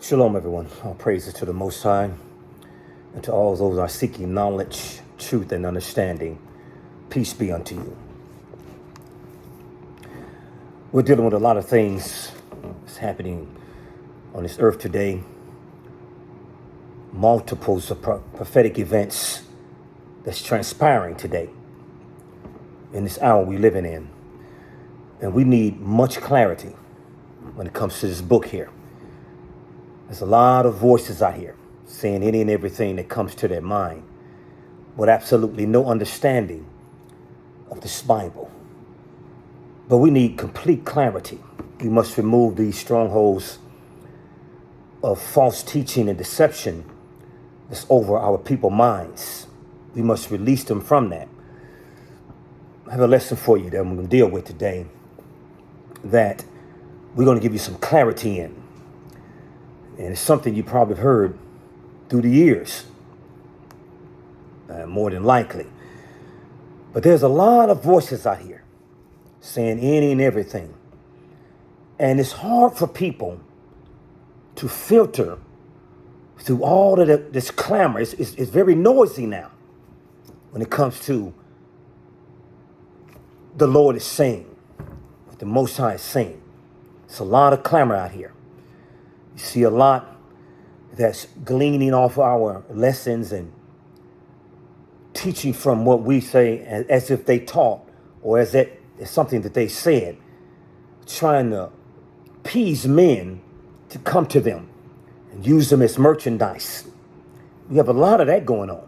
Shalom, everyone. All praises to the Most High and to all those who are seeking knowledge, truth, and understanding. Peace be unto you. We're dealing with a lot of things that's happening on this earth today. Multiples of prophetic events that's transpiring today in this hour we're living in. And we need much clarity when it comes to this book here. There's a lot of voices out here saying any and everything that comes to their mind with absolutely no understanding of this Bible. But we need complete clarity. We must remove these strongholds of false teaching and deception that's over our people's minds. We must release them from that. I have a lesson for you that I'm going to deal with today that we're going to give you some clarity in. And it's something you probably heard through the years, more than likely. But there's a lot of voices out here saying any and everything. And it's hard for people to filter through all of this clamor. It's very noisy now when it comes to the Lord is saying, what the Most High is saying. It's a lot of clamor out here. You see a lot that's gleaning off our lessons and teaching from what we say as if they taught or as that is something that they said, trying to appease men to come to them and use them as merchandise. We have a lot of that going on.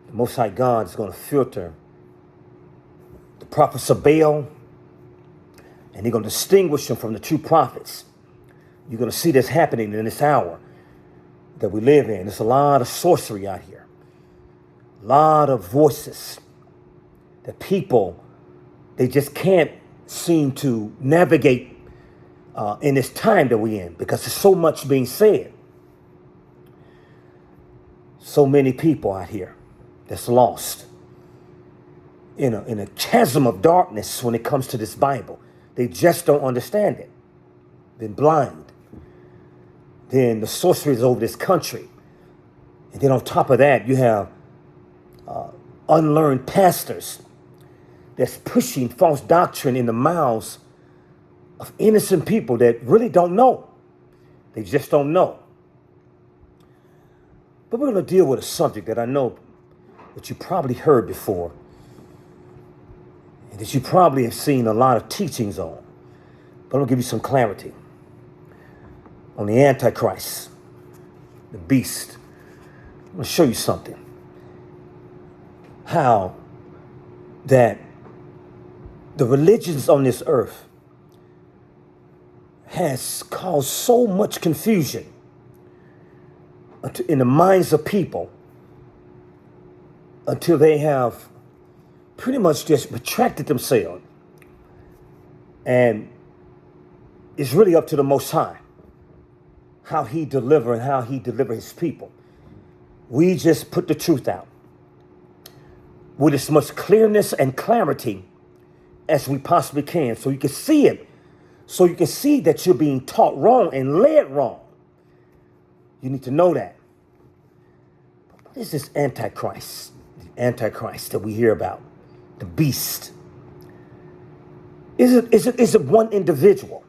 The Most High God is going to filter the prophets of Baal, and he's going to distinguish them from the true prophets. You're going to see this happening in this hour that we live in. There's a lot of sorcery out here. A lot of voices that people, they just can't seem to navigate in this time that we're in because there's so much being said. So many people out here that's lost in a chasm of darkness when it comes to this Bible. They just don't understand it. They're blind. Then the sorcery is over this country. And then on top of that, you have unlearned pastors that's pushing false doctrine in the mouths of innocent people that really don't know. They just don't know. But we're going to deal with a subject that I know that you probably heard before and that you probably have seen a lot of teachings on. But I'm going to give you some clarity on the Antichrist, the beast. I'm going to show you something. How that the religions on this earth has caused so much confusion in the minds of people until they have pretty much just retracted themselves. And it's really up to the Most High how he deliver and how he deliver his people. We just put the truth out with as much clearness and clarity as we possibly can so you can see it, so you can see that you're being taught wrong and led wrong. You need to know that. What is this Antichrist? The Antichrist that we hear about, the beast. Is it one individual?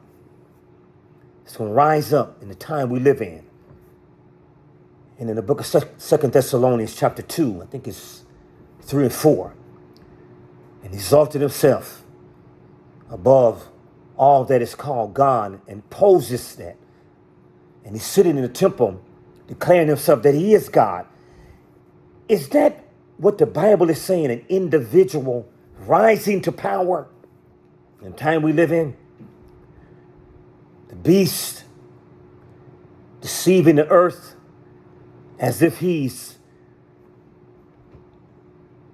It's going to rise up in the time we live in. And in the book of 2 Thessalonians chapter 2, I think it's 3 and 4, and exalted himself above all that is called God and poses that. And he's sitting in the temple declaring himself that he is God. Is that what the Bible is saying? An individual rising to power in the time we live in? The beast deceiving the earth as if he's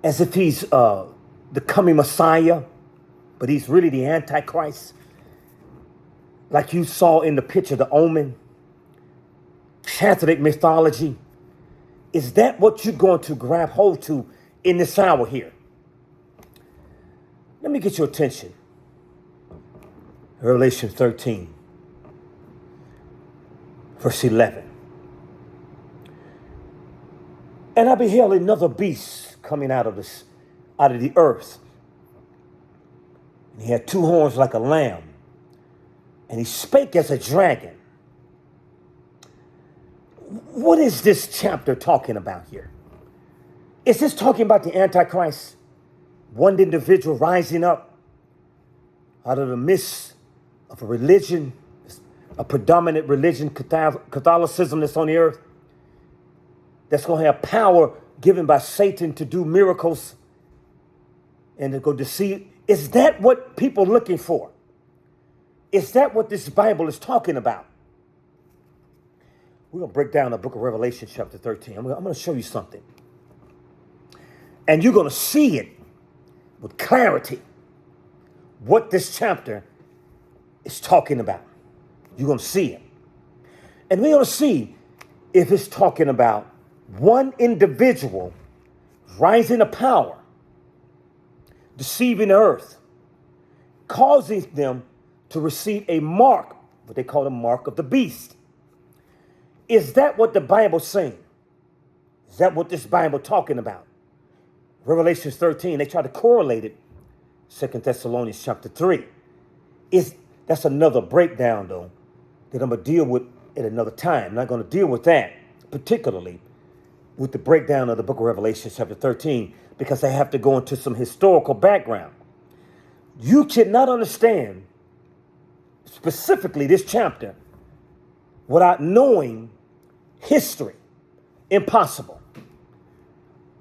the coming Messiah, but he's really the Antichrist. Like you saw in the picture, the Omen, Catholic mythology. Is that what you're going to grab hold to in this hour here? Let me get your attention. Revelation 13. verse 11. And I beheld another beast coming out of the earth. And he had two horns like a lamb, and he spake as a dragon. What is this chapter talking about here? Is this talking about the Antichrist? One individual rising up out of the midst of a religion, a predominant religion, Catholicism that's on the earth, that's going to have power given by Satan to do miracles and to go deceive. Is that what people are looking for? Is that what this Bible is talking about? We're going to break down the book of Revelation chapter 13. I'm going to show you something. And you're going to see it with clarity what this chapter is talking about. You're going to see it. And we're going to see if it's talking about one individual rising to power, deceiving the earth, causing them to receive a mark, what they call the mark of the beast. Is that what the Bible's saying? Is that what this Bible talking about? Revelation 13, they try to correlate it. 2 Thessalonians chapter 3. That's another breakdown, though, that I'm going to deal with at another time. I'm not going to deal with that, particularly with the breakdown of the book of Revelation chapter 13, because I have to go into some historical background. You cannot understand specifically this chapter without knowing history. Impossible.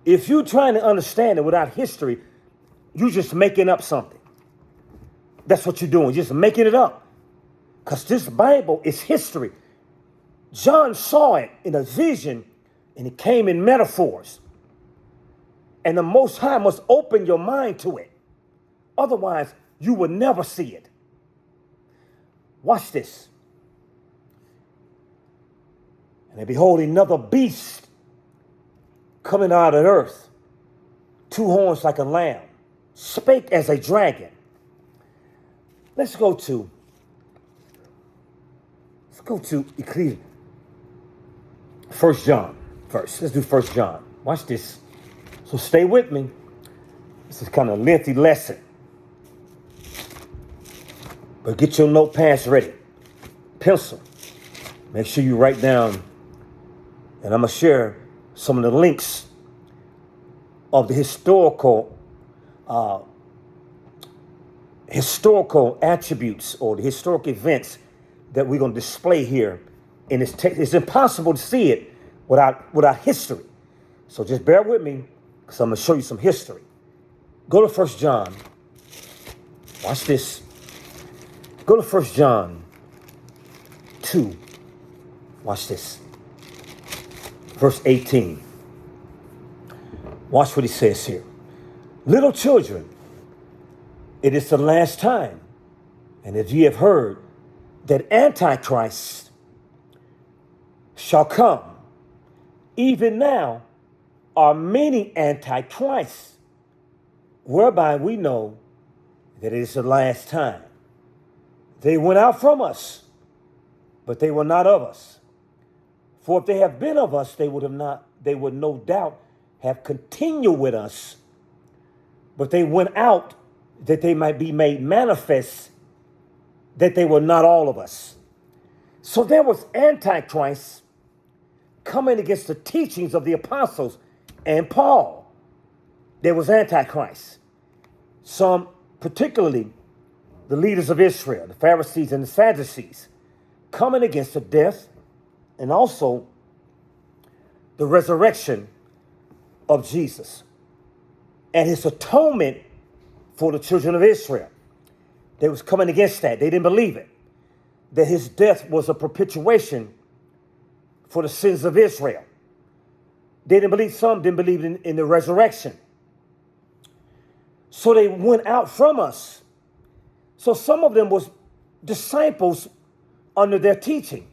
If you're trying to understand it without history, you're just making up something. That's what you're doing, just making it up. Because this Bible is history. John saw it in a vision, and it came in metaphors. And the Most High must open your mind to it. Otherwise, you will never see it. Watch this. And behold, another beast coming out of the earth, two horns like a lamb, spake as a dragon. Let's go to Ecclesiastes. 1 John first. Let's do 1 John. Watch this. So stay with me. This is kind of a lengthy lesson. But get your notepads ready. Pencil. Make sure you write down. And I'm going to share some of the links of the historical attributes or the historic events that we're going to display here in this text. It's impossible to see it without history. So just bear with me, because I'm going to show you some history. Go to 1 John. Watch this. Go to 1 John 2. Watch this. Verse 18. Watch what he says here. Little children, it is the last time. And as ye have heard, that Antichrist shall come. Even now are many Antichrists, whereby we know that it is the last time. They went out from us, but they were not of us. For if they have been of us, they would no doubt have continued with us. But they went out that they might be made manifest that they were not all of us. So there was Antichrist coming against the teachings of the apostles and Paul. There was Antichrist. Some, particularly the leaders of Israel, the Pharisees and the Sadducees, coming against the death and also the resurrection of Jesus and his atonement for the children of Israel. They was coming against that. They didn't believe it. That his death was a perpetuation for the sins of Israel. They didn't believe, some didn't believe in the resurrection. So they went out from us. So some of them was disciples under their teaching,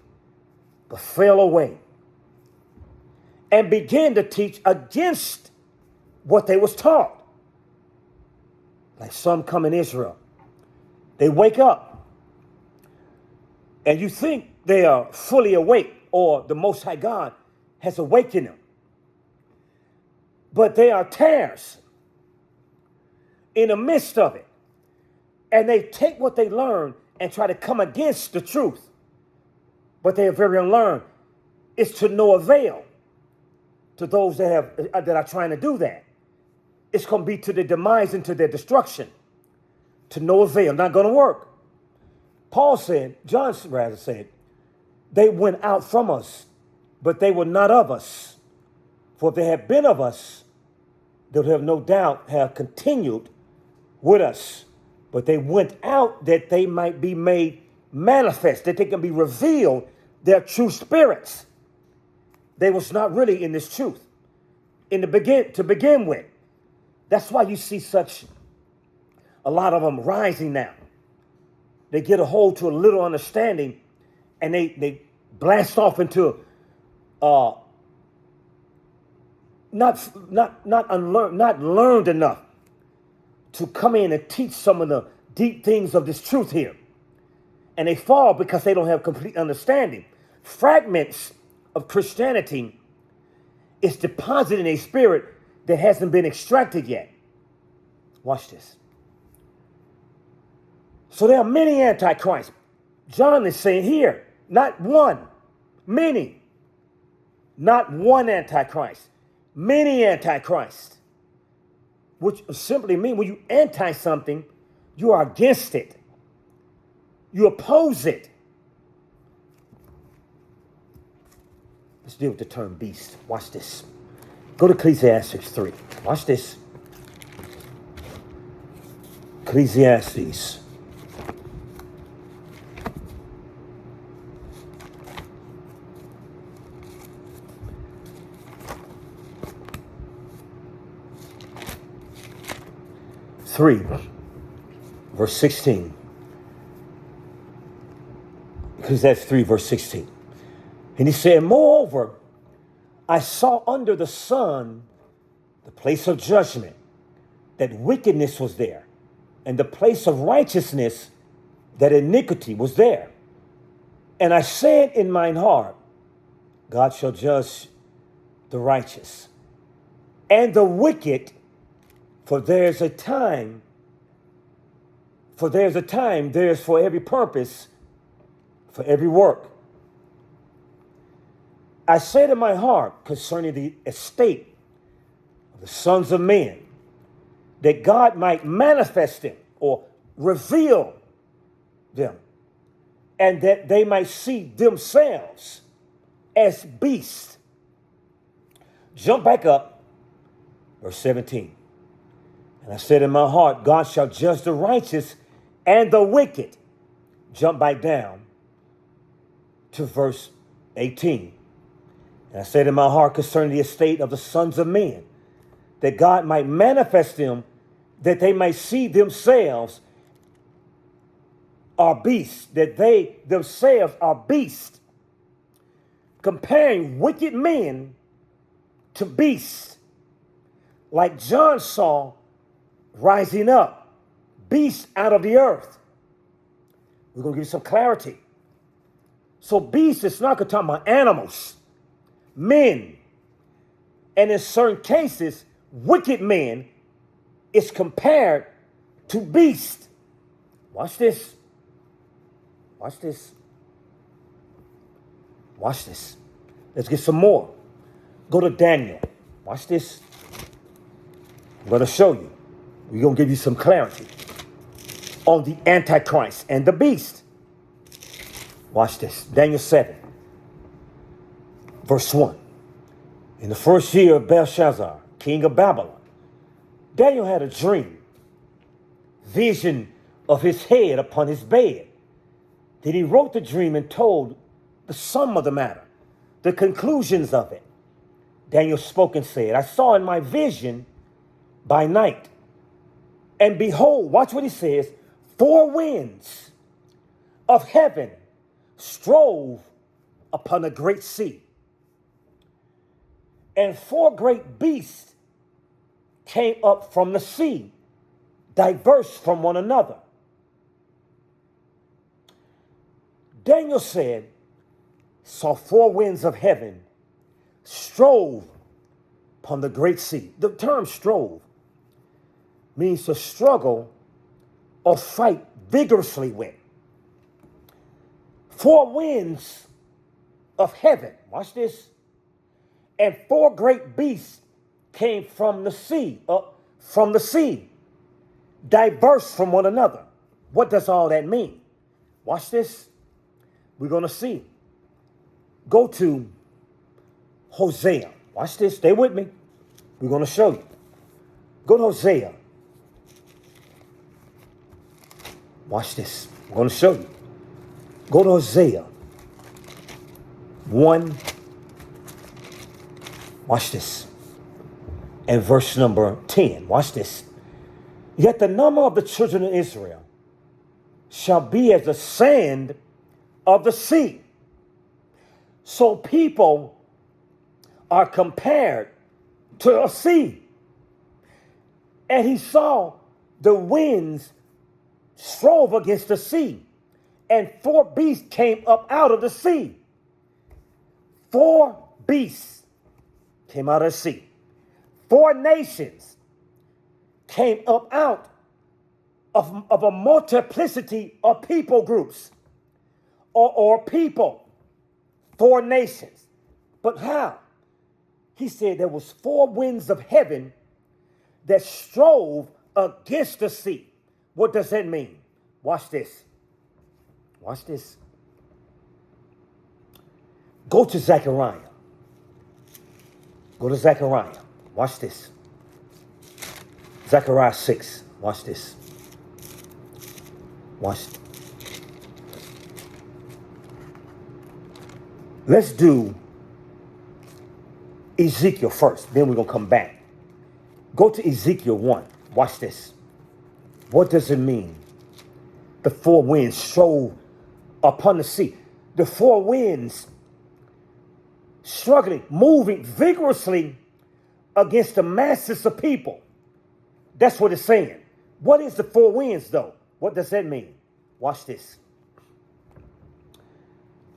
but fell away and began to teach against what they was taught. Like some come in Israel. They wake up. And you think they are fully awake, or the Most High God has awakened them. But they are tares in the midst of it. And they take what they learn and try to come against the truth. But they are very unlearned. It's to no avail to those that are trying to do that. It's going to be to their demise and to their destruction. To no avail, not going to work. John rather said, they went out from us, but they were not of us. For if they had been of us, they would have no doubt have continued with us. But they went out that they might be made manifest, that they can be revealed, their true spirits. They was not really in this truth to begin with. That's why you see a lot of them rising now. They get a hold to a little understanding, and they blast off into not learned enough to come in and teach some of the deep things of this truth here. And they fall because they don't have complete understanding. Fragments of Christianity is deposited in a spirit that hasn't been extracted yet. Watch this. So there are many antichrists. John is saying here, not one, many. Not one antichrist, many antichrists. Which simply means when you anti something, you are against it. You oppose it. Let's deal with the term beast. Watch this. Go to Ecclesiastes 3. Watch this. Ecclesiastes. Verse 16. Because that's 3, verse 16. And he said, moreover, I saw under the sun the place of judgment, that wickedness was there, and the place of righteousness, that iniquity was there. And I said in mine heart, God shall judge the righteous and the wicked, for there's a time, there's for every purpose, for every work. I said in my heart concerning the estate of the sons of men, that God might manifest them or reveal them, and that they might see themselves as beasts. Jump back up, verse 17. And I said in my heart, God shall judge the righteous and the wicked. Jump back down to verse 18. And I said in my heart concerning the estate of the sons of men, that God might manifest them, that they might see themselves are beasts, that they themselves are beasts, comparing wicked men to beasts, like John saw rising up, beasts out of the earth. We're going to give you some clarity. So beasts is not going to talk about animals, men. And in certain cases, wicked men is compared to beasts. Watch this. Watch this. Watch this. Let's get some more. Go to Daniel. Watch this. I'm going to show you. We're going to give you some clarity on the Antichrist and the beast. Watch this. Daniel 7, verse 1. In the first year of Belshazzar, king of Babylon, Daniel had a dream, vision of his head upon his bed. Then he wrote the dream and told the sum of the matter, the conclusions of it. Daniel spoke and said, I saw in my vision by night, and behold, watch what he says, 4 winds of heaven strove upon a great sea, and 4 great beasts came up from the sea, diverse from one another. Daniel said, saw four winds of heaven strove upon the great sea. The term strove means to struggle or fight vigorously with. Four winds of heaven, watch this, and four great beasts came from the sea, diverse from one another. What does all that mean? Watch this. We're going to see. Go to Hosea. Watch this. Stay with me. We're going to show you. Go to Hosea. Watch this. I'm going to show you. Go to Hosea 1. Watch this. And verse number 10. Watch this. Yet the number of the children of Israel shall be as the sand of the sea. So people are compared to a sea. And he saw the winds strove against the sea, and four beasts came up out of the sea. Four beasts came out of the sea. Four nations came up out of a multiplicity of people groups or people. Four nations. But how? He said there was four winds of heaven that strove against the sea. What does that mean? Watch this. Watch this. Go to Zechariah. Go to Zechariah. Watch this. Zechariah 6. Watch this. Watch. Let's do Ezekiel first. Then we're going to come back. Go to Ezekiel 1. Watch this. What does it mean? The four winds strove upon the sea. The four winds struggling, moving vigorously against the masses of people. That's what it's saying. What is the four winds, though? What does that mean? Watch this.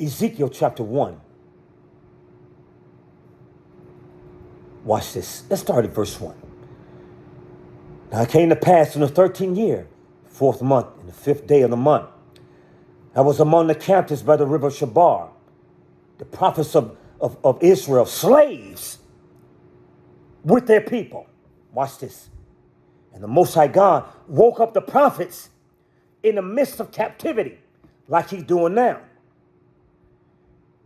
Ezekiel chapter 1. Watch this. Let's start at verse 1. Now it came to pass in the 13th year, 4th month, in the 5th day of the month, I was among the captives by the river Shabar, the prophets of Israel, slaves with their people. Watch this. And the Most High God woke up the prophets in the midst of captivity, like he's doing now.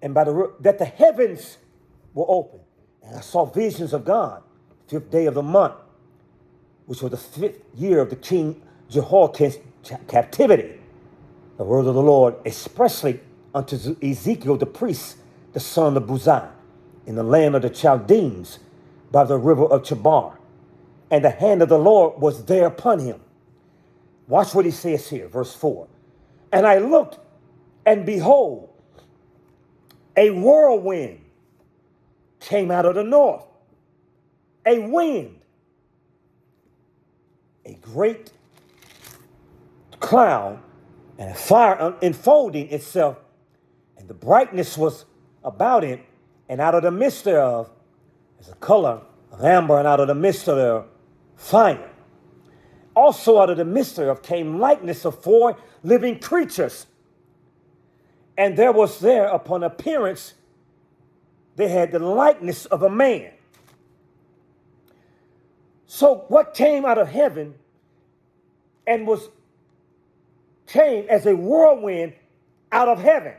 And that the heavens were open. And I saw visions of God, 5th day of the month, which was the 5th year of the king Jehoiakim's captivity. The word of the Lord expressly unto Ezekiel the priest, the son of Buzi, in the land of the Chaldeans, by the river of Chabar. And the hand of the Lord was there upon him. Watch what he says here, verse 4. And I looked, and behold, a whirlwind came out of the north. A wind. A great cloud and a fire enfolding itself, and the brightness was about it, and out of the midst thereof is a color of amber, and out of the midst thereof fire. Also out of the midst thereof came likeness of four living creatures, and there was there upon appearance, they had the likeness of a man. So what came out of heaven and came as a whirlwind out of heaven,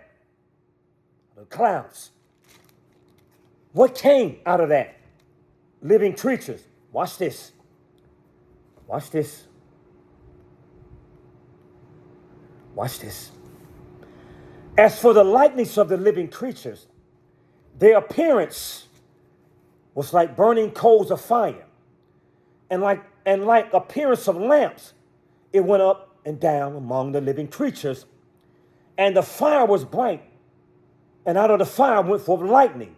the clouds. What came out of that? Living creatures. Watch this. Watch this. Watch this. As for the likeness of the living creatures, their appearance was like burning coals of fire, and like appearance of lamps. It went up and down among the living creatures, and the fire was bright, and out of the fire went forth lightning,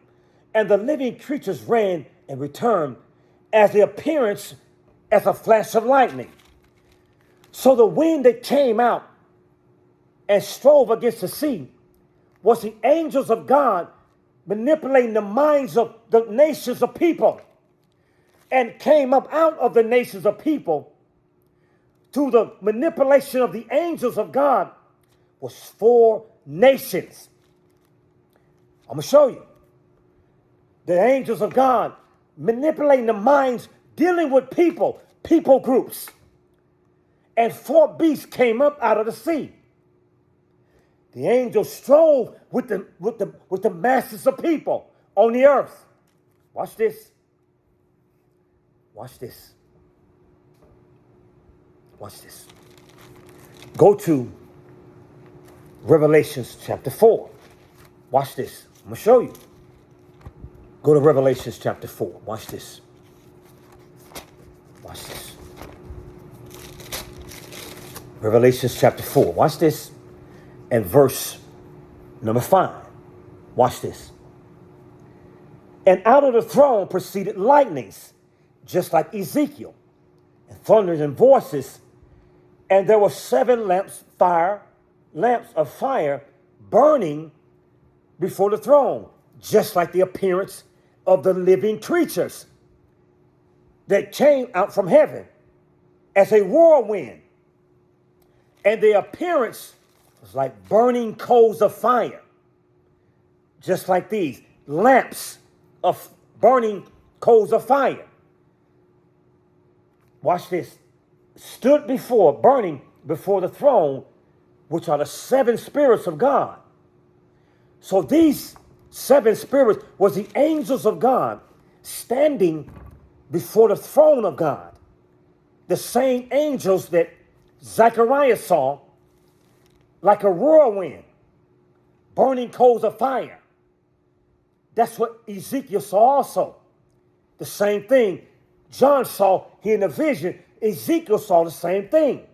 and the living creatures ran and returned as the appearance as a flash of lightning. So the wind that came out and strove against the sea was the angels of God manipulating the minds of the nations of people, and came up out of the nations of people through the manipulation of the angels of God was 4 nations. I'm going to show you. The angels of God manipulating the minds, dealing with people groups. And 4 beasts came up out of the sea. The angels strove with the masses of people on the earth. Watch this. Watch this. Watch this. Go to Revelations chapter 4. Watch this. I'm going to show you. Go to Revelations chapter 4. Watch this. Watch this. Revelations chapter 4. Watch this. And verse number 5. Watch this. And out of the throne proceeded lightnings, just like Ezekiel, and thunders and voices. And there were 7 lamps of fire burning before the throne, just like the appearance of the living creatures that came out from heaven as a whirlwind. And the appearance was like burning coals of fire, just like these lamps of burning coals of fire. Watch this. Stood burning before the throne, which are the 7 spirits of God. So these 7 spirits was the angels of God standing before the throne of God. The same angels that Zechariah saw like a whirlwind, burning coals of fire. That's what Ezekiel saw also. The same thing John saw here in the vision. Ezekiel saw the same thing.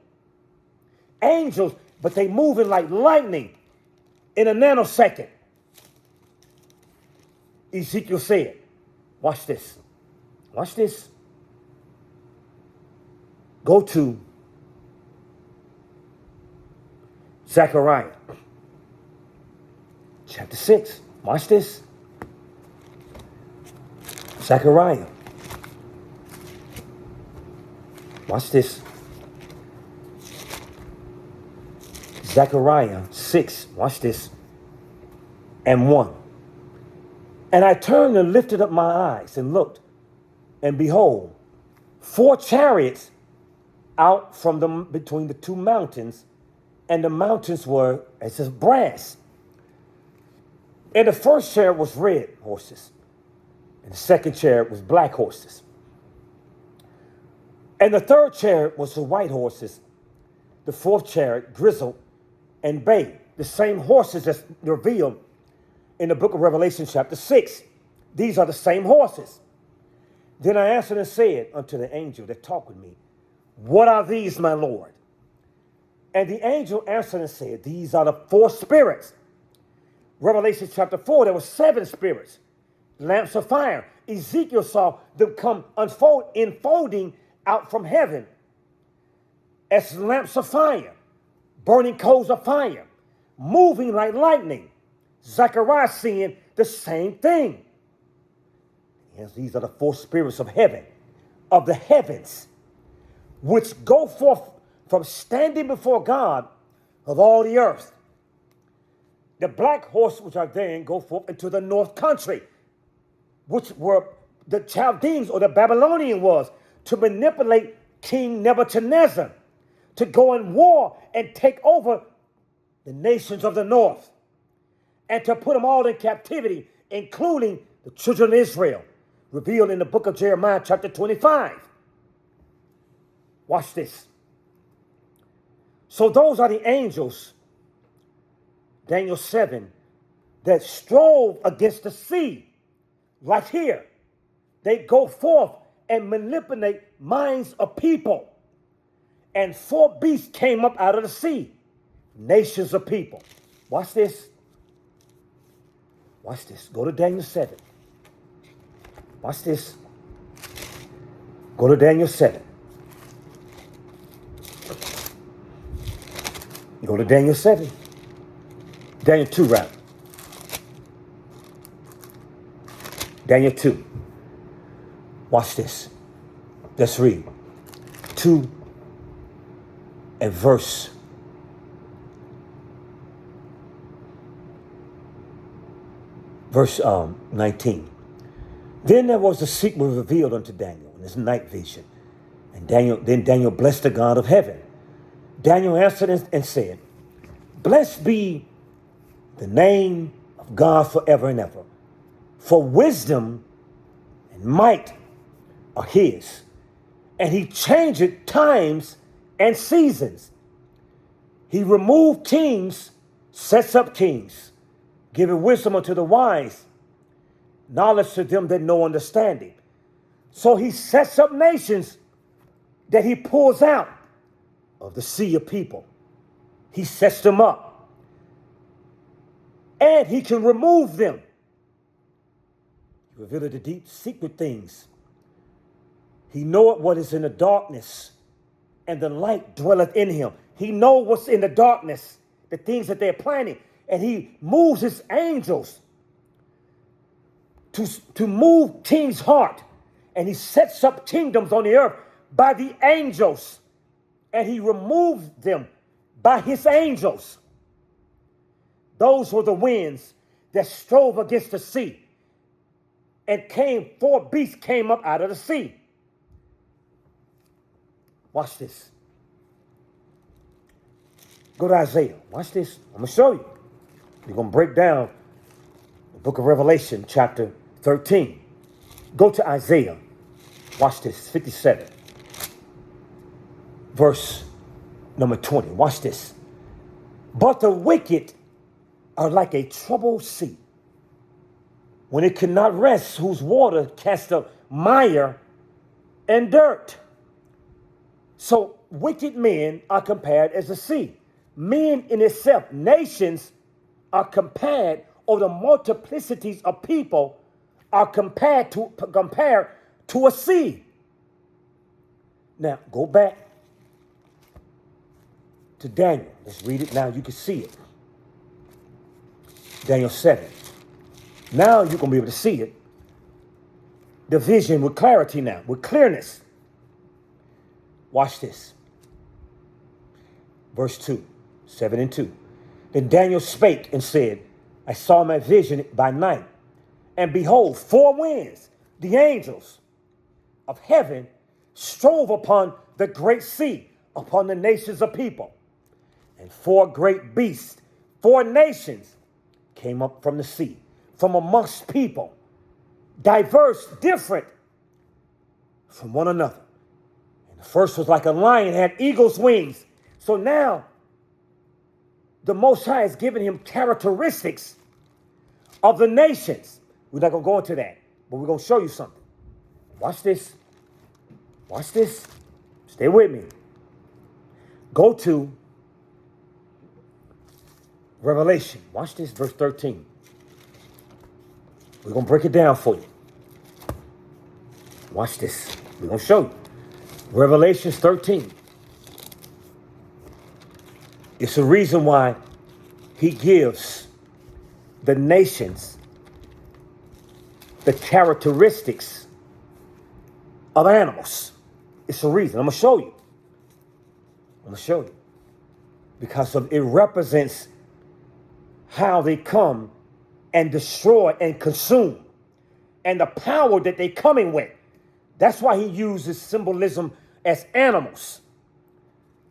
Angels, but they moving like lightning in a nanosecond. Ezekiel said, watch this. Watch this. Go to Zechariah chapter 6. Watch this. Zechariah. Watch this. Zechariah 6. Watch this. And 1. And I turned and lifted up my eyes and looked, and behold, 4 chariots out from between the 2 mountains, and the mountains were as if brass. And the first chariot was red horses, and the second chariot was black horses. And the third chariot was the white horses, the 4th chariot grizzled and bay, the same horses that's revealed in the book of Revelation chapter 6. These are the same horses. Then I answered and said unto the angel that talked with me, what are these, my Lord? And the angel answered and said, these are the 4 spirits. Revelation chapter 4, there were 7 spirits, lamps of fire. Ezekiel saw them come unfolding out from heaven as lamps of fire, burning coals of fire, moving like lightning. Zechariah seeing the same thing. Yes, these are the 4 spirits of heaven, of the heavens, which go forth from standing before God of all the earth. The black horses which are there go forth into the north country, which were the Chaldeans or the Babylonian was, to manipulate King Nebuchadnezzar, to go in war and take over the nations of the north, and to put them all in captivity, including the children of Israel, revealed in the book of Jeremiah chapter 25. Watch this. So those are the angels, Daniel 7, that strove against the sea. Like here, they go forth and manipulate minds of people. And 4 beasts came up out of the sea, nations of people. Watch this. Watch this. Go to Daniel 7. Watch this. Go to Daniel 7. Go to Daniel 7. Daniel 2, rather. Daniel 2. Watch this. Let's read. 2 and verse 19. Then there was a secret revealed unto Daniel in his night vision. And Daniel blessed the God of heaven. Daniel answered and said, Blessed be the name of God forever and ever. For wisdom and might are his. And he changeth times and seasons. He removed kings, sets up kings, giving wisdom unto the wise, knowledge to them that know understanding. So he sets up nations that he pulls out of the sea of people. He sets them up. And he can remove them. He revealed the deep secret things. He knoweth what is in the darkness, and the light dwelleth in him. He knows what's in the darkness, the things that they're planning. And he moves his angels to move king's heart. And he sets up kingdoms on the earth by the angels. And he removed them by his angels. Those were the winds that strove against the sea. And four beasts came up out of the sea. Watch this. Go to Isaiah. Watch this. I'm going to show you. We're going to break down the book of Revelation, chapter 13. Go to Isaiah. Watch this. 57. Verse number 20. Watch this. But the wicked are like a troubled sea, when it cannot rest, whose water cast up mire and dirt. So wicked men are compared as a sea. Men in itself, nations are compared, or the multiplicities of people are compared to a sea. Now go back to Daniel. Let's read it now. You can see it. Daniel 7. Now you're going to be able to see it. The vision with clarity now, with clearness. Watch this. Verse 2, 7 and 2. Then Daniel spake and said, I saw my vision by night, and behold, four winds, the angels of heaven, strove upon the great sea, upon the nations of people. And four great beasts, four nations, came up from the sea, from amongst people, diverse, different from one another. And the first was like a lion, had eagle's wings. So now, the Most High has given him characteristics of the nations. We're not going to go into that, but we're going to show you something. Watch this. Watch this. Stay with me. Go to Revelation. Watch this, verse 13. We're going to break it down for you. Watch this. We're going to show you. Revelation 13. It's a reason why he gives the nations the characteristics of animals. It's a reason. I'm going to show you. I'm going to show you. Because it represents how they come and destroy and consume, and the power that they're coming with. That's why he uses symbolism as animals.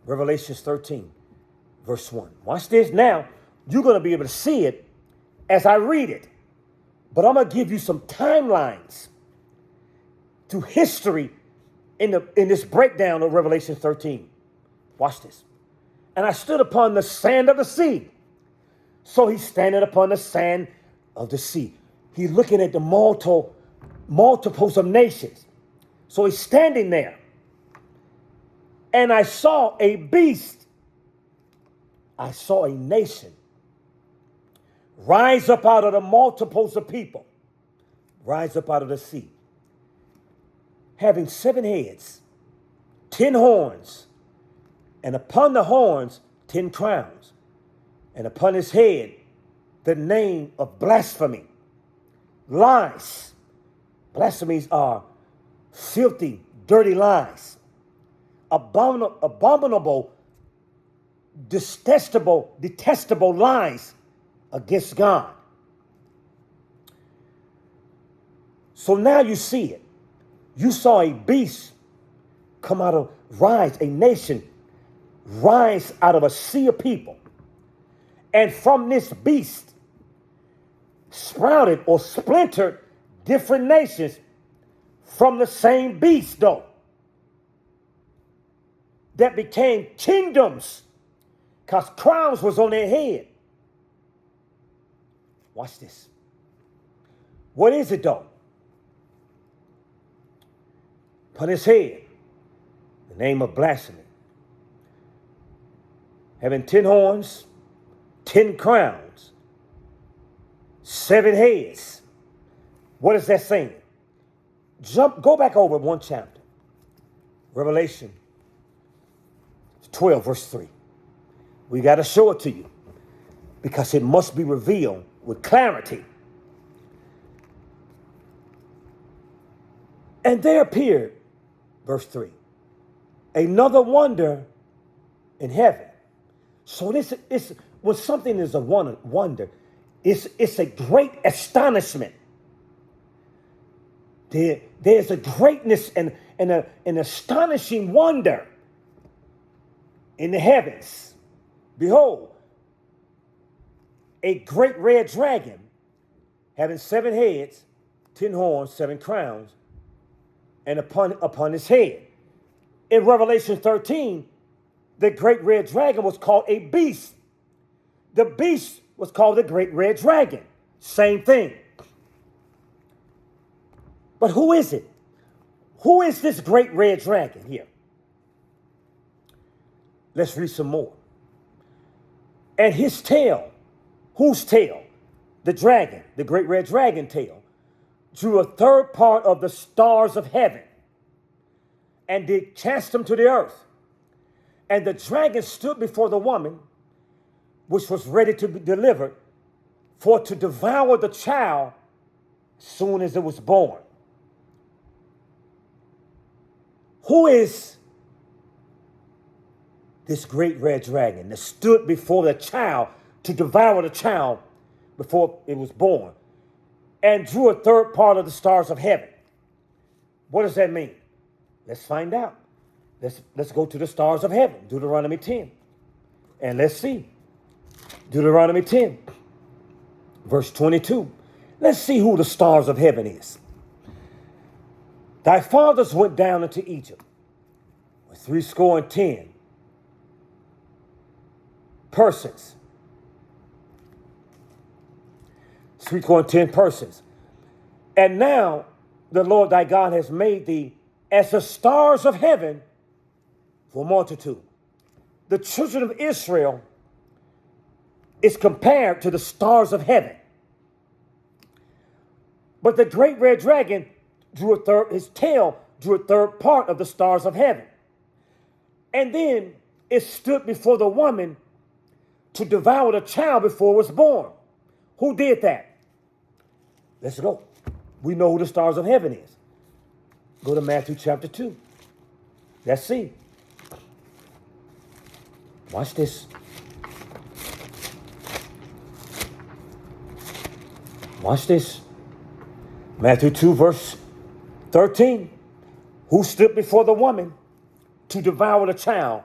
Revelation 13, verse 1. Watch this. Now, you're going to be able to see it as I read it. But I'm going to give you some timelines to history in this breakdown of Revelation 13. Watch this. And I stood upon the sand of the sea. So he's standing upon the sand of the sea. He's looking at the multiples of nations. So he's standing there. And I saw a beast. I saw a nation rise up out of the multiples of people. Rise up out of the sea. Having 7 heads, 10 horns, and upon the horns 10 crowns, and upon his head the name of blasphemy, lies, Blasphemies are filthy, dirty lies, abominable, detestable lies against God. So now you see it. You saw a beast a nation rise out of a sea of people. And from this beast sprouted or splintered different nations from the same beast, though, that became kingdoms because crowns was on their head. Watch this. What is it, though? Upon his head, the name of blasphemy. Having 10 horns, 10 crowns, 7 heads. What is that saying? Go back over one chapter. Revelation 12, verse 3. We got to show it to you because it must be revealed with clarity. And there appeared, verse 3, another wonder in heaven. So this is when something is a wonder, it's a great astonishment. There's a greatness and an astonishing wonder in the heavens. Behold, a great red dragon having 7 heads, 10 horns, 7 crowns, and upon his head. In Revelation 13, the great red dragon was called a beast. The beast was called the great red dragon. Same thing. But who is it? Who is this great red dragon here? Let's read some more. And his tail, whose tail? The dragon, the great red dragon tail, drew a third part of the stars of heaven and did cast them to the earth. And the dragon stood before the woman, which was ready to be delivered, for to devour the child as soon as it was born. Who is this great red dragon that stood before the child to devour the child before it was born and drew a third part of the stars of heaven? What does that mean? Let's find out. Let's go to the stars of heaven, Deuteronomy 10. And let's see. Deuteronomy 10, verse 22. Let's see who the stars of heaven is. Thy fathers went down into Egypt with 70 persons. 70 persons. And now the Lord thy God has made thee as the stars of heaven for multitude. The children of Israel is compared to the stars of heaven. But the great red dragon his tail drew a third part of the stars of heaven. And then it stood before the woman to devour the child before it was born. Who did that? Let's go. We know who the stars of heaven is. Go to Matthew chapter 2. Let's see. Watch this. Watch this. Matthew 2, verse 13. Who stood before the woman to devour the child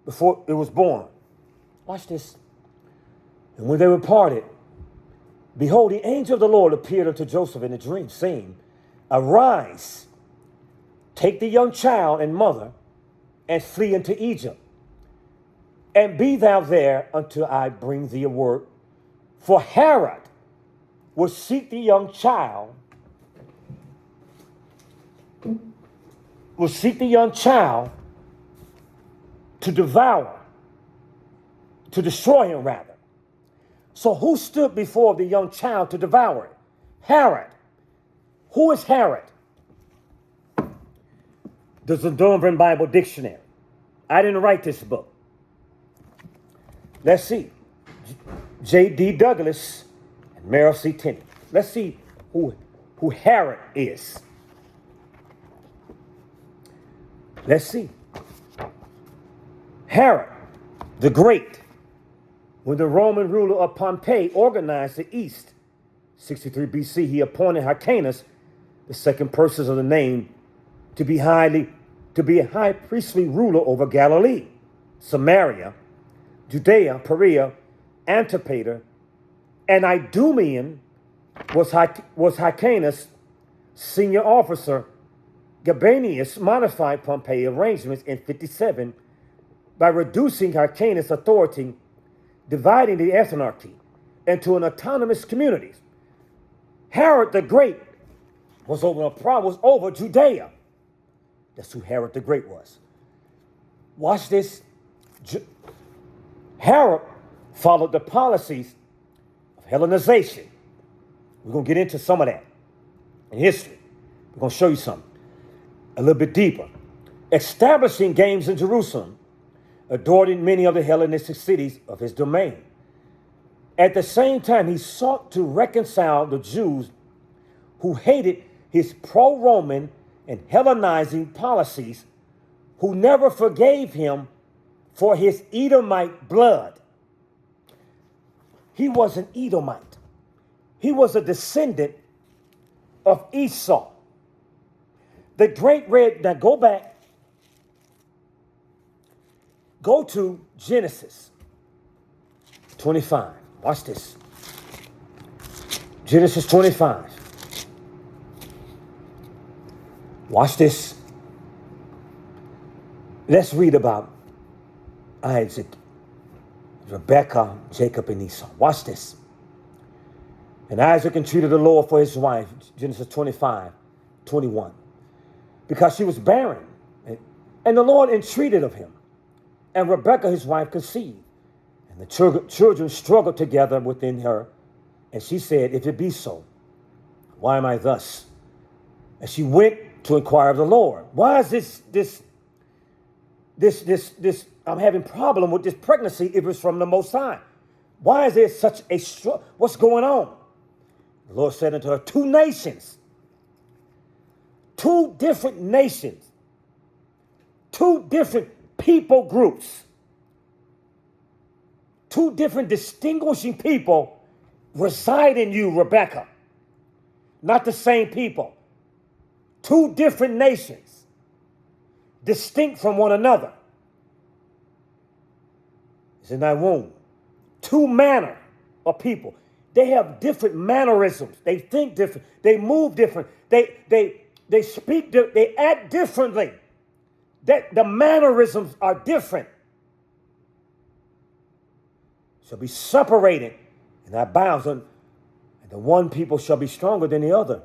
before it was born? Watch this. And when they were parted, behold, the angel of the Lord appeared unto Joseph in a dream, saying, Arise, take the young child and mother, and flee into Egypt. And be thou there until I bring thee a word. For Herod will seek the young child, to devour, to destroy him rather. So who stood before the young child to devour it? Herod. Who is Herod? The Zondervan Bible Dictionary. I didn't write this book. Let's see. J.D. Douglas and Merrill C. Tenney. Let's see who who Herod is. Let's see. Herod the Great, when the Roman ruler of Pompeii organized the East, 63 BC, he appointed Hyrcanus, the second person of the name, to be a high priestly ruler over Galilee, Samaria, Judea, Perea, Antipater, and Idumean was Hyrcanus' senior officer. Gabinius modified Pompeii's arrangements in 57 by reducing Hyrcanus' authority, dividing the ethnarchy into an autonomous communities. Herod the Great was over Judea. That's who Herod the Great was. Watch this. Herod followed the policies of Hellenization. We're going to get into some of that in history. We're going to show you something a little bit deeper. Establishing games in Jerusalem, adoring many of the Hellenistic cities of his domain. At the same time, he sought to reconcile the Jews who hated his pro-Roman and Hellenizing policies, who never forgave him for his Edomite blood. He was an Edomite. He was a descendant of Esau. The great red, now go back. Go to Genesis 25. Watch this. Genesis 25. Watch this. Let's read about Isaac, Rebekah, Jacob, and Esau. Watch this. And Isaac entreated the Lord for his wife, Genesis 25, 21, because she was barren. And the Lord entreated of him. And Rebekah, his wife, conceived. And the children struggled together within her. And she said, if it be so, why am I thus? And she went to inquire of the Lord. Why is this, I'm having problem with this pregnancy if it's from the Most High? Why is there such a struggle? What's going on? The Lord said unto her, two different nations, two different people groups, two different distinguishing people reside in you, Rebekah. Not the same people. Two different nations, distinct from one another. It's in thy womb. Two manner of people. They have different mannerisms. They think different. They move different. They speak. They act differently. The mannerisms are different. Shall be separated in thy bounds, and the one people shall be stronger than the other.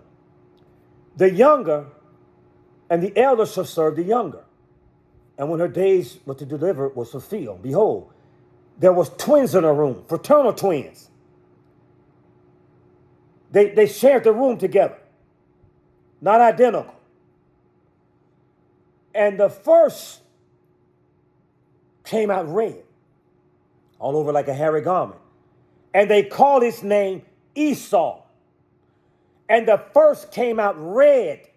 The younger and the elder shall serve the younger. And when her days were to deliver was fulfilled, behold, there was twins in her room, fraternal twins. They shared the room together, not identical. And the first came out red, all over like a hairy garment. And they called his name Esau. And the first came out red,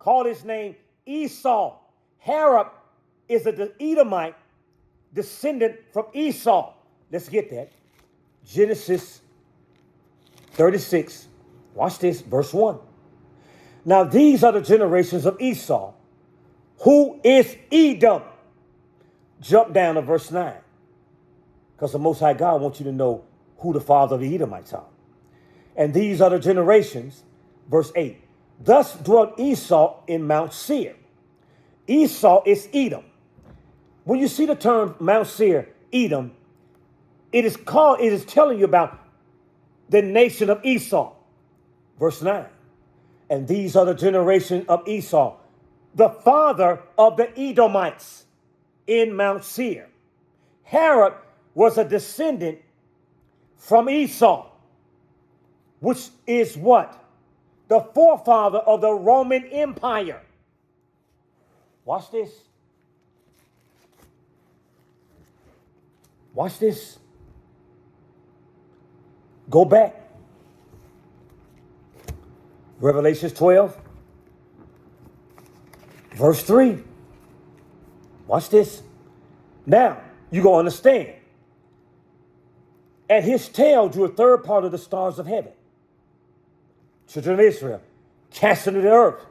called his name Esau. Herod is an Edomite descendant from Esau. Let's get that. Genesis 36. Watch this, verse 1. Now these are the generations of Esau, who is Edom. Jump down to verse 9. Because the Most High God wants you to know who the father of the Edomites are. And these are the generations, verse 8. Thus dwelt Esau in Mount Seir. Esau is Edom. When you see the term Mount Seir, Edom, it is telling you about the nation of Esau. Verse 9. And these are the generation of Esau, the father of the Edomites in Mount Seir. Herod was a descendant from Esau, which is what? The forefather of the Roman Empire. Watch this. Watch this. Go back. Revelation 12, verse 3. Watch this. Now, you're going to understand. And his tail drew a third part of the stars of heaven. Children of Israel, cast into the earth.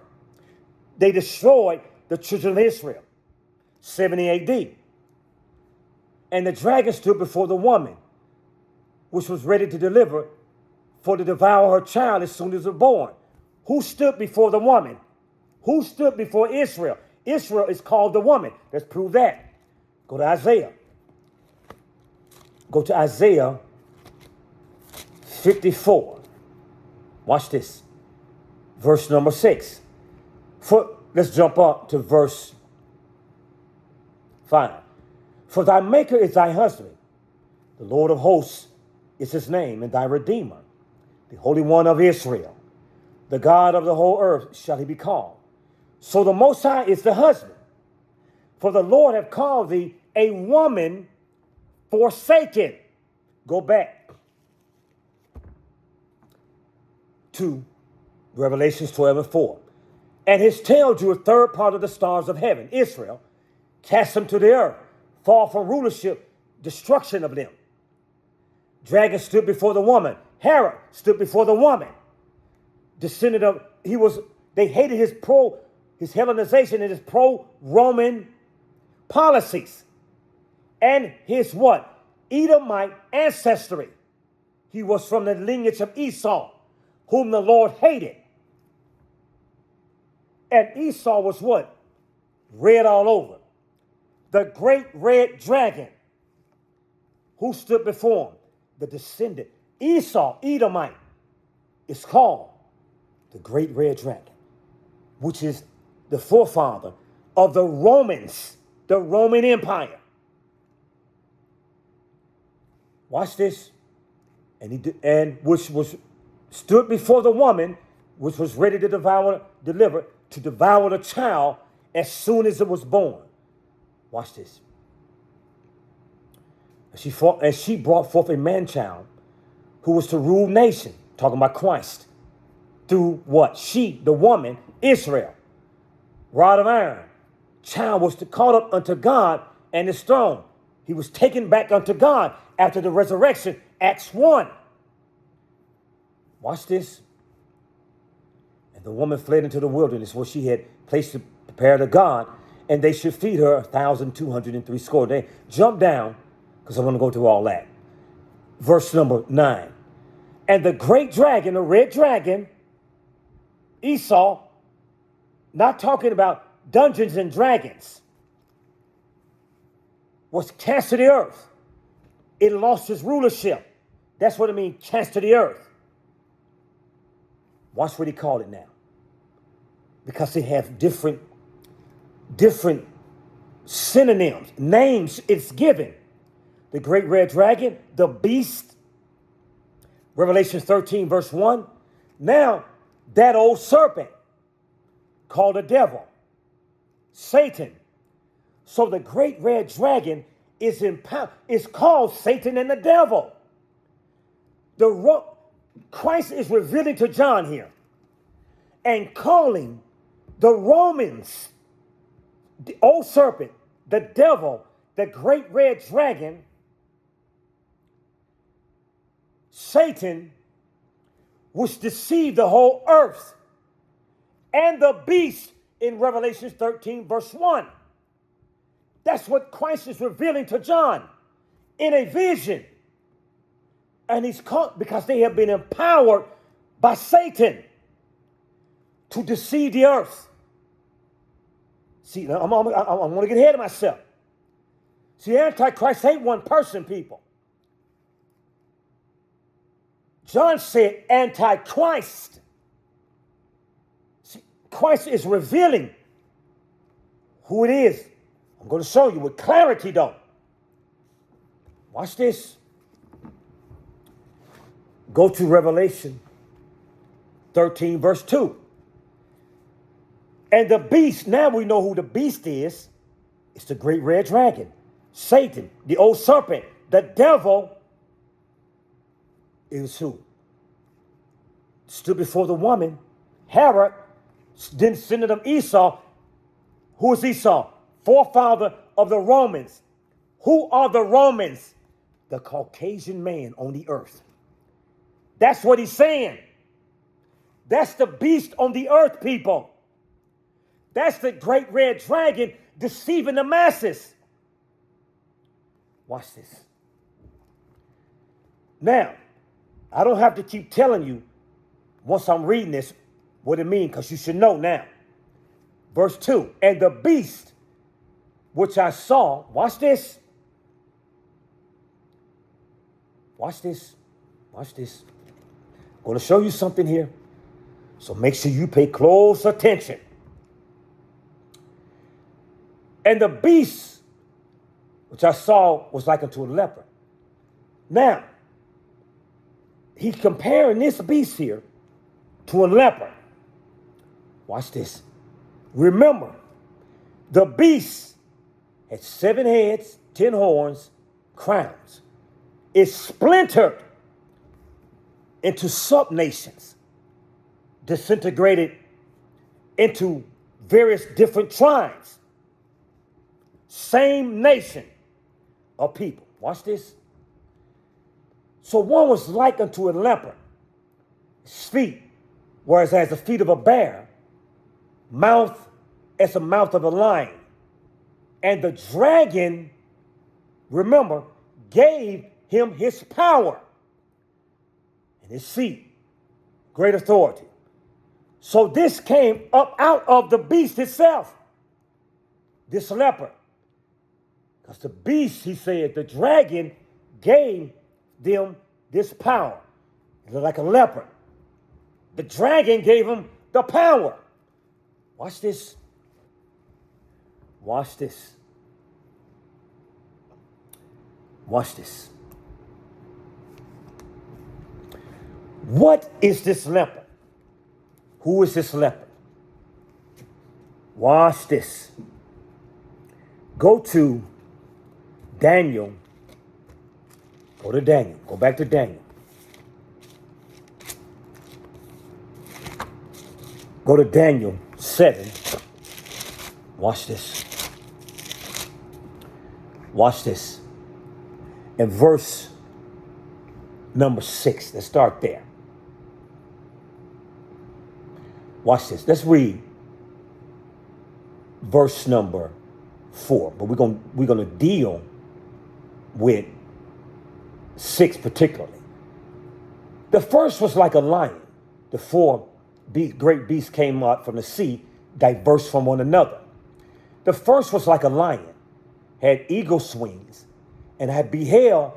They destroyed the children of Israel, 70 AD. And the dragon stood before the woman, which was ready to deliver, for to devour her child as soon as it was born. Who stood before the woman? Who stood before Israel? Israel is called the woman. Let's prove that. Go to Isaiah. Go to Isaiah 54. Watch this. Verse number 6. Let's jump up to verse 5. For thy maker is thy husband. The Lord of hosts is his name, and thy Redeemer, the Holy One of Israel. The God of the whole earth shall he be called. So the Most High is the husband. For the Lord have called thee a woman forsaken. Go back to Revelation 12 and 4. And his tail drew a third part of the stars of heaven, Israel, cast them to the earth, fall from rulership, destruction of them. Dragon stood before the woman. Herod stood before the woman. Descendant of, they hated his Hellenization and his pro-Roman policies. And his what? Edomite ancestry. He was from the lineage of Esau, whom the Lord hated. And Esau was what? Red all over. The great red dragon. Who stood before him? The descendant. Esau, Edomite, is called the great red dragon, which is the forefather of the Romans, the Roman Empire. Watch this. And which was stood before the woman, which was ready to devour the child as soon as it was born. Watch this. And she brought forth a man-child who was to rule nation, talking about Christ, through what? She, the woman, Israel, rod of iron. Child was caught up unto God and his throne. He was taken back unto God after the resurrection, Acts 1. Watch this. And the woman fled into the wilderness where she had placed to prepare to God, and they should feed her 1,203 score. They jump down, because I want to go through all that. Verse number 9. And the great dragon, the red dragon, Esau, not talking about Dungeons and Dragons, was cast to the earth. It lost its rulership. That's what it means, cast to the earth. Watch what he called it now. Because they have different synonyms, names it's given. The great red dragon, the beast, Revelation 13, verse 1. Now, that old serpent called the devil, Satan. So the great red dragon is called Satan and the devil. Christ is revealing to John here and calling the Romans, the old serpent, the devil, the great red dragon, Satan, which deceived the whole earth, and the beast in Revelation 13, verse 1. That's what Christ is revealing to John in a vision. And he's caught because they have been empowered by Satan to deceive the earth. See, now I'm going to get ahead of myself. See, Antichrist ain't one person, people. John said Antichrist. See, Christ is revealing who it is. I'm going to show you with clarity, though. Watch this. Go to Revelation 13, verse 2. And the beast, now we know who the beast is. It's the great red dragon, Satan, the old serpent, the devil. Is who? Stood before the woman Herod, descendant of Esau. Who is Esau? Forefather of the Romans. Who are the Romans? The Caucasian man on the earth. That's what he's saying. That's the beast on the earth, people. That's the great red dragon deceiving the masses. Watch this. Now, I don't have to keep telling you once I'm reading this what it means, because you should know now. Verse 2, and the beast which I saw, watch this. Watch this. Watch this. I'm going to show you something here. So make sure you pay close attention. And the beast which I saw was like unto a leopard. Now, he's comparing this beast here to a leopard. Watch this. Remember, the beast had 7 heads, 10 horns, crowns. It splintered into sub-nations, disintegrated into various different tribes. Same nation of people. Watch this. So one was like unto a leopard, his feet, whereas as the feet of a bear, mouth as the mouth of a lion. And the dragon, remember, gave him his power and his seat, great authority. So this came up out of the beast itself, this leopard. Because the beast, he said, the dragon gave them this power. It looked like a leopard. The dragon gave him the power. Watch this. Watch this. Watch this. What is this leopard? Who is this leopard? Watch this. Go to Daniel. Go to Daniel. Go back to Daniel. Go to Daniel 7. Watch this. Watch this. In verse number 6. Let's start there. Watch this. Let's read verse number 4. But we're gonna deal with 6 particularly. The first was like a lion. The 4 great beasts came out from the sea, diverse from one another. The first was like a lion, had eagle's wings, and had beheld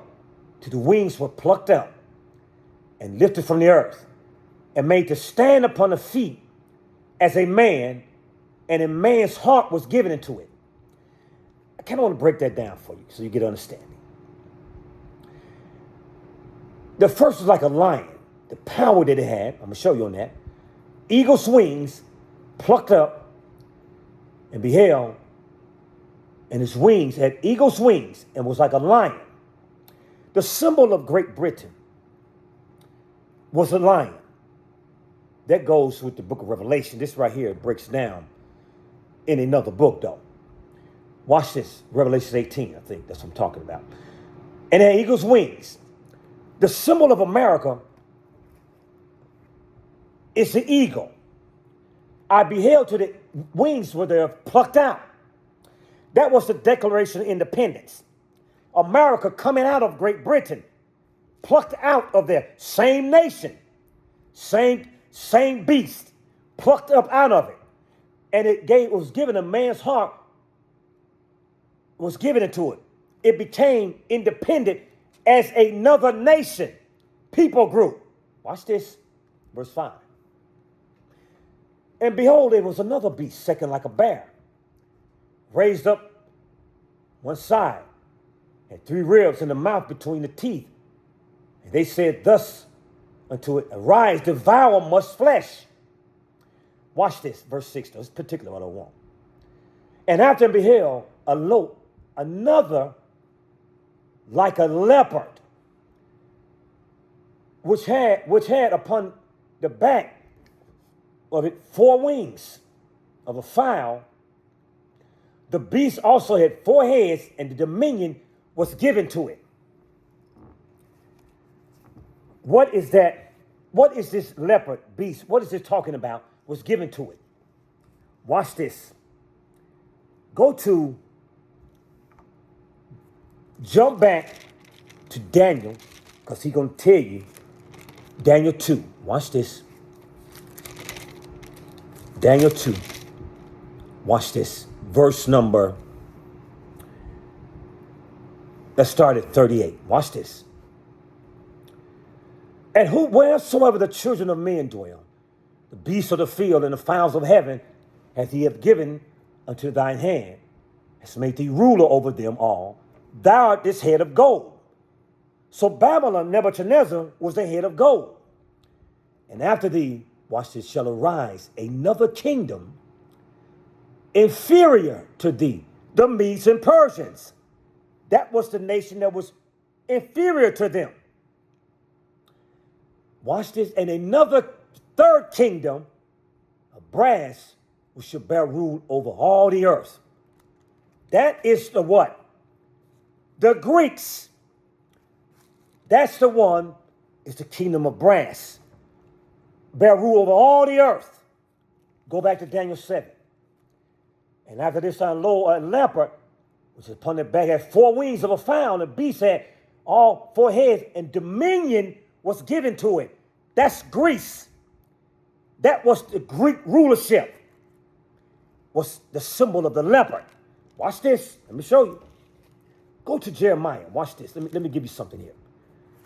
till the wings were plucked up and lifted from the earth, and made to stand upon the feet as a man, and a man's heart was given into it. I kind of want to break that down for you so you get understanding. The first was like a lion, the power that it had. I'm going to show you on that. Eagle's wings, plucked up, and beheld, and his wings had eagle's wings and was like a lion. The symbol of Great Britain was a lion. That goes with the book of Revelation. This right here breaks down in another book, though. Watch this. Revelation 18, I think that's what I'm talking about. And had eagle's wings. The symbol of America is the eagle. I beheld till the wings were there plucked out. That was the Declaration of Independence. America coming out of Great Britain, plucked out of their same nation, same beast, plucked up out of it. And it was given a man's heart, was given into it. It became independent as another nation, people group. Watch this, verse 5. And behold, there was another beast, second like a bear, raised up one side, had 3 ribs in the mouth between the teeth. And they said thus unto it, arise, devour much flesh. Watch this, verse 6, though. It's particular what I want. And after beheld another like a leopard, which had upon the back of it 4 wings of a fowl. The beast also had 4 heads, and the dominion was given to it. What is that? What is this leopard beast? What is it talking about? Was given to it. Watch this. Go to, jump back to Daniel, because he's going to tell you. Daniel 2. Watch this. Daniel 2. Watch this. Verse number, let's start at 38. Watch this. And wheresoever the children of men dwell, the beasts of the field and the fowls of heaven, as he hath given unto thine hand, has made thee ruler over them all. Thou art this head of gold. So Babylon, Nebuchadnezzar, was the head of gold. And after thee, watch this, shall arise another kingdom inferior to thee, the Medes and Persians. That was the nation that was inferior to them. Watch this. And another third kingdom of brass, which shall bear rule over all the earth. That is the what? The Greeks. That's the one, is the kingdom of brass. Bear rule over all the earth. Go back to Daniel 7. And after this, I lo, a leopard, which upon the back had 4 wings of a fowl, and the beast had all 4 heads, and dominion was given to it. That's Greece. That was the Greek rulership. Was the symbol of the leopard. Watch this. Let me show you. Go to Jeremiah. Watch this. Let me give you something here.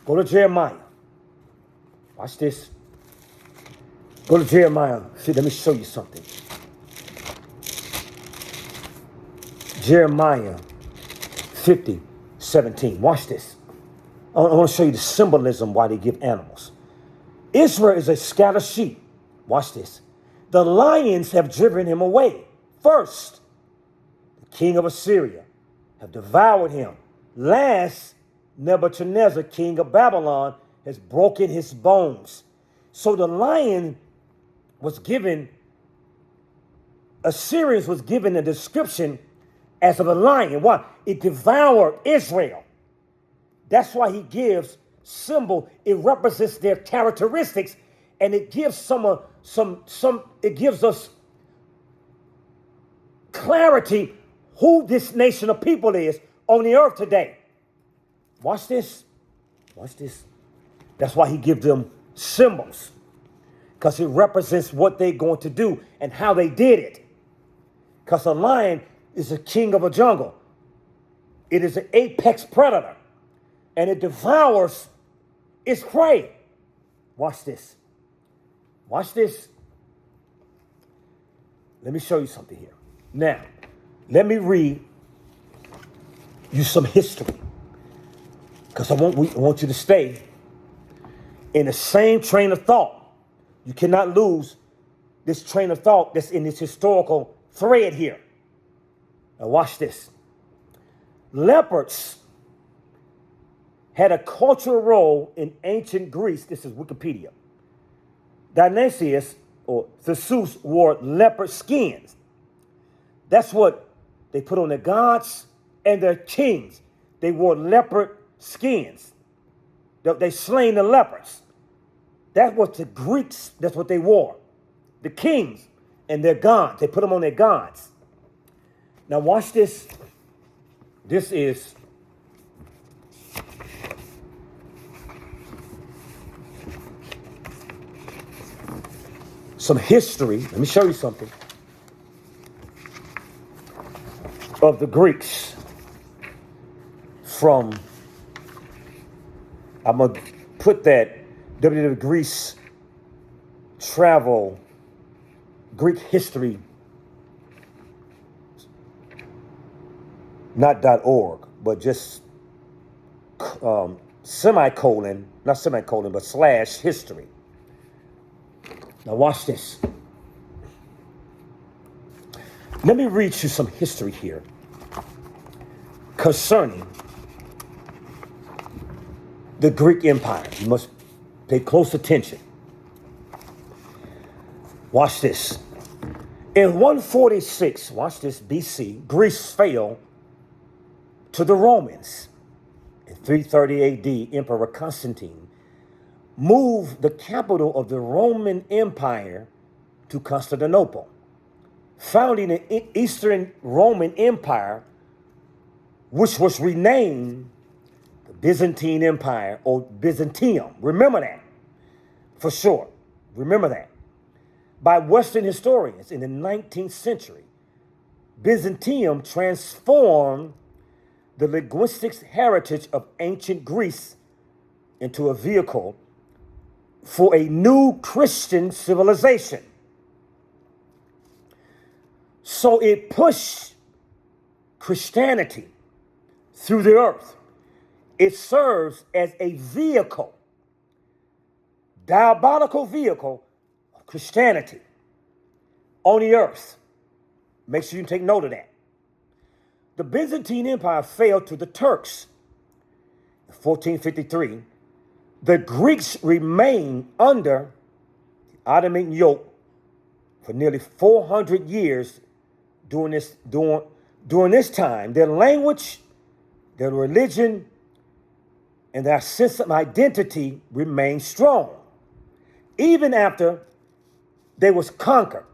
Go to Jeremiah. Watch this. Go to Jeremiah. See, let me show you something. Jeremiah 50:17. Watch this. I want to show you the symbolism why they give animals. Israel is a scattered sheep. Watch this. The lions have driven him away. First, the king of Assyria have devoured him. Last, Nebuchadnezzar, king of Babylon, has broken his bones. So the lion was given, Assyrians was given a description as of a lion. Why? It devoured Israel. That's why he gives symbol. It represents their characteristics, and it gives it gives us clarity who this nation of people is on the earth today. Watch this. Watch this. That's why he gives them symbols, because it represents what they're going to do and how they did it. Because a lion is a king of a jungle. It is an apex predator, and it devours its prey. Watch this. Watch this. Let me show you something here. Now, let me read you some history, because I want you to stay in the same train of thought. You cannot lose this train of thought that's in this historical thread here. Now watch this. Leopards had a cultural role in ancient Greece. This is Wikipedia. Dionysius or Theseus wore leopard skins. That's what they put on their gods and their kings. They wore leopard skins. They slain the leopards. That was the Greeks. That's what they wore. The kings and their gods. They put them on their gods. Now watch this. This is some history. Let me show you something of the Greeks from, I'm going to put that WW Greece travel, Greek history, not .org, but just semicolon, not semicolon, but slash history. Now watch this. Let me read you some history here concerning the Greek Empire. You must pay close attention. Watch this. In 146, watch this, BC, Greece fell to the Romans. In 330 AD, Emperor Constantine moved the capital of the Roman Empire to Constantinople, founding the Eastern Roman Empire, which was renamed the Byzantine Empire or Byzantium. Remember that for sure. Remember that. By Western historians in the 19th century, Byzantium transformed the linguistic heritage of ancient Greece into a vehicle for a new Christian civilization. So it pushed Christianity through the earth. It serves as a vehicle, diabolical vehicle of Christianity on the earth. Make sure you take note of that. The Byzantine Empire fell to the Turks in 1453. The Greeks remained under the Ottoman yoke for nearly 400 years during this time. Their language, their religion, and their sense of identity remained strong. Even after they was conquered,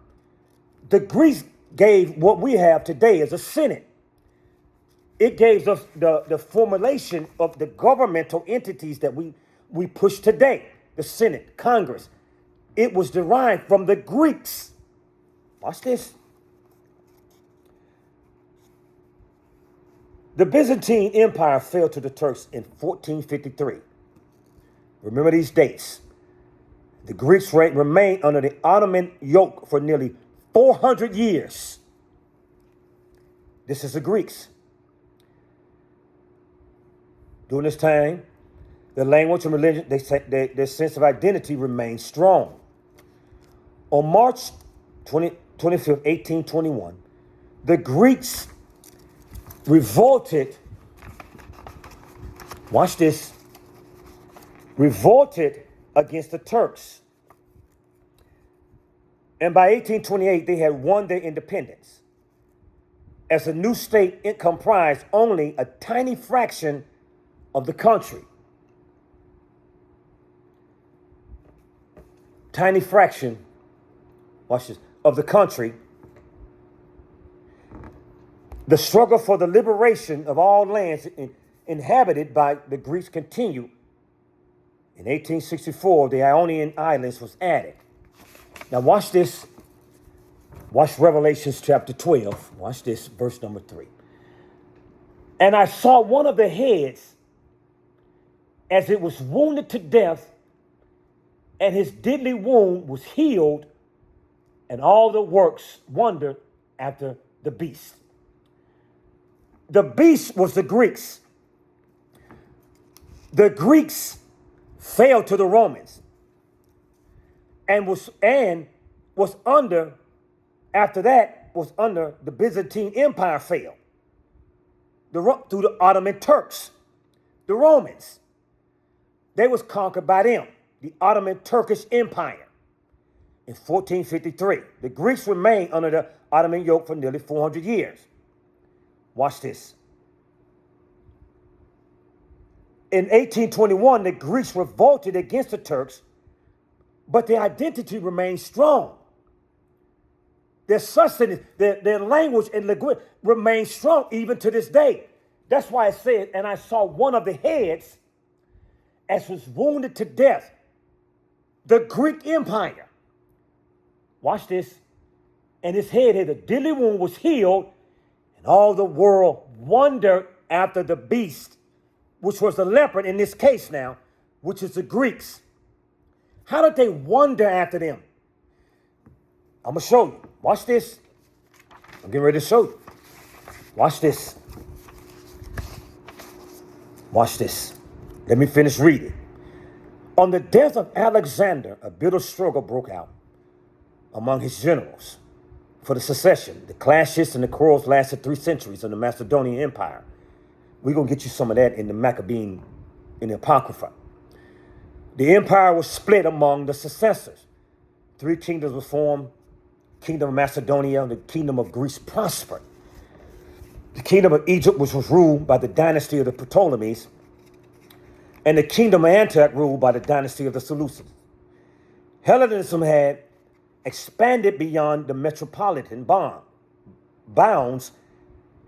the Greeks gave what we have today as a Senate. It gave us the formulation of the governmental entities that we push today, the Senate, Congress. It was derived from the Greeks. Watch this. The Byzantine Empire fell to the Turks in 1453. Remember these dates. The Greeks remained under the Ottoman yoke for nearly 400 years. This is the Greeks. During this time, the language and religion, their sense of identity remained strong. On March 25th, 1821, the Greeks revolted, watch this, revolted against the Turks. And by 1828, they had won their independence. As a new state, it comprised only a tiny fraction of the country. Tiny fraction, watch this, of the country. The struggle for the liberation of all lands inhabited by the Greeks continued. In 1864, the Ionian Islands was added. Now watch this. Watch Revelations chapter 12. Watch this, verse number 3. And I saw one of the heads as it was wounded to death, and his deadly wound was healed, and all the works wondered after the beast. The beast was the Greeks. The Greeks fell to the Romans and was under, after that, was under the Byzantine Empire fell. Through the Ottoman Turks, the Romans. They was conquered by them, the Ottoman Turkish Empire, in 1453. The Greeks remained under the Ottoman yoke for nearly 400 years. Watch this. In 1821, the Greeks revolted against the Turks, but their identity remained strong. Their sustenance, their language and language remain strong even to this day. That's why it said, and I saw one of the heads as was wounded to death. The Greek Empire. Watch this. And his head had a deadly wound was healed, and all the world wondered after the beast, which was the leopard in this case now, which is the Greeks. How did they wonder after them? I'm going to show you. Watch this. I'm getting ready to show you. Watch this. Watch this. Let me finish reading. On the death of Alexander, a bitter struggle broke out among his generals for the succession. The clashes and the quarrels lasted 3 centuries in the Macedonian Empire. We're going to get you some of that in the Maccabean, in the Apocrypha. The empire was split among the successors. Three kingdoms were formed. Kingdom of Macedonia and the kingdom of Greece prospered. The kingdom of Egypt, which was ruled by the dynasty of the Ptolemies, and the kingdom of Antioch ruled by the dynasty of the Seleucids. Hellenism had expanded beyond the metropolitan bounds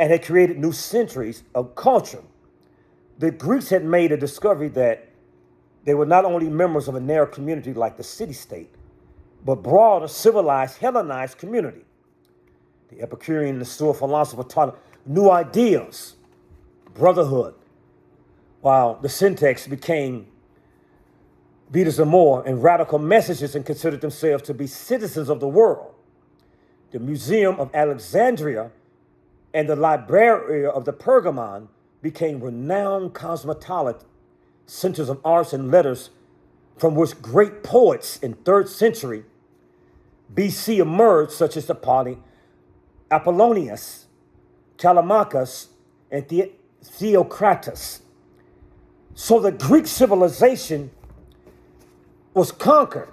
and had created new centuries of culture. The Greeks had made a discovery that they were not only members of a narrow community like the city-state, but broader, civilized, Hellenized community. The Epicurean and the Stoic philosopher taught new ideas, brotherhood, while the syntax became Vetus Amor and radical messages and considered themselves to be citizens of the world. The Museum of Alexandria and the Library of the Pergamon became renowned cosmopolitan centers of arts and letters from which great poets in 3rd century BC emerged, such as Apollonius, Telemachus, and Theocritus. So the Greek civilization was conquered.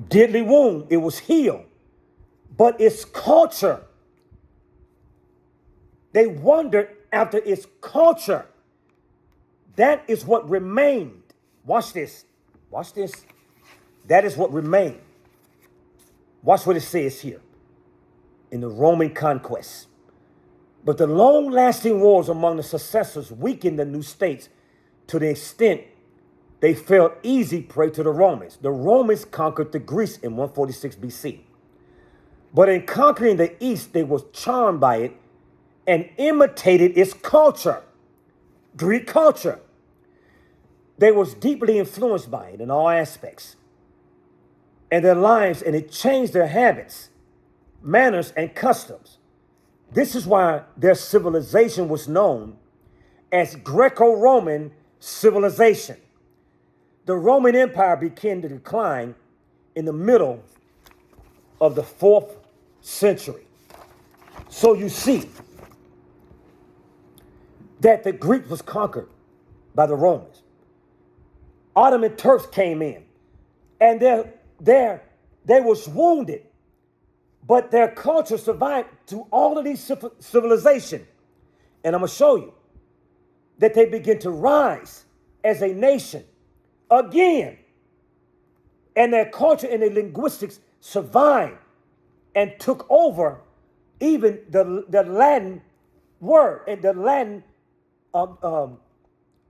Deadly wound, it was healed. But its culture, they wondered after its culture. That is what remained. Watch this. Watch this. That is what remained. Watch what it says here in the Roman conquest. But the long-lasting wars among the successors weakened the new states to the extent they fell easy prey to the Romans. The Romans conquered the Greece in 146 BC. But in conquering the East, they were charmed by it and imitated its culture, Greek culture. They was deeply influenced by it in all aspects and their lives, and it changed their habits, manners, and customs. This is why their civilization was known as Greco-Roman civilization. The Roman Empire began to decline in the middle of the 4th century. So you see that the Greeks was conquered by the Romans. Ottoman Turks came in, and they was wounded, but their culture survived through all of these civilization. And I'm going to show you that they begin to rise as a nation again. And their culture and their linguistics survived and took over even the Latin word and the Latin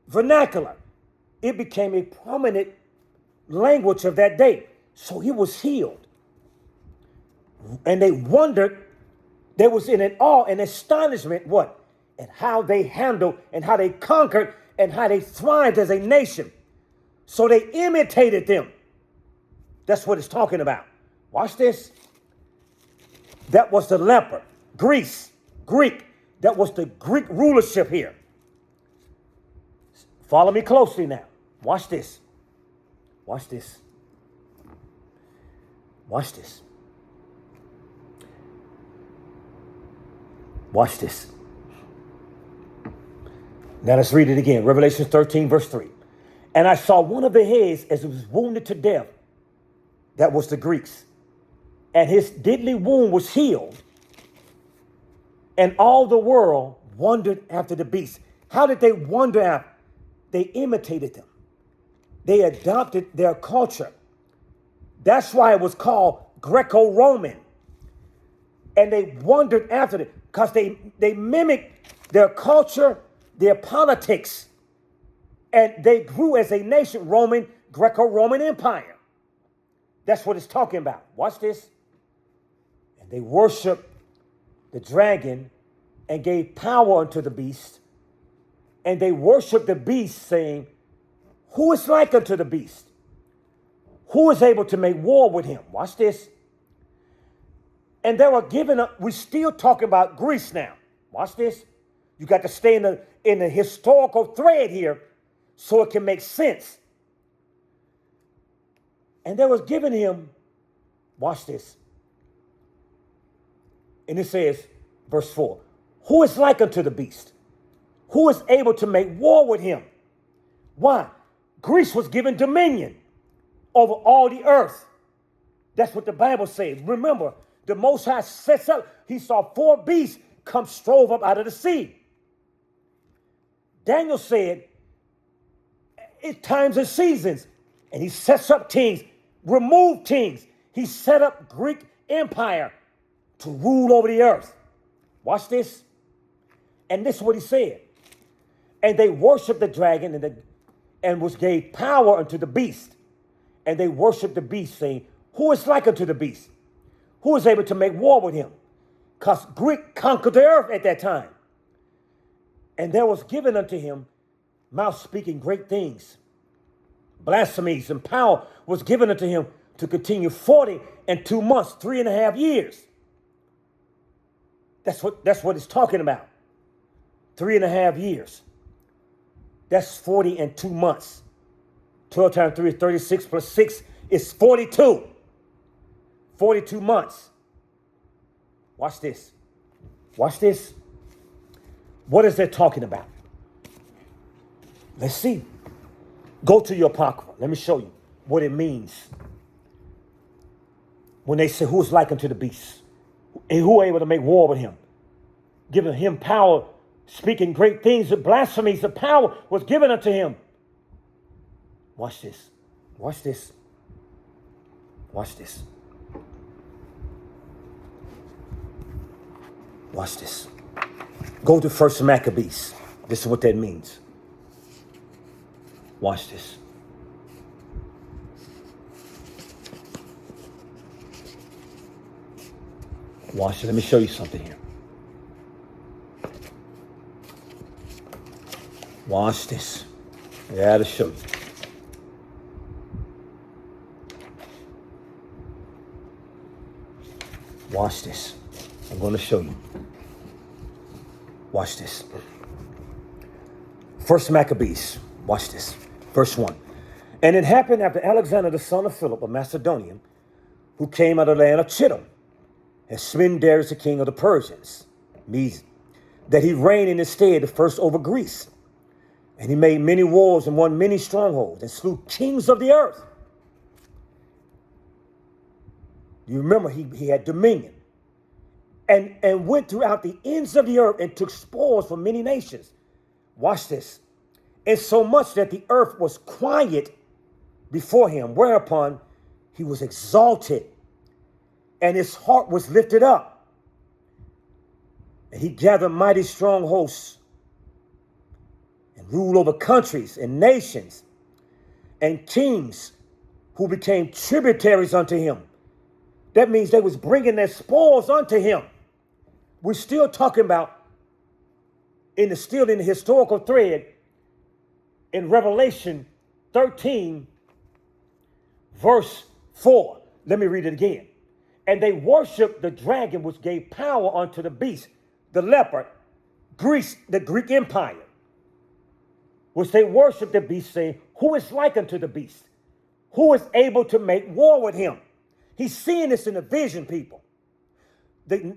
vernacular. It became a prominent language of that day. So he was healed. And they wondered, they was in an awe and astonishment, what? And how they handled and how they conquered and how they thrived as a nation. So they imitated them. That's what it's talking about. Watch this. That was the leper. Greece, Greek. That was the Greek rulership here. Follow me closely now. Watch this. Watch this. Watch this. Watch this. Now let's read it again. Revelation 13, verse 3. And I saw one of the heads as it was wounded to death. That was the Greeks. And his deadly wound was healed. And all the world wondered after the beast. How did they wonder after? They imitated them. They adopted their culture. That's why it was called Greco-Roman. And they wondered after it because they mimicked their culture, their politics, and they grew as a nation, Greco-Roman Empire. That's what it's talking about. Watch this. And they worshiped the dragon and gave power unto the beast. And they worshiped the beast, saying, who is like unto the beast? Who is able to make war with him? Watch this. And they were given we're still talking about Greece now. Watch this. You got to stay in the historical thread here so it can make sense. And they was given him, watch this. And it says, verse 4, who is like unto the beast? Who is able to make war with him? Why? Greece was given dominion over all the earth. That's what the Bible says. Remember, the Most High sets up, he saw 4 beasts come strove up out of the sea. Daniel said, it's times and seasons. And he sets up kings, remove kings. He set up Greek empire to rule over the earth. Watch this. And this is what he said. And they worshiped the dragon and was gave power unto the beast. And they worshiped the beast, saying, who is like unto the beast? Who is able to make war with him? Because Greek conquered the earth at that time. And there was given unto him mouth speaking great things. Blasphemies and power was given unto him to continue 42 months, 3.5 years. That's what it's talking about. 3.5 years. That's 42 months. 12 times 3 is 36 plus 6 is 42. 42 months. Watch this. Watch this. What is that talking about? Let's see. Go to your Apocrypha. Let me show you what it means. When they say, who is like unto the beast? And who are able to make war with him? Giving him power, speaking great things, the blasphemies, the power was given unto him. Watch this. Watch this. Watch this. Watch this. Go to 1 Maccabees. This is what that means. Watch this. Watch it. Let me show you something here. Watch this. I gotta show you. Watch this. I'm going to show you. Watch this. 1 Maccabees. Watch this. Verse 1. And it happened after Alexander, the son of Philip, a Macedonian, who came out of the land of Chittim, and smitten Darius, the king of the Persians, Medes, that he reigned in his stead the first over Greece. And he made many wars and won many strongholds and slew kings of the earth. You remember he had dominion. And went throughout the ends of the earth and took spoils from many nations. Watch this. And so much that the earth was quiet before him, whereupon he was exalted and his heart was lifted up. And he gathered mighty strong hosts and ruled over countries and nations and kings who became tributaries unto him. That means they was bringing their spoils unto him. We're still talking about, still in the historical thread, in Revelation 13, verse 4. Let me read it again. And they worshiped the dragon which gave power unto the beast, the leopard, Greece, the Greek empire, which they worshiped the beast, saying, who is like unto the beast? Who is able to make war with him? He's seeing this in a vision, people.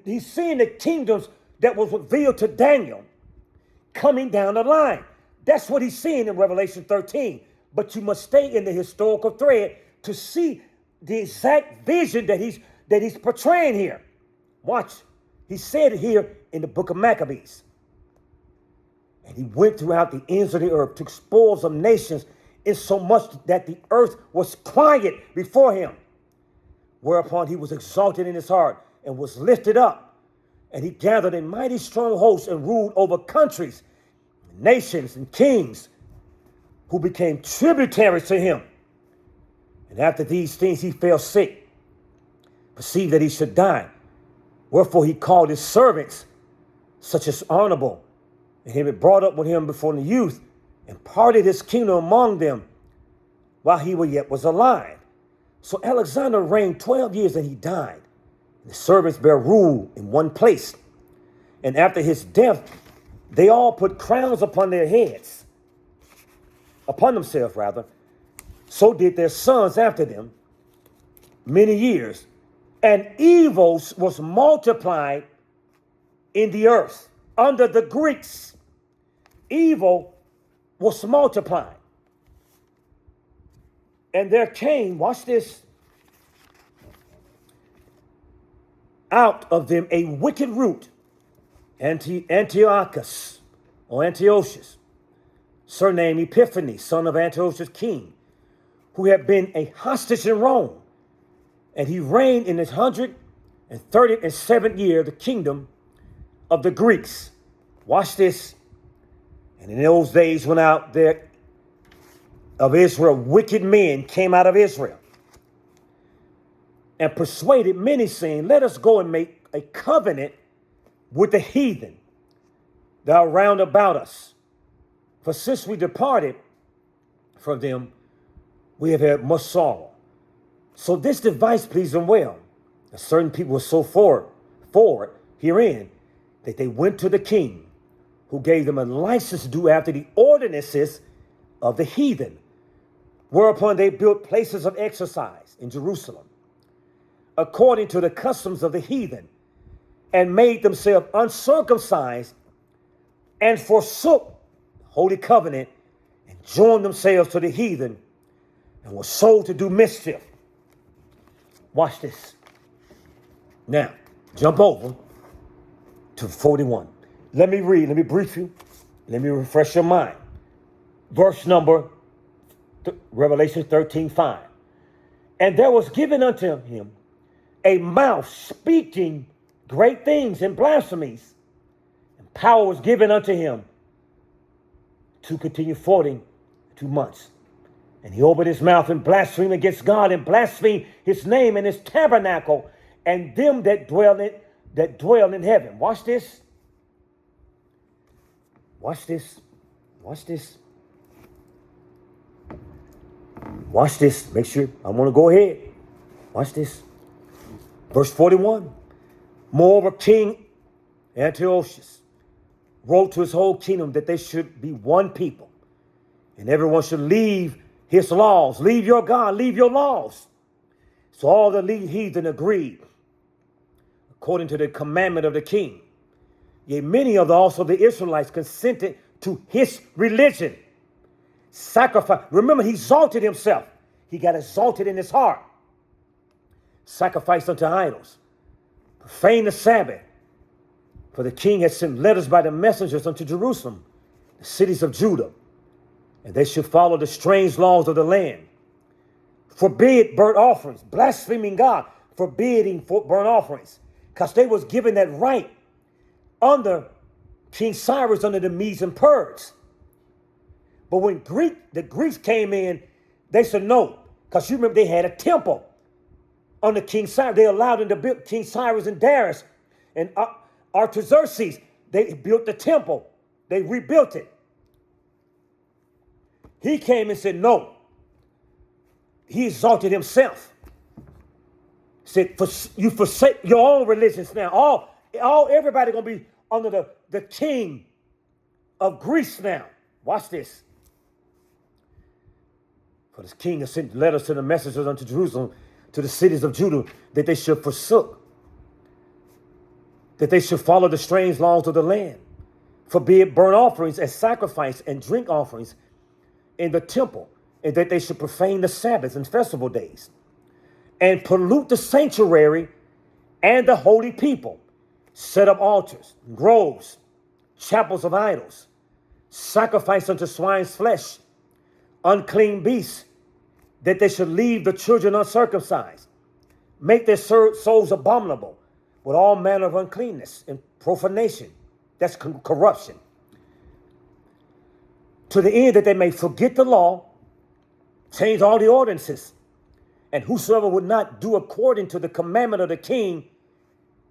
He's seeing the kingdoms that was revealed to Daniel coming down the line. That's what he's seeing in Revelation 13. But you must stay in the historical thread to see the exact vision that he's portraying here. Watch. He said it here in the book of Maccabees. And he went throughout the ends of the earth, took spoils of nations, insomuch that the earth was quiet before him. Whereupon he was exalted in his heart and was lifted up. And he gathered a mighty strong host and ruled over countries, nations, and kings who became tributaries to him. And after these things he fell sick, perceived that he should die. Wherefore he called his servants, such as honorable, and he had brought up with him before the youth, and parted his kingdom among them while he yet was alive. So Alexander reigned 12 years and he died. The servants bear rule in one place. And after his death, they all put crowns upon their heads, upon themselves rather. So did their sons after them many years. And evil was multiplied in the earth under the Greeks. Evil was multiplied. And there came, watch this, out of them a wicked root, Antiochus, or Antiochus, surnamed Epiphanes, son of Antiochus king, who had been a hostage in Rome. And he reigned in his 137th year, the kingdom of the Greeks. Watch this. And in those days when out there of Israel, wicked men came out of Israel and persuaded many, saying, let us go and make a covenant with the heathen that are round about us. For since we departed from them, we have had much sorrow. So this device pleased them well. And certain people were so forward herein that they went to the king, who gave them a license to do after the ordinances of the heathen, whereupon they built places of exercise in Jerusalem, according to the customs of the heathen, and made themselves uncircumcised, and forsook the holy covenant, and joined themselves to the heathen, and were sold to do mischief. Watch this. Now, jump over to 41. Let me read, let me brief you, let me refresh your mind. Verse number, Revelation 13:5. And there was given unto him a mouth speaking great things and blasphemies, and power was given unto him to continue 42 months. And he opened his mouth and blasphemed against God, and blasphemed his name and his tabernacle, and them that dwell in heaven. Watch this. Watch this. Watch this. Watch this. Make sure. I want to go ahead. Watch this. Verse 41. Moreover, King Antiochus wrote to his whole kingdom that they should be one people, and everyone should leave his laws. Leave your God, leave your laws. So all the heathen agreed, according to the commandment of the king. Yea, many of also the Israelites consented to his religion. Sacrifice. Remember, he exalted himself. He got exalted in his heart. Sacrificed unto idols. Profaned the Sabbath. For the king had sent letters by the messengers unto Jerusalem, the cities of Judah, and they should follow the strange laws of the land. Forbid burnt offerings, blaspheming God, forbidding burnt offerings, because they was given that right under King Cyrus, under the Medes and Persians. But when the Greeks came in, they said no, because you remember they had a temple under King Cyrus. They allowed them to build. King Cyrus and Darius and Artaxerxes, they built the temple. They rebuilt it. He came and said no. He exalted himself. Said, you forsake your own religions now. Everybody gonna be under the king of Greece now. Watch this. For this king has sent letters to the messengers unto Jerusalem, to the cities of Judah, that they should forsook, that they should follow the strange laws of the land, forbid burnt offerings and sacrifice and drink offerings in the temple, and that they should profane the Sabbaths and festival days, and pollute the sanctuary and the holy people, set up altars, groves, chapels of idols, sacrifice unto swine's flesh, unclean beasts, that they should leave the children uncircumcised, make their souls abominable with all manner of uncleanness and profanation. That's corruption. To the end that they may forget the law, change all the ordinances, and whosoever would not do according to the commandment of the king,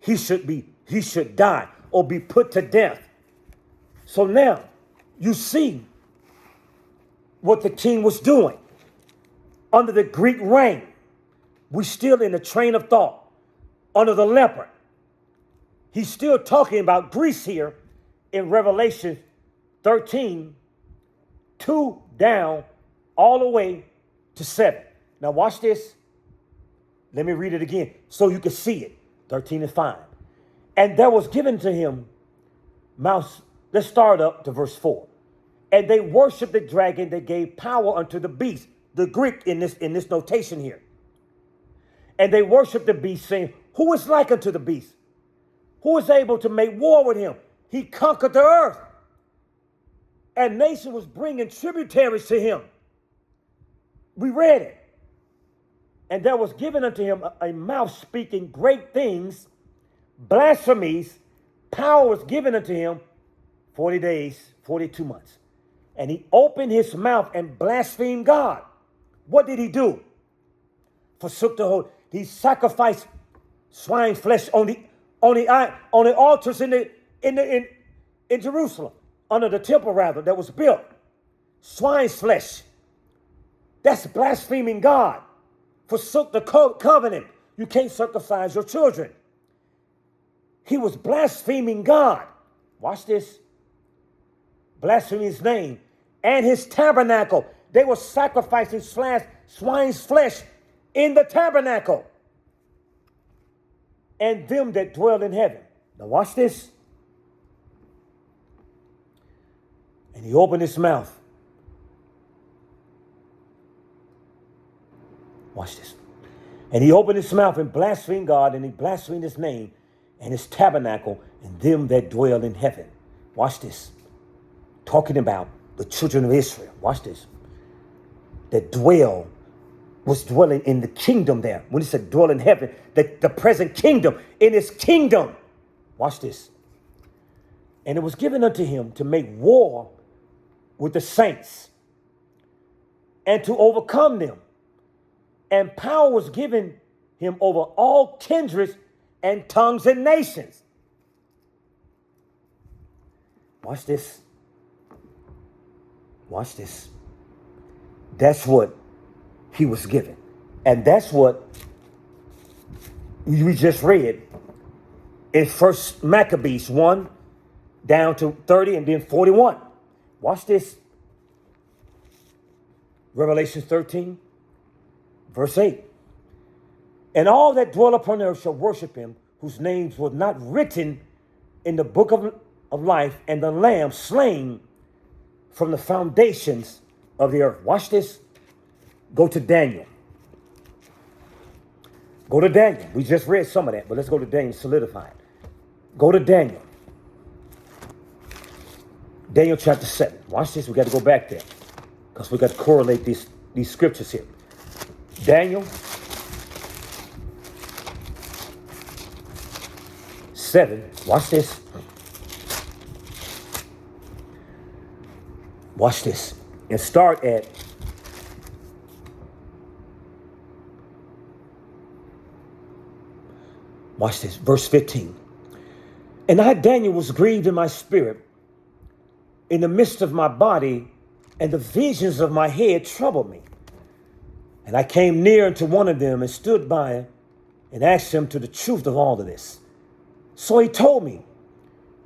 he should die or be put to death. So now you see what the king was doing under the Greek reign. We still in the train of thought under the leopard. He's still talking about Greece here in Revelation 13, 2 down all the way to 7. Now watch this. Let me read it again so you can see it. 13 and 5. And there was given to him mouse. Let's start up to verse 4. And they worshiped the dragon that gave power unto the beast. The Greek in this notation here. And they worshiped the beast, saying, Who is like unto the beast? Who is able to make war with him? He conquered the earth. And nation was bringing tributaries to him. We read it. And there was given unto him a mouth speaking great things, blasphemies. Power was given unto him 40 days, 42 months. And he opened his mouth and blasphemed God. What did he do? Forsook the whole. He sacrificed swine flesh on the altars in Jerusalem, under the temple rather, that was built. Swine's flesh. That's blaspheming God. Forsook the covenant. You can't circumcise your children. He was blaspheming God. Watch this. Blaspheming his name and his tabernacle. They were sacrificing swine's flesh in the tabernacle. And them that dwell in heaven. Now watch this. And he opened his mouth. Watch this. And he opened his mouth and blasphemed God, and he blasphemed his name and his tabernacle and them that dwell in heaven. Watch this. Talking about the children of Israel. Watch this. That was dwelling in the kingdom there. When he said dwell in heaven, the present kingdom, in his kingdom. Watch this. And it was given unto him to make war with the saints and to overcome them. And power was given him over all kindreds and tongues and nations. Watch this. Watch this. That's what he was given. And that's what we just read in 1 Maccabees 1 down to 30 and then 41. Watch this. Revelation 13, verse 8. And all that dwell upon earth shall worship him, whose names were not written in the book of life, and the Lamb slain from the foundations of the earth. Watch this. Go to Daniel. Go to Daniel. We just read some of that, but let's go to Daniel, solidify it. Go to Daniel. Daniel chapter 7. Watch this. We got to go back there because we got to correlate these scriptures here. Daniel 7. Watch this. Watch this. And start at watch this, verse 15. And I, Daniel, was grieved in my spirit, in the midst of my body, and the visions of my head troubled me. And I came near unto one of them and stood by and asked him to the truth of all of this. So he told me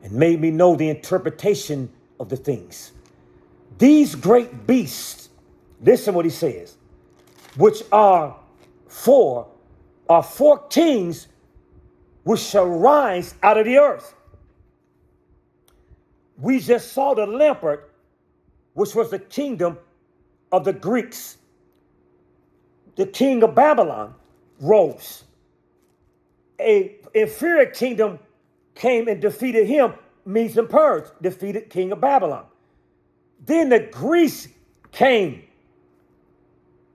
and made me know the interpretation of the things. These great beasts, listen what he says, which are four kings which shall rise out of the earth. We just saw the leopard, which was the kingdom of the Greeks. The king of Babylon rose. An inferior kingdom came and defeated him. Medes and Persia defeated king of Babylon. Then the Greece came.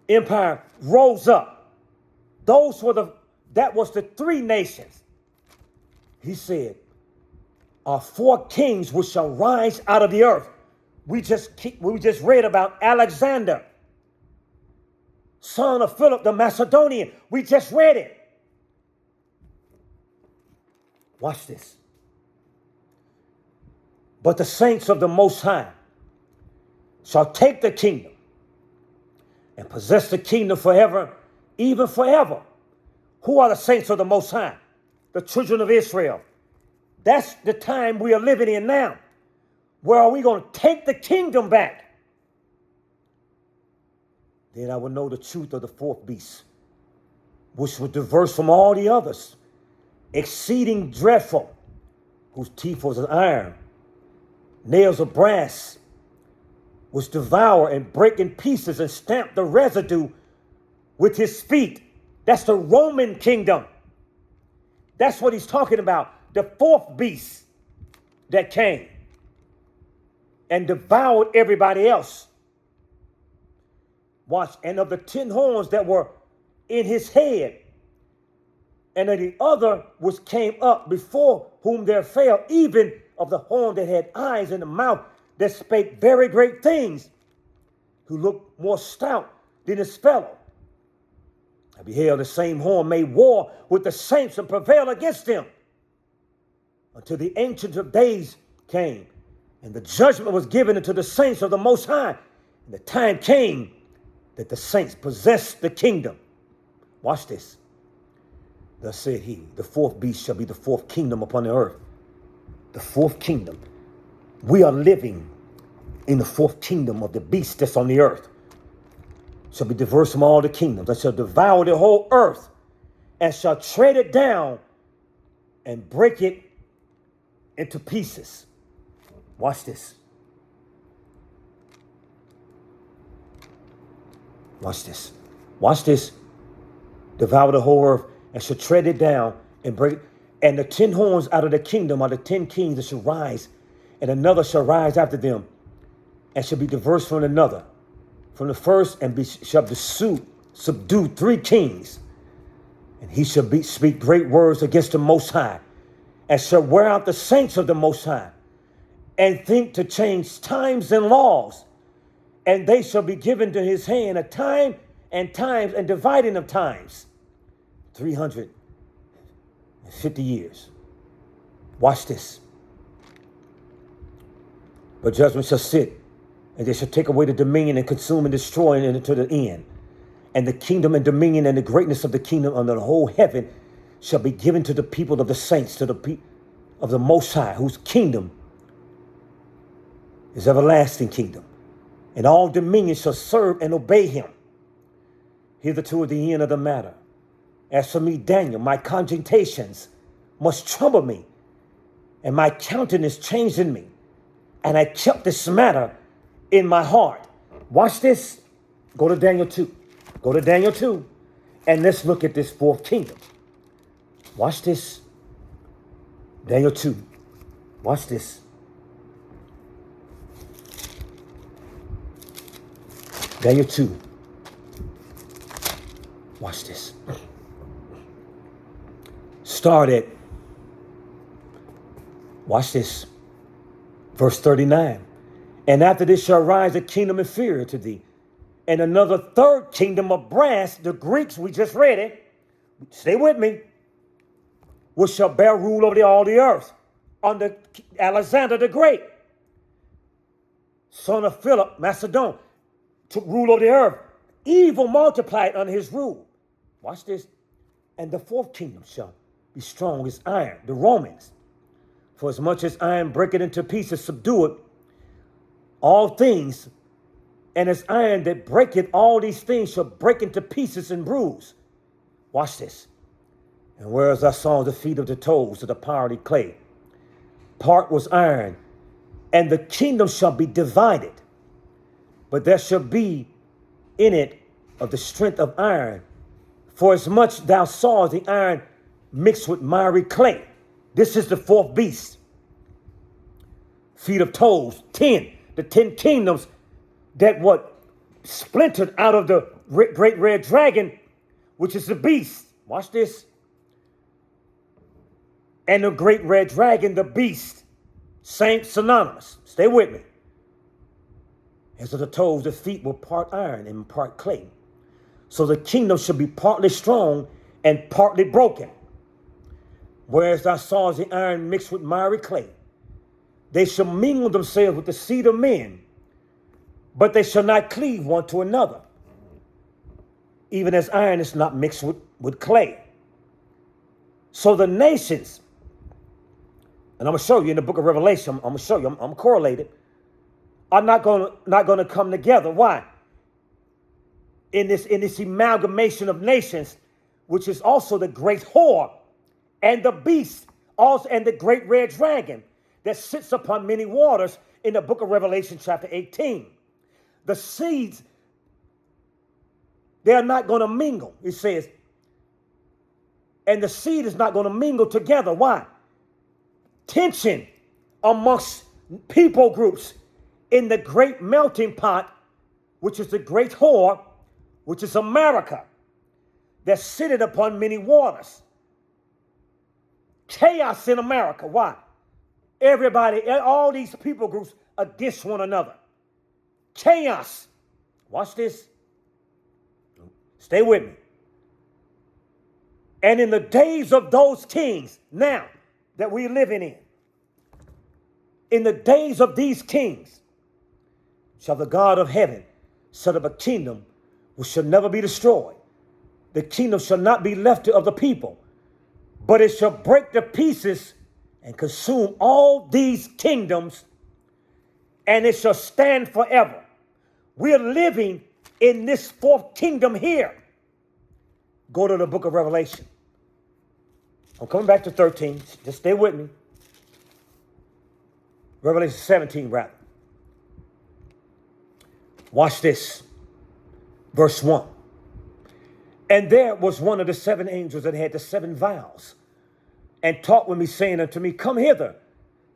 Empire rose up. That was the three nations. He said, are four kings which shall rise out of the earth. We just read about Alexander, son of Philip the Macedonian. We just read it. Watch this. But the saints of the Most High shall take the kingdom and possess the kingdom forever, even forever. Who are the saints of the Most High? The children of Israel. That's the time we are living in now. Where are we going to take the kingdom back? Then I will know the truth of the fourth beast, which was diverse from all the others, exceeding dreadful, whose teeth was of iron, nails of brass, which devour and break in pieces and stamp the residue with his feet. That's the Roman kingdom. That's what he's talking about. The fourth beast that came and devoured everybody else. Watch. And of the 10 horns that were in his head, and of the other which came up before whom there fell, even of the horn that had eyes in the mouth that spake very great things, who looked more stout than his fellow. I beheld the same horn made war with the saints and prevailed against them until the Ancient of Days came, and the judgment was given unto the saints of the Most High. And the time came that the saints possessed the kingdom. Watch this. Thus said he, the fourth beast shall be the fourth kingdom upon the earth. The fourth kingdom. We are living in the fourth kingdom of the beast that's on the earth. Shall be diverse from all the kingdoms. I shall devour the whole earth and shall tread it down and break it into pieces. Watch this. Watch this. Watch this. Devour the whole earth and shall tread it down and break it. And the 10 horns out of the kingdom are the 10 kings that shall rise, and another shall rise after them, and shall be diverse from another, from the first, and shall subdue 3 kings. And he shall speak great words against the Most High, and shall wear out the saints of the Most High, and think to change times and laws. And they shall be given to his hand a time and times and dividing of times. 350 years. Watch this. But judgment shall sit, and they shall take away the dominion and consume and destroy it unto the end. And the kingdom and dominion and the greatness of the kingdom under the whole heaven shall be given to the people of the saints, to the people of the Most High, whose kingdom is everlasting kingdom. And all dominion shall serve and obey him. Hitherto at the end of the matter. As for me, Daniel, my cogitations must trouble me, and my countenance changed in me. And I kept this matter in my heart. Watch this. Go to Daniel 2. Go to Daniel 2. And let's look at this fourth kingdom. Watch this. Daniel 2. Watch this. Daniel 2. Watch this. Start at, watch this, verse 39. And after this shall rise a kingdom inferior to thee, and another third kingdom of brass, the Greeks, we just read it, stay with me, which shall bear rule over all the earth, under Alexander the Great, son of Philip, Macedon, took rule over the earth. Evil multiplied under his rule. Watch this. And the fourth kingdom shall be strong as iron, the Romans. For as much as iron breaketh into pieces, subdueth all things, and as iron that breaketh all these things shall break into pieces and bruise. Watch this. And whereas I saw the feet of the toes of the powdery clay, part was iron, and the kingdom shall be divided, but there shall be in it of the strength of iron, for as much thou sawest the iron mixed with miry clay. This is the fourth beast. Feet of toes, 10. The 10 kingdoms that what splintered out of the great red dragon, which is the beast. Watch this. And the great red dragon, the beast. Same synonymous. Stay with me. As of the toes, the feet were part iron and part clay. So the kingdom should be partly strong and partly broken. Whereas thou sawest the iron mixed with miry clay, they shall mingle themselves with the seed of men, but they shall not cleave one to another, even as iron is not mixed with clay. So the nations, and I'm going to show you in the book of Revelation, I'm going to show you, I'm correlated, are not going to come together. Why? In this amalgamation of nations, which is also the great whore and the beast, also and the great red dragon that sits upon many waters in the book of Revelation chapter 18. The seeds, they are not going to mingle. It says, And the seed is not going to mingle together. Why? Tension amongst people groups in the great melting pot, which is the great whore, which is America, that's sitting upon many waters. Chaos in America. Why? Everybody, all these people groups against one another. Chaos. Watch this. Stay with me. And in the days of those kings, now that we're living in the days of these kings, shall the God of heaven set up a kingdom which shall never be destroyed. The kingdom shall not be left of the people, but it shall break to pieces and consume all these kingdoms, and it shall stand forever. We're living in this fourth kingdom here. Go to the book of Revelation. I'm coming back to 13. Just stay with me. Revelation 17, rather. Watch this. Verse 1. And there was one of the seven angels that had the seven vials, and talked with me, saying unto me, Come hither,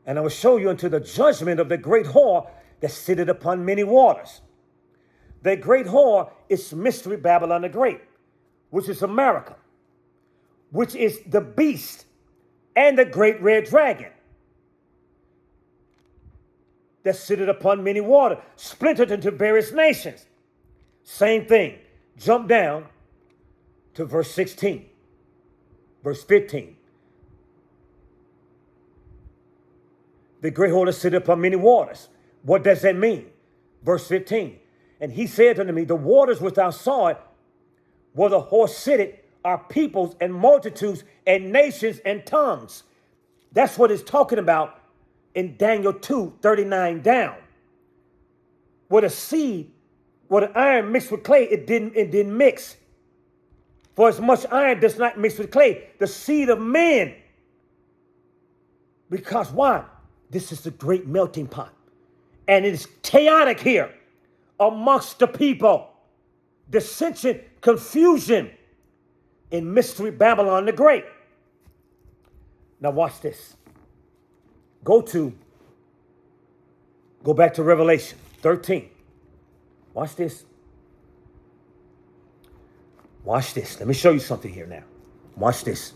and I will show you unto the judgment of the great whore that sitteth upon many waters. The great whore is mystery Babylon the Great, which is America, which is the beast and the great red dragon that sitteth upon many waters, splintered into various nations. Same thing. Jump down to verse 16, verse 15. The great whore that sitteth upon many waters. What does that mean? Verse 15. And he said unto me, The waters which thou sawest, where the whore sitteth, are peoples and multitudes and nations and tongues. That's what it's talking about in Daniel 2:39 down. Where the seed, where the iron mixed with clay, it didn't mix. For as much iron does not mix with clay, the seed of men. Because why? This is the great melting pot. And it is chaotic here amongst the people. Dissension, confusion in mystery Babylon the Great. Now watch this. Go back to Revelation 13. Watch this. Watch this. Let me show you something here now. Watch this.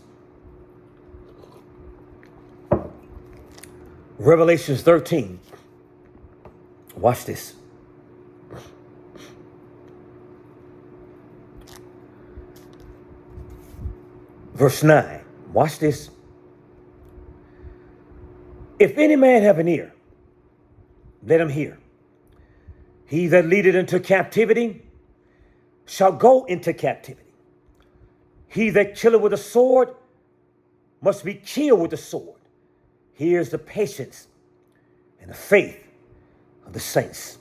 Revelation 13. Watch this. Verse 9. Watch this. If any man have an ear, let him hear. He that leadeth into captivity shall go into captivity. He that killeth with a sword must be killed with the sword. Here's the patience and the faith of the saints.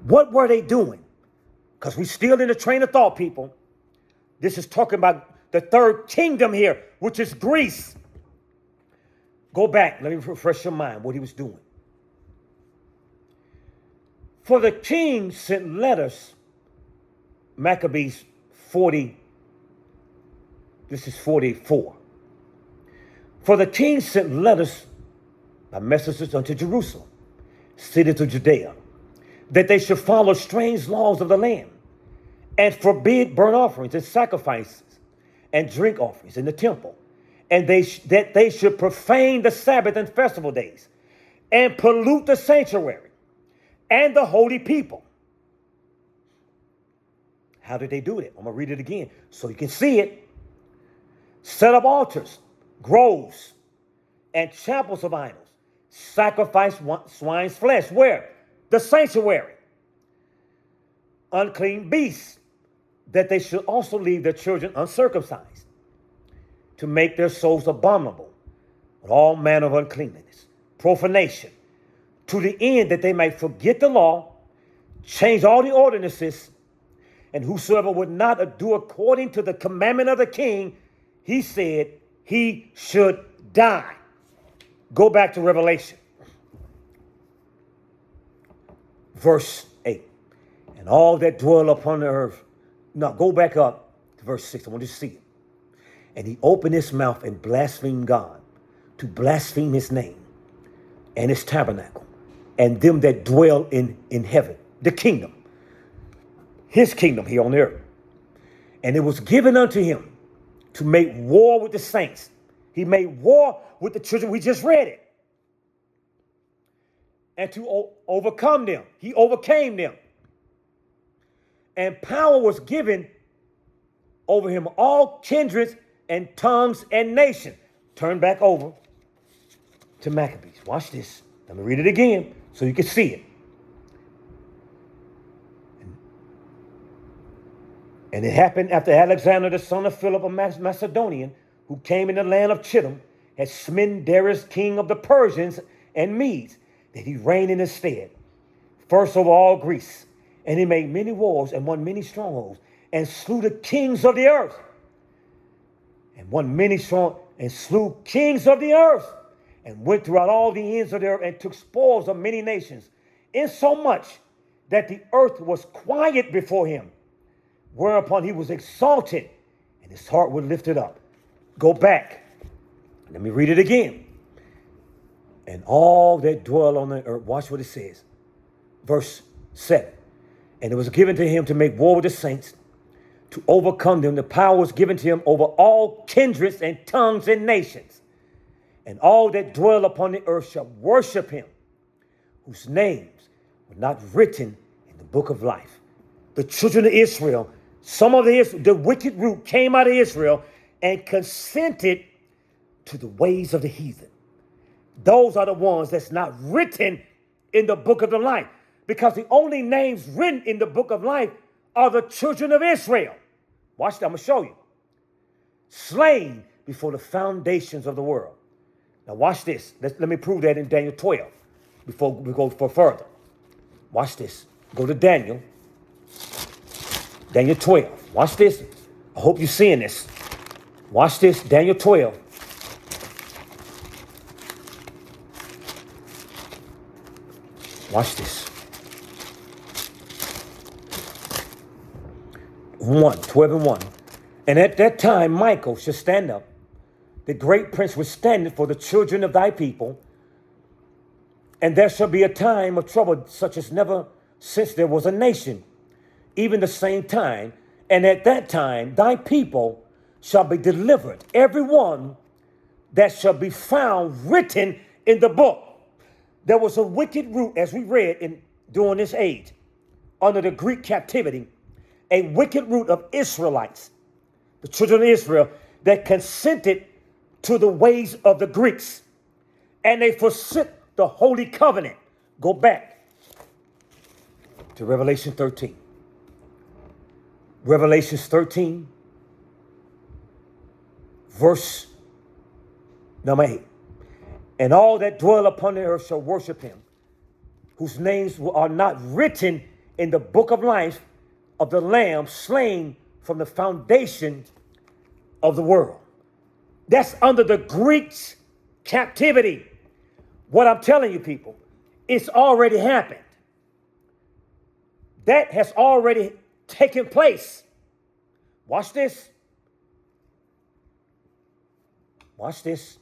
What were they doing? Because we're still in the train of thought, people. This is talking about the third kingdom here, which is Greece. Go back. Let me refresh your mind what he was doing. For the king sent letters, Maccabees 40, this is 44. For the king sent letters by messengers unto Jerusalem, city to Judea, that they should follow strange laws of the land, and forbid burnt offerings and sacrifices and drink offerings in the temple, and that they should profane the Sabbath and festival days, and pollute the sanctuary and the holy people. How did they do it? I'm going to read it again so you can see it. Set up altars, groves, and chapels of idols. Sacrifice swine's flesh. Where? The sanctuary. Unclean beasts, that they should also leave their children uncircumcised, to make their souls abominable with all manner of uncleanness, profanation, to the end that they might forget the law, change all the ordinances, and whosoever would not do according to the commandment of the king, he said he should die. Go back to Revelation. Verse 8. And all that dwell upon the earth. No, go back up to verse 6. I want you to see it. And he opened his mouth and blasphemed God, to blaspheme his name and his tabernacle, and them that dwell in heaven, the kingdom, his kingdom here on earth. And it was given unto him to make war with the saints. He made war with the children. We just read it. And to overcome them. He overcame them. And power was given over him all kindreds and tongues and nations. Turn back over to Maccabees. Watch this. Let me read it again so you can see it. And it happened after Alexander, the son of Philip, a Macedonian, who came in the land of Chittim, had smitten Darius, king of the Persians and Medes, that he reigned in his stead, first over all Greece. And he made many wars and won many strongholds, and slew the kings of the earth. And won many strong, and slew kings of the earth, and went throughout all the ends of the earth, and took spoils of many nations, insomuch that the earth was quiet before him. Whereupon he was exalted, and his heart was lifted up. Go back. Let me read it again. And all that dwell on the earth, watch what it says. Verse 7. And it was given to him to make war with the saints, to overcome them. The power was given to him over all kindreds and tongues and nations. And all that dwell upon the earth shall worship him, whose names were not written in the book of life. The children of Israel, some of the wicked root came out of Israel and consented to the ways of the heathen. Those are the ones that's not written in the book of the life, because the only names written in the book of life are the children of Israel. Watch that, I'm going to show you. Slain before the foundations of the world. Now watch this. Let me prove that in Daniel 12 before we go for further. Watch this. Go to Daniel 12. Watch this. I hope you're seeing this. Watch this, Daniel 12. Watch this. 12 and 1. And at that time, Michael shall stand up. The great prince was standing for the children of thy people. And there shall be a time of trouble such as never since there was a nation, even the same time. And at that time, thy people shall be delivered, every one that shall be found written in the book. There was a wicked root, as we read during this age, under the Greek captivity, a wicked root of Israelites, the children of Israel, that consented to the ways of the Greeks, and they forsook the holy covenant. Go back to Revelation 13. Revelation 13, verse number 8. And all that dwell upon the earth shall worship him, whose names are not written in the book of life of the Lamb slain from the foundation of the world. That's under the Greeks' captivity. What I'm telling you, people, it's already happened. That has already taken place. Watch this. Watch this.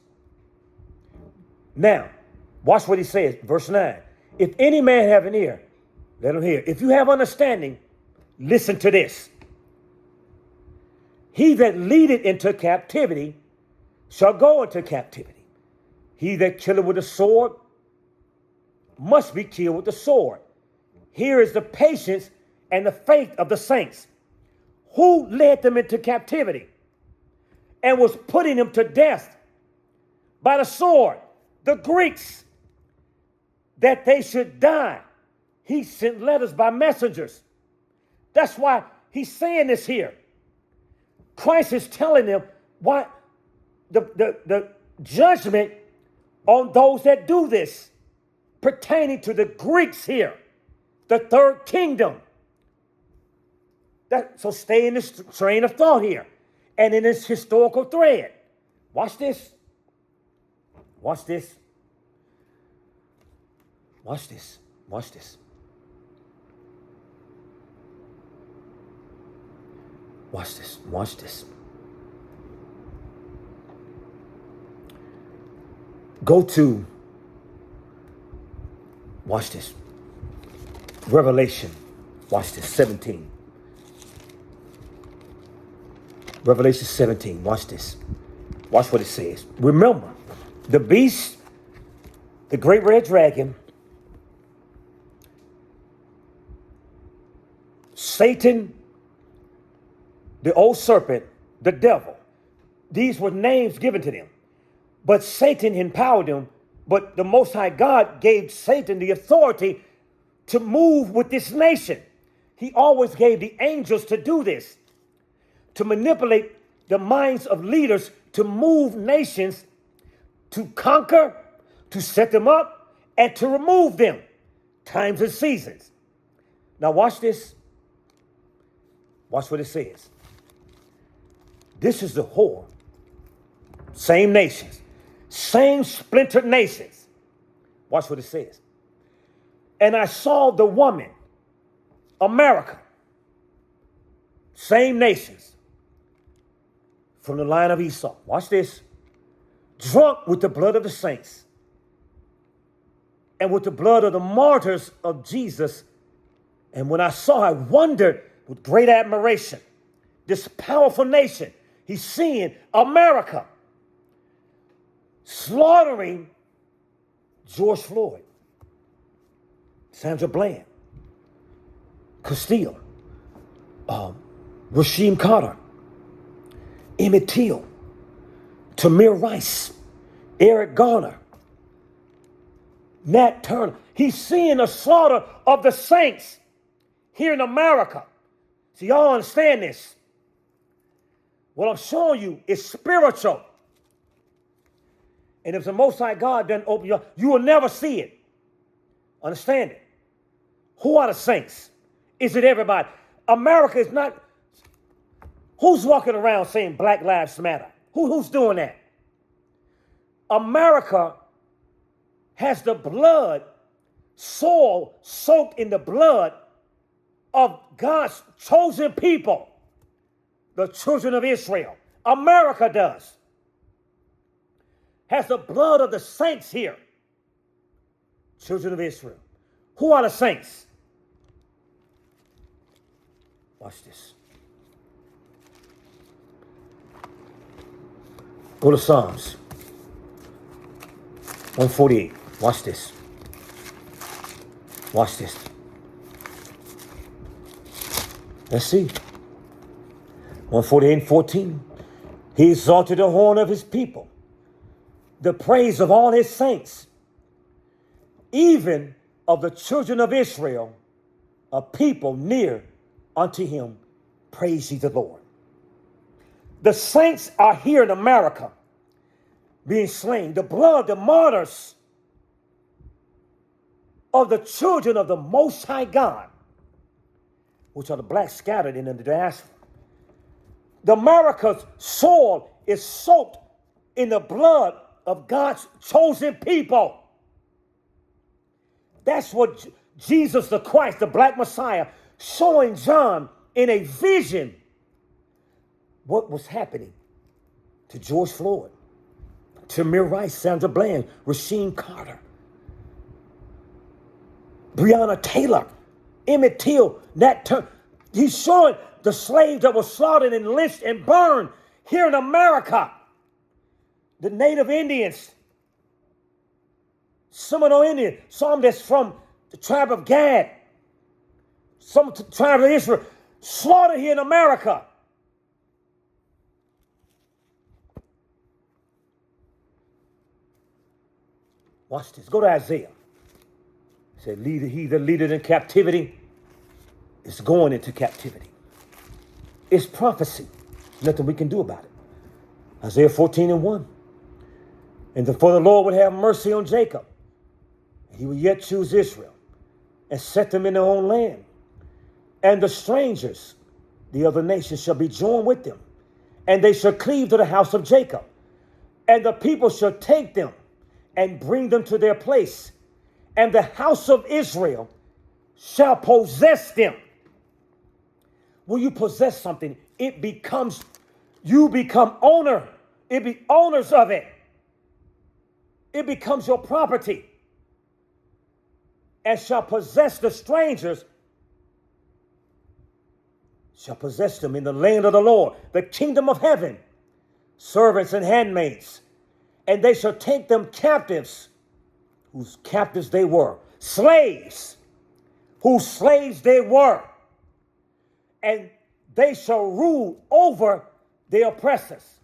Now, watch what he says, verse 9. If any man have an ear, let him hear. If you have understanding, listen to this. He that leadeth into captivity shall go into captivity. He that killeth with the sword must be killed with the sword. Here is the patience and the faith of the saints, who led them into captivity and was putting them to death by the sword. The Greeks, that they should die. He sent letters by messengers. That's why he's saying this here. Christ is telling them why the judgment on those that do this, pertaining to the Greeks here, the third kingdom. So stay in this train of thought here and in this historical thread. Watch this. Watch this. Watch this. Watch this. Watch this. Watch this. Go to, watch this, Revelation, watch this, 17. Revelation 17, watch this. Watch what it says. Remember, the beast, the great red dragon, Satan, the old serpent, the devil. These were names given to them. But Satan empowered them. But the Most High God gave Satan the authority to move with this nation. He always gave the angels to do this, to manipulate the minds of leaders, to move nations, to conquer, to set them up, and to remove them. Times and seasons. Now watch this. Watch what it says. This is the whore. Same nations. Same splintered nations. Watch what it says. And I saw the woman, America. Same nations. From the line of Esau. Watch this. Drunk with the blood of the saints. And with the blood of the martyrs of Jesus. And when I saw, I wondered with great admiration. This powerful nation. He's seeing America slaughtering George Floyd, Sandra Bland, Castile, Rasheem Carter, Emmett Till, Tamir Rice, Eric Garner, Nat Turner. He's seeing the slaughter of the saints here in America. So y'all understand this. What I'm showing you is spiritual. And if the Most High God doesn't open your eyes, you will never see it. Understand it. Who are the saints? Is it everybody? America is not. Who's walking around saying Black Lives Matter? Who's doing that? America has the blood, soil soaked in the blood of God's chosen people, the children of Israel. America does. Has the blood of the saints here. Children of Israel. Who are the saints? Watch this. Go to Psalms 148. Watch this. Watch this. Let's see. 148:14. He exalted the horn of his people, the praise of all his saints, even of the children of Israel, a people near unto him. Praise ye the Lord. The saints are here in America being slain. The blood, the martyrs of the children of the Most High God, which are the blacks scattered in the diaspora. The America's soil is soaked in the blood of God's chosen people. That's what Jesus the Christ, the Black Messiah, showing John in a vision what was happening to George Floyd, Tamir Rice, Sandra Bland, Rasheem Carter, Breonna Taylor, Emmett Till, Nat Turner. He's showing the slaves that were slaughtered and lynched and burned here in America. The Native Indians, Seminole Indian, some that's from the tribe of Gad, some tribe of Israel, slaughtered here in America. Watch this. Go to Isaiah. It said, he that leadeth in captivity is going into captivity. It's prophecy. Nothing we can do about it. Isaiah 14:1. And for the Lord would have mercy on Jacob. He will yet choose Israel and set them in their own land. And the strangers, the other nations, shall be joined with them. And they shall cleave to the house of Jacob. And the people shall take them and bring them to their place. And the house of Israel shall possess them. When you possess something, it becomes, you become owner. It be owners of it. it becomes your property, and shall possess the strangers, shall possess them in the land of the Lord, the kingdom of heaven, servants and handmaids, and they shall take them captives, whose captives they were, slaves, whose slaves they were, and they shall rule over the oppressors.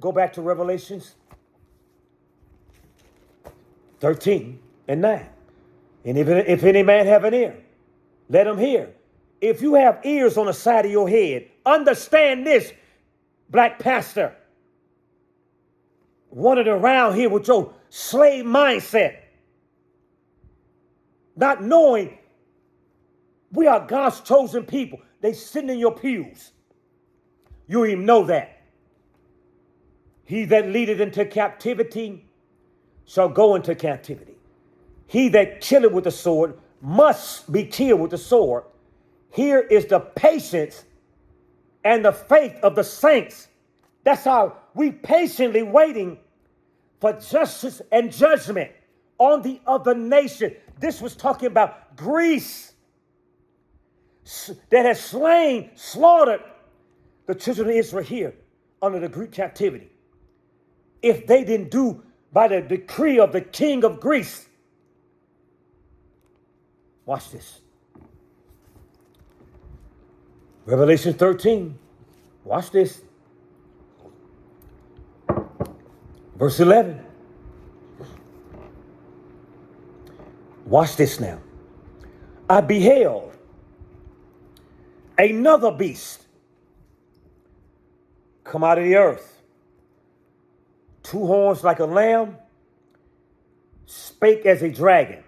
Go back to Revelations 13 and 9. And if any man have an ear, let him hear. If you have ears on the side of your head, understand this, black pastor. Running around here with your slave mindset, not knowing we are God's chosen people. They sitting in your pews. You even know that. He that leadeth into captivity shall go into captivity. He that killeth with the sword must be killed with the sword. Here is the patience and the faith of the saints. That's how we patiently waiting for justice and judgment on the other nation. This was talking about Greece that has slaughtered the children of Israel here under the Greek captivity. If they didn't do by the decree of the king of Greece. Watch this. Revelation 13. Watch this. Verse 11. Watch this now. I beheld another beast come out of the earth. 2 horns like a lamb, spake as a dragon.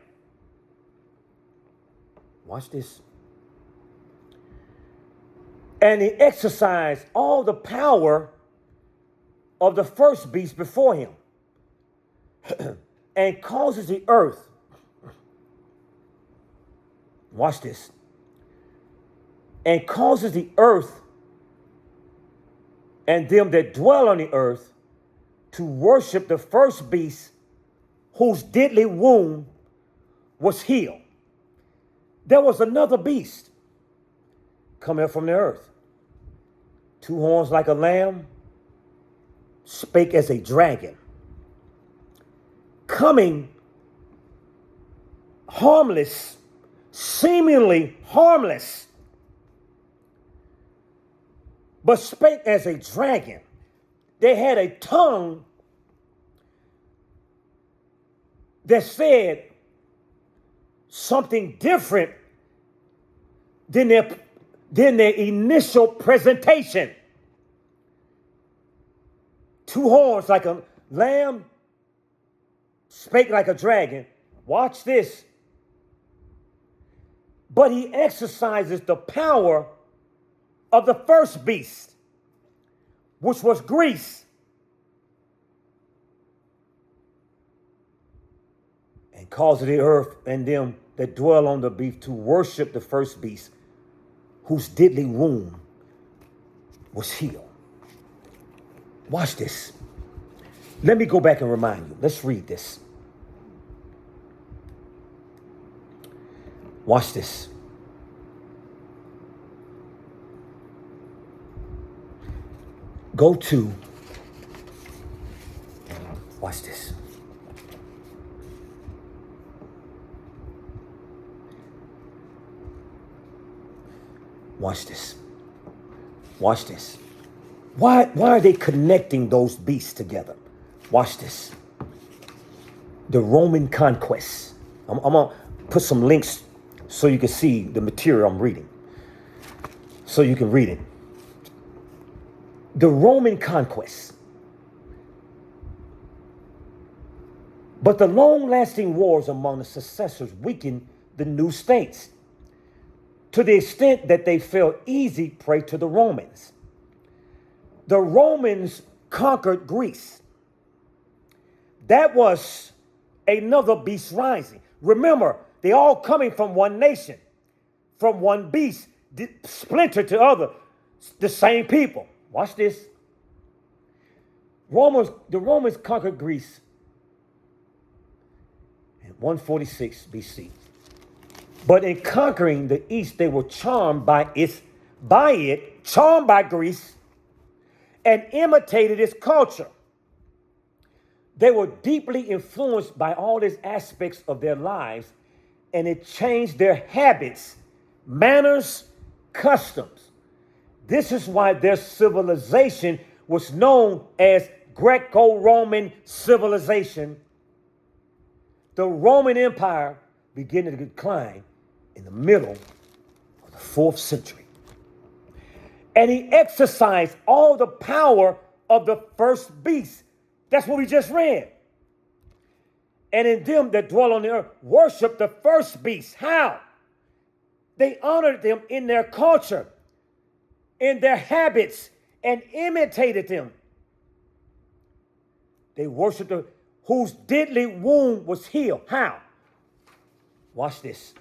Watch this. And he exercised all the power of the first beast before him, and causes the earth. Watch this. And causes the earth and them that dwell on the earth to worship the first beast whose deadly wound was healed. There was another beast coming up from the earth. 2 horns like a lamb, spake as a dragon. Coming harmless, seemingly harmless, but spake as a dragon. They had a tongue that said something different than their initial presentation. 2 horns like a lamb, spake like a dragon. Watch this. But he exercises the power of the first beast, which was Greece, and causes the earth and them that dwell on the beast to worship the first beast, whose deadly wound was healed. Watch this. Let me go back and remind you. Let's read this. Watch this. Go to, watch this. Watch this. Watch this. Why are they connecting those beasts together? Watch this. The Roman conquest. I'm going to put some links so you can see the material I'm reading, so you can read it. The Roman conquest. But the long-lasting wars among the successors weakened the new states to the extent that they fell easy prey to the Romans. The Romans conquered Greece. That was another beast rising. Remember, they all coming from one nation, from one beast, splintered to other, the same people. Watch this. The Romans conquered Greece 146 BC. But in conquering the East, they were charmed by Greece, and imitated its culture. They were deeply influenced by all these aspects of their lives, and it changed their habits, manners, customs. This is why their civilization was known as Greco-Roman civilization. The Roman Empire began to decline in the middle of the 4th century. And he exercised all the power of the first beast. That's what we just read. And in them that dwell on the earth, worship the first beast. How? They honored them in their culture, in their habits, and imitated them. They worshiped the whose deadly wound was healed. How? Watch this.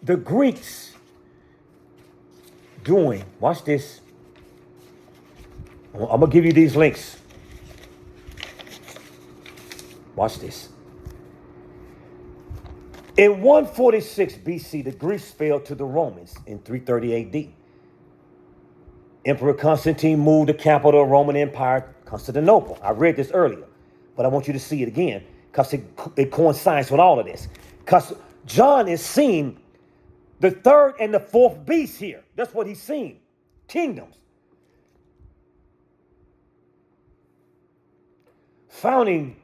The Greeks watch this. I'm going to give you these links. Watch this. In 146 BC, the Greeks fell to the Romans in 330 AD. Emperor Constantine moved the capital of the Roman Empire, Constantinople. I read this earlier, but I want you to see it again because it coincides with all of this. Because John is seeing the 3rd and the 4th beast here. That's what he's seeing. Kingdoms. Founding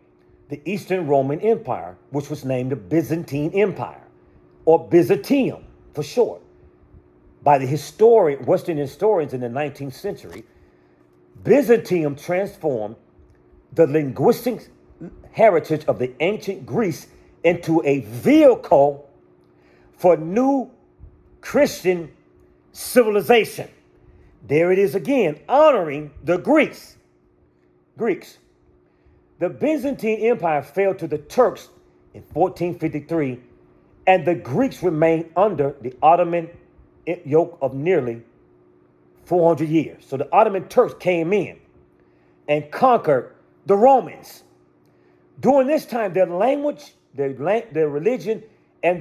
the Eastern Roman Empire, which was named the Byzantine Empire, or Byzantium for short, by the Western historians in the 19th century. Byzantium transformed the linguistic heritage of the ancient Greece into a vehicle for new Christian civilization. There it is again, honoring the Greeks. The Byzantine Empire fell to the Turks in 1453, and the Greeks remained under the Ottoman yoke of nearly 400 years. So the Ottoman Turks came in and conquered the Romans. During this time, their language, their religion, and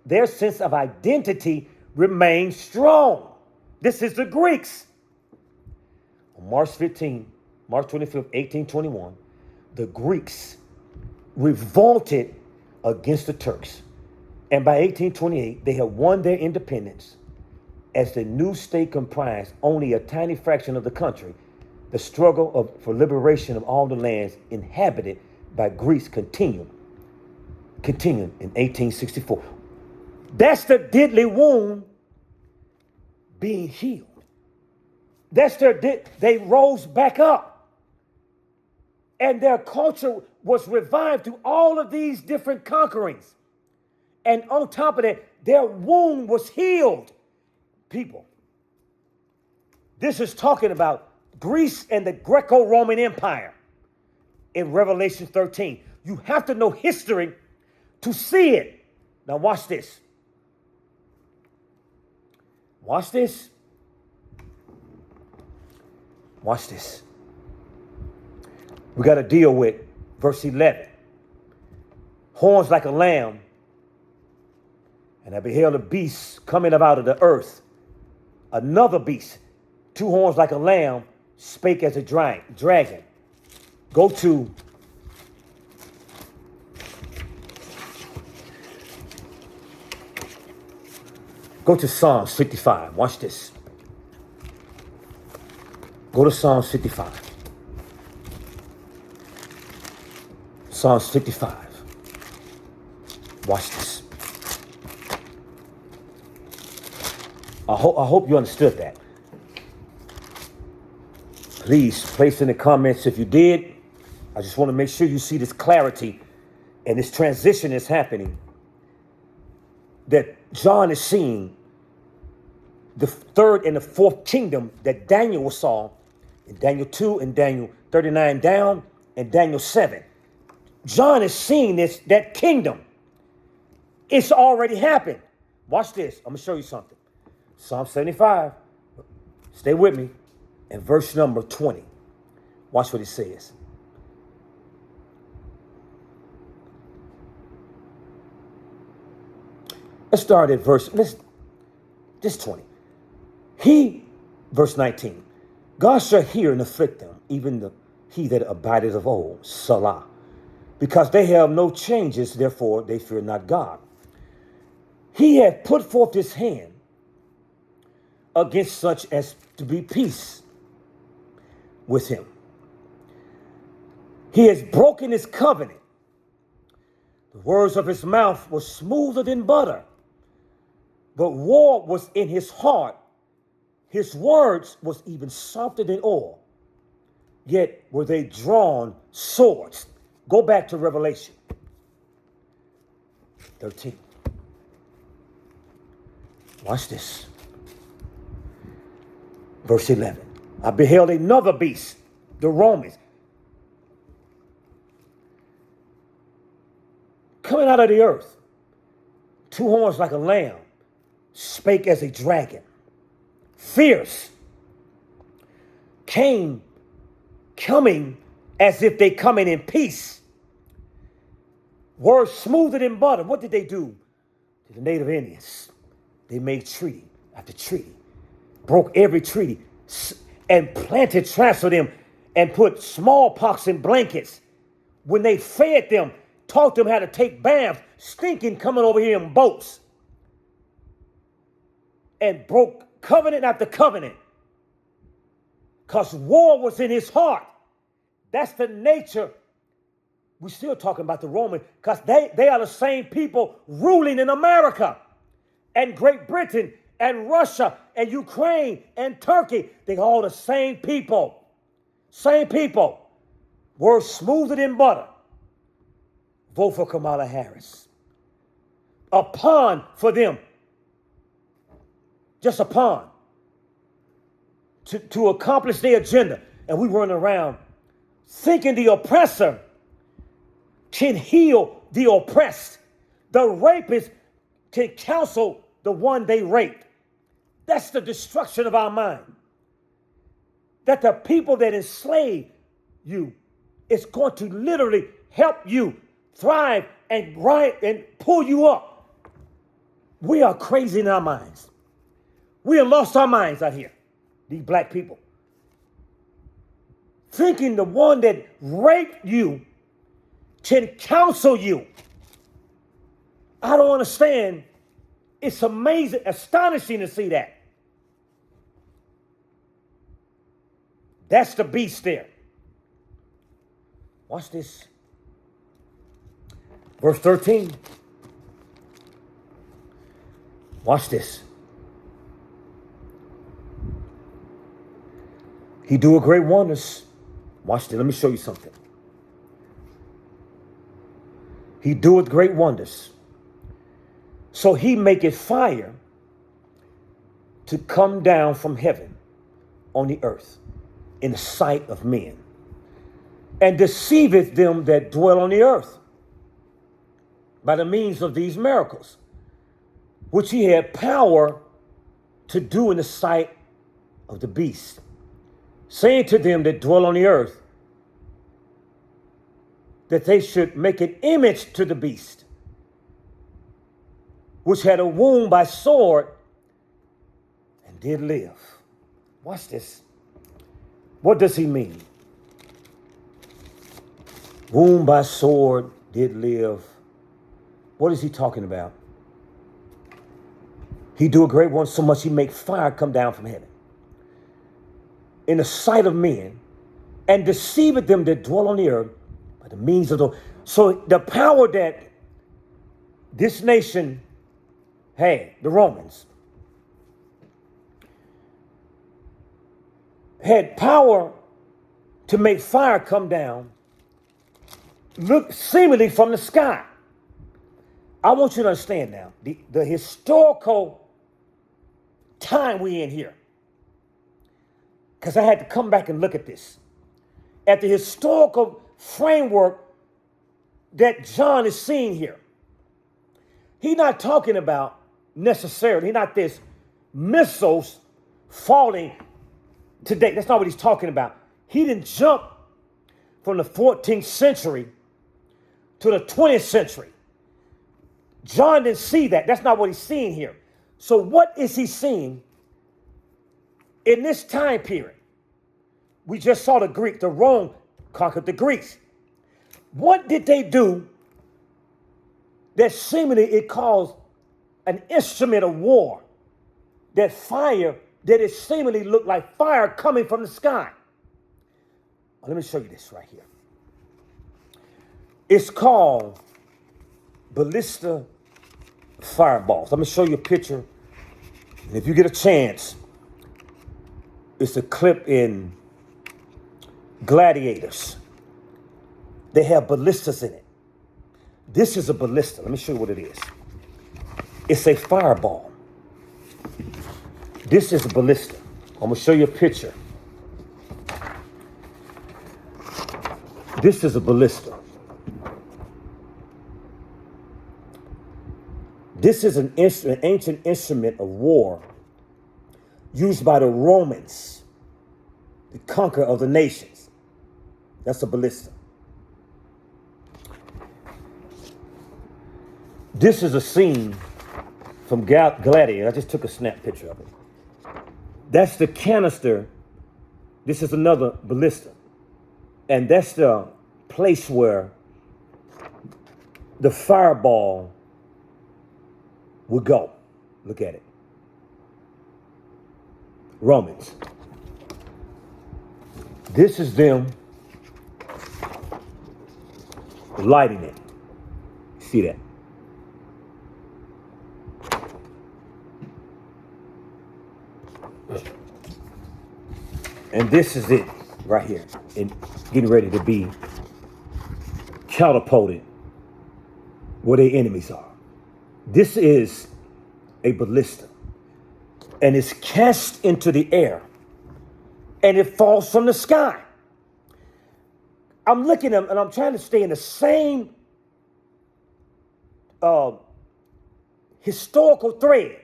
their sense of identity remained strong. This is the Greeks. On March 25th, 1821, the Greeks revolted against the Turks. And by 1828, they had won their independence. As the new state comprised only a tiny fraction of the country, the struggle for liberation of all the lands inhabited by Greece continued in 1864. That's the deadly wound being healed. They rose back up. And their culture was revived through all of these different conquerings. And on top of that, their wound was healed. People, this is talking about Greece and the Greco-Roman Empire in Revelation 13. You have to know history to see it. Now watch this. Watch this. Watch this. We got to deal with verse 11. Horns like a lamb, and I beheld a beast coming up out of the earth. Another beast, 2 horns like a lamb, spake as a dragon. Go to Psalms 55. Watch this. Go to Psalms 55. Psalms 55. Watch this. I hope you understood that. Please place in the comments if you did. I just want to make sure you see this clarity and this transition is happening. That John is seeing the 3rd and the 4th kingdom that Daniel saw in Daniel 2 and Daniel 39 down and Daniel 7. John is seeing that kingdom. It's already happened. Watch this. I'm going to show you something. Psalm 75. Stay with me. And verse number 20. Watch what it says. Let's start at just 20. Verse 19, God shall hear and afflict them, even he that abideth of old, Salah. Because they have no changes, therefore they fear not God. He hath put forth his hand against such as to be peace with him. He has broken his covenant. The words of his mouth were smoother than butter, but war was in his heart. His words was even softer than oil, yet were they drawn swords. Go back to Revelation 13. Watch this. Verse 11. I beheld another beast, the Romans, coming out of the earth, 2 horns like a lamb, spake as a dragon, fierce, coming as if they coming in peace. Words smoother than butter. What did they do to the native Indians? They made treaty after treaty, broke every treaty, and planted traps for them, and put smallpox in blankets. When they fed them, taught them how to take baths, stinking coming over here in boats, and broke covenant after covenant, because war was in his heart. That's the nature. We're still talking about the Romans, because they are the same people ruling in America and Great Britain and Russia and Ukraine and Turkey. They're all the same people. Same people. Words smoother than butter. Vote for Kamala Harris. A pawn for them. Just a pawn. To accomplish their agenda. And we run around thinking the oppressor can heal the oppressed. The rapist can counsel the one they raped. That's the destruction of our mind. That the people that enslave you is going to literally help you thrive and pull you up. We are crazy in our minds. We have lost our minds out here, these black people. Thinking the one that raped you can counsel you. I don't understand. It's amazing, astonishing to see that. That's the beast there. Watch this. Verse 13. Watch this. He doeth great wonders. Watch this. Let me show you something. He doeth great wonders. So he maketh fire to come down from heaven on the earth in the sight of men, and deceiveth them that dwell on the earth by the means of these miracles, which he had power to do in the sight of the beast, saying to them that dwell on the earth that they should make an image to the beast, which had a wound by sword and did live. Watch this. What does he mean? Wound by sword did live. What is he talking about? He do a great one so much he make fire come down from heaven in the sight of men, and deceiveth them that dwell on the earth by the means of the... So the power that this nation had, the Romans, had power to make fire come down, look seemingly from the sky. I want you to understand now the historical time we in here, because I had to come back and look at this, at the historical framework that John is seeing here. He's not talking about necessarily, not this missiles falling today. That's not what he's talking about. He didn't jump from the 14th century to the 20th century. John didn't see that. That's not what he's seeing here. So what is he seeing in this time period? We just saw the Rome conquered the Greeks. What did they do that seemingly it caused an instrument of war? That fire, that it seemingly looked like fire coming from the sky. Well, let me show you this right here. It's called ballista fireballs. Let me show you a picture. And if you get a chance, it's a clip in Gladiators. They have ballistas in it. This is a ballista. Let me show you what it is. It's a fireball. This is a ballista. I'm going to show you a picture. This is a ballista. This is an ancient instrument of war used by the Romans, the conqueror of the nations. That's a ballista. This is a scene from Gladiator. I just took a snap picture of it. That's the canister. This is another ballista. And that's the place where the fireball would go. Look at it. Romans. This is them lighting it. See that? And this is it right here, and getting ready to be catapulted where their enemies are. This is a ballista, and it's cast into the air, and it falls from the sky. I'm looking at them, and I'm trying to stay in the same historical thread,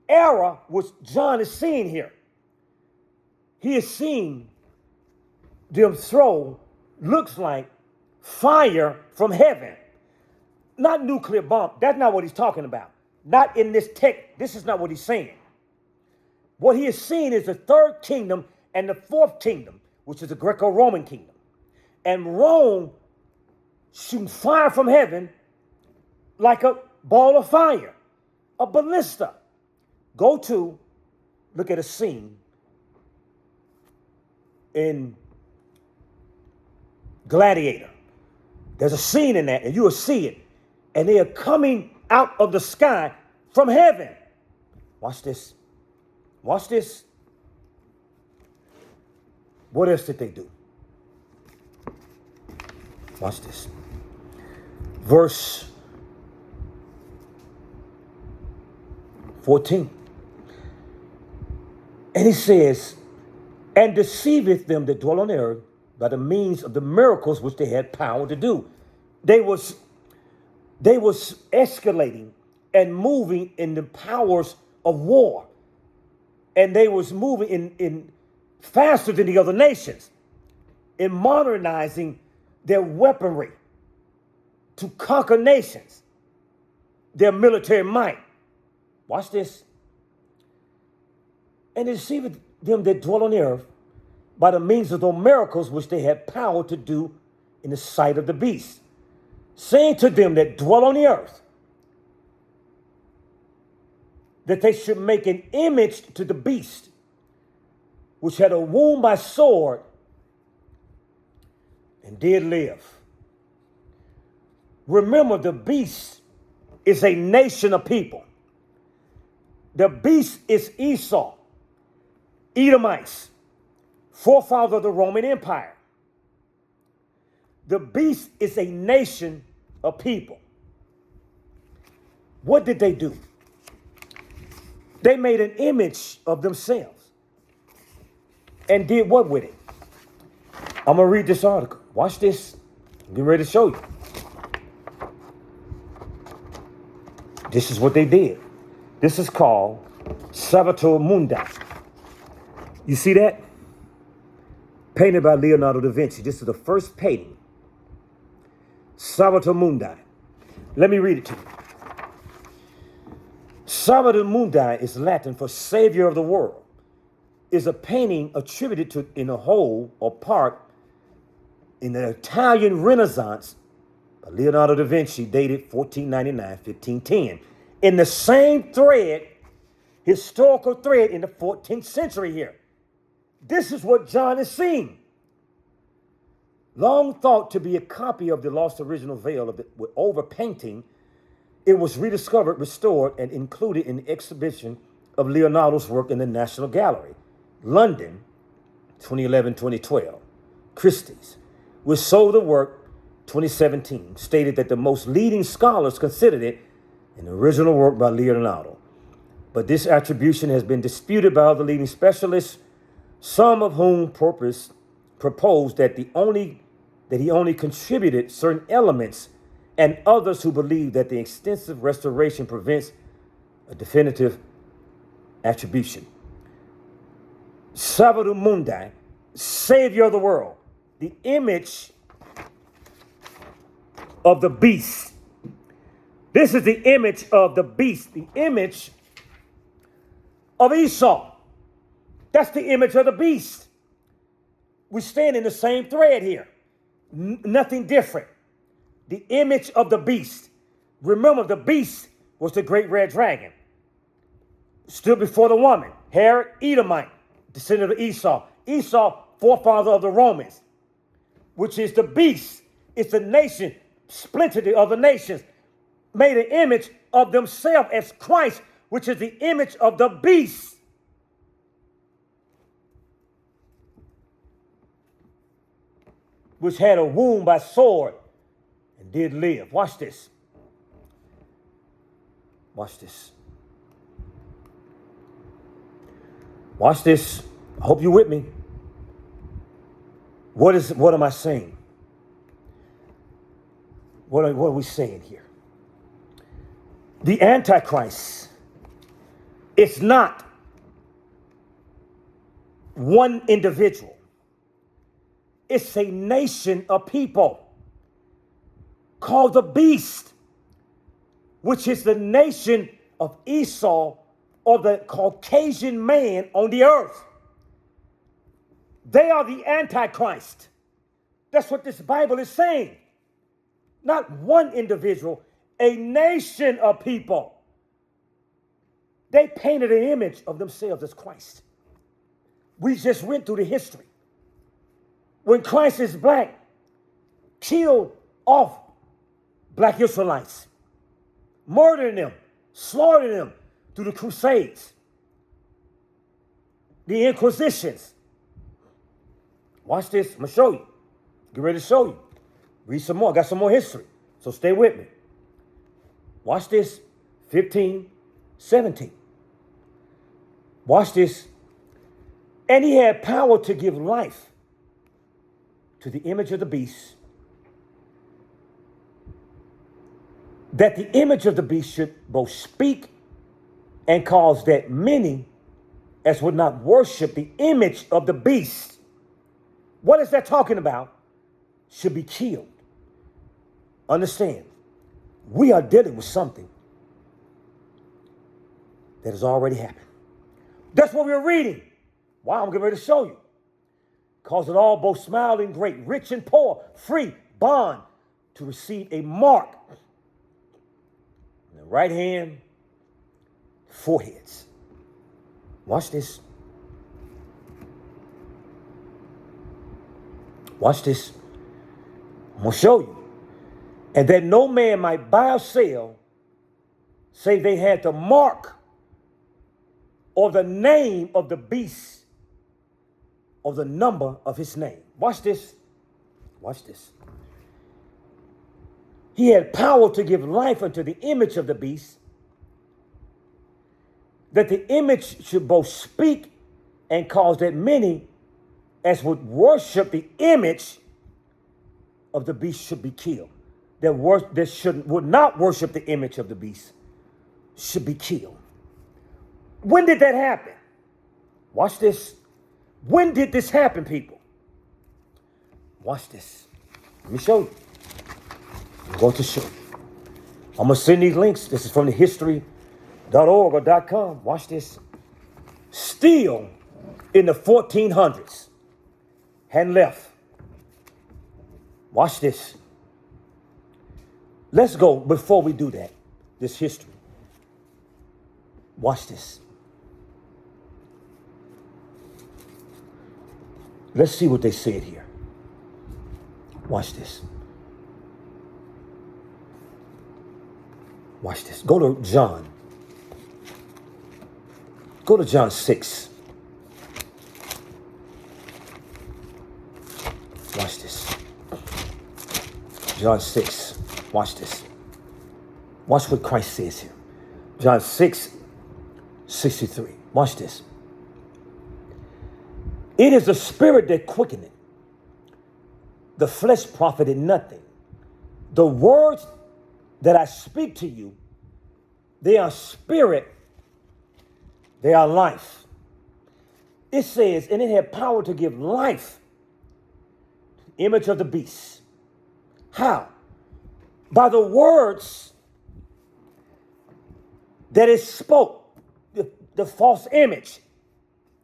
era which John is seeing here. He is seeing them throw, looks like fire from heaven. Not nuclear bomb. That's not what he's talking about. Not in this text. This is not what he's saying. What he is seeing is the third kingdom and the fourth kingdom, which is the Greco-Roman kingdom. And Rome shooting fire from heaven like a ball of fire, a ballista. Look at a scene in Gladiator. There's a scene in that, and you will see it. And they are coming out of the sky from heaven. Watch this. Watch this. What else did they do? Watch this. Verse 14. And he says, and deceiveth them that dwell on the earth by the means of the miracles which they had power to do. They was escalating and moving in the powers of war. And they was moving in faster than the other nations in modernizing their weaponry to conquer nations, their military might. Watch this. And deceiveth them that dwell on the earth by the means of those miracles which they had power to do in the sight of the beast, saying to them that dwell on the earth that they should make an image to the beast, which had a wound by sword and did live. Remember, the beast is a nation of people. The beast is Esau, Edomites, forefather of the Roman Empire. The beast is a nation of people. What did they do? They made an image of themselves and did what with it? I'm going to read this article. Watch this. I'm getting ready to show you. This is what they did. This is called Salvator Mundi. You see that? Painted by Leonardo da Vinci. This is the first painting. Salvator Mundi. Let me read it to you. Salvator Mundi is Latin for Savior of the world, is a painting attributed to in a whole or part in the Italian Renaissance by Leonardo da Vinci, dated 1499-1510. In the same thread, historical thread in the 14th century here. This is what John is seeing. Long thought to be a copy of the lost original veil of it with overpainting, it was rediscovered, restored, and included in the exhibition of Leonardo's work in the National Gallery, London, 2011-2012. Christie's, which sold the work 2017, stated that the most leading scholars considered it an original work by Leonardo. But this attribution has been disputed by other leading specialists, some of whom proposed that he only contributed certain elements, and others who believe that the extensive restoration prevents a definitive attribution. Salvator Mundi, Savior of the world, the image of the beast. This is the image of the beast, the image of Esau. That's the image of the beast. We stand in the same thread here. Nothing different. The image of the beast. Remember, the beast was the great red dragon. Stood before the woman. Herod, Edomite, descendant of Esau. Esau, forefather of the Romans, which is the beast. It's a nation, splintered the other nations, made an image of themselves as Christ, which is the image of the beast. Which had a wound by sword and did live. Watch this. Watch this. Watch this. I hope you're with me. What am I saying? What are we saying here? The Antichrist, it's not one individual. It's a nation of people called the beast, which is the nation of Esau, or the Caucasian man on the earth. They are the Antichrist. That's what this Bible is saying. Not one individual, a nation of people. They painted an image of themselves as Christ. We just went through the history. When Christ is black, killed off black Israelites, murdering them, slaughtering them through the Crusades, the Inquisitions. Watch this. I'm going to show you. Get ready to show you. Read some more. I got some more history. So stay with me. Watch this. 15:17. Watch this. And he had power to give life to the image of the beast, that the image of the beast should both speak and cause that many as would not worship the image of the beast. What is that talking about? Should be killed. Understand, we are dealing with something that has already happened. That's what we're reading. Wow, I'm getting ready to show you. Cause it all, both small and great, rich and poor, free, bond, to receive a mark in the right hand, foreheads. Watch this. Watch this. I'm going to show you. And that no man might buy or sell, save they had the mark or the name of the beast or the number of his name. Watch this. Watch this. He had power to give life unto the image of the beast, that the image should both speak and cause that many as would worship the image of the beast should be killed. That would not worship the image of the beast should be killed. When did that happen? Watch this. When did this happen, people? Watch this. Let me show you. I'm going to show you. I'm going to send these links. This is from the history .org or .com. Watch this. Still in the 1400s. Hadn't left. Watch this. Let's go before we do that. This history. Watch this. Let's see what they said here. Watch this. Watch this. Go to John. Go to John 6. Watch this. John 6. Watch this. Watch what Christ says here. John 6:63. Watch this. It is the spirit that quickeneth. The flesh profited nothing. The words that I speak to you, they are spirit, they are life. It says, and it had power to give life, image of the beast. How? By the words that it spoke, the false image.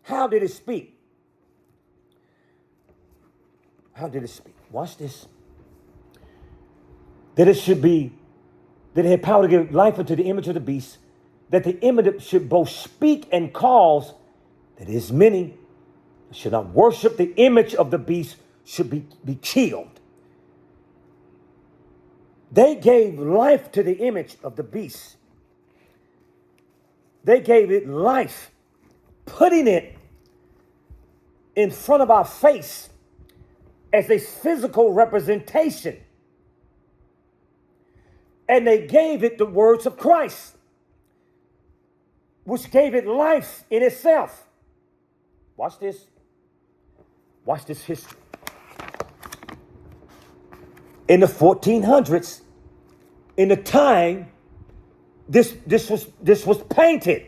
How did it speak? How did it speak? Watch this. That it should be, that it had power to give life unto the image of the beast, that the image should both speak and cause, that is many should not worship the image of the beast, should be killed. They gave life to the image of the beast. They gave it life, putting it in front of our face as a physical representation. And they gave it the words of Christ, which gave it life in itself. Watch this. Watch this history. In the 1400s, in the time, this was painted.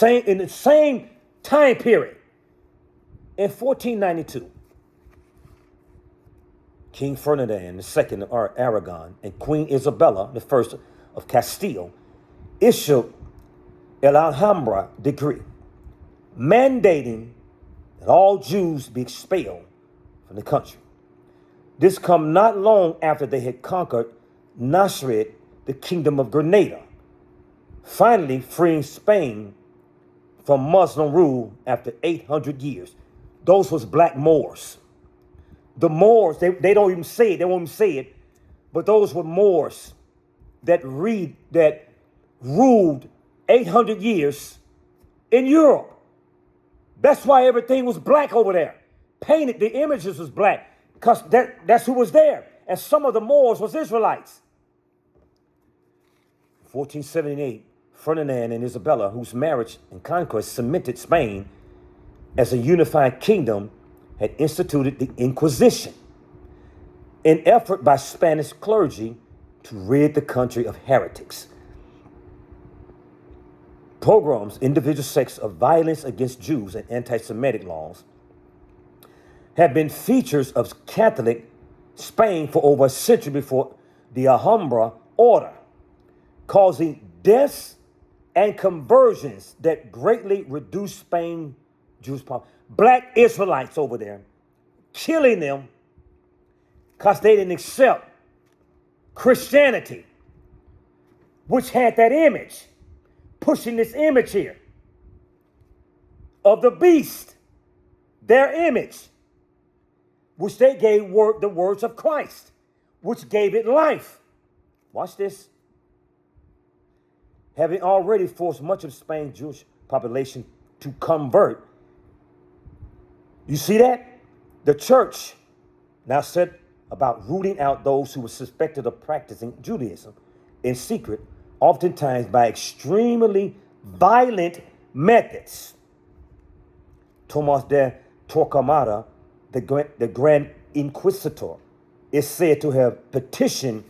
In the same time period. In 1492, King Ferdinand II of Aragon and Queen Isabella I of Castile issued El Alhambra decree, mandating that all Jews be expelled from the country. This come not long after they had conquered Nasrid, the kingdom of Grenada, finally freeing Spain from Muslim rule after 800 years. Those was black Moors. The Moors, they don't even say it, they won't even say it, but those were Moors that ruled 800 years in Europe. That's why everything was black over there. Painted, the images was black, because that's who was there. And some of the Moors was Israelites. 1478, Ferdinand and Isabella, whose marriage and conquest cemented Spain as a unified kingdom, had instituted the Inquisition, an effort by Spanish clergy to rid the country of heretics. Pogroms, individual sects of violence against Jews, and anti-Semitic laws have been features of Catholic Spain for over a century before the Alhambra order, causing deaths and conversions that greatly reduced Spain's Jewish population. Black Israelites over there, killing them because they didn't accept Christianity, which had that image, pushing this image here of the beast, their image, which they gave the words of Christ, which gave it life. Watch this. Having already forced much of Spain's Jewish population to convert. You see that? The church now set about rooting out those who were suspected of practicing Judaism in secret, oftentimes by extremely violent methods. Tomas de Torquemada, the Grand Inquisitor, is said to have petitioned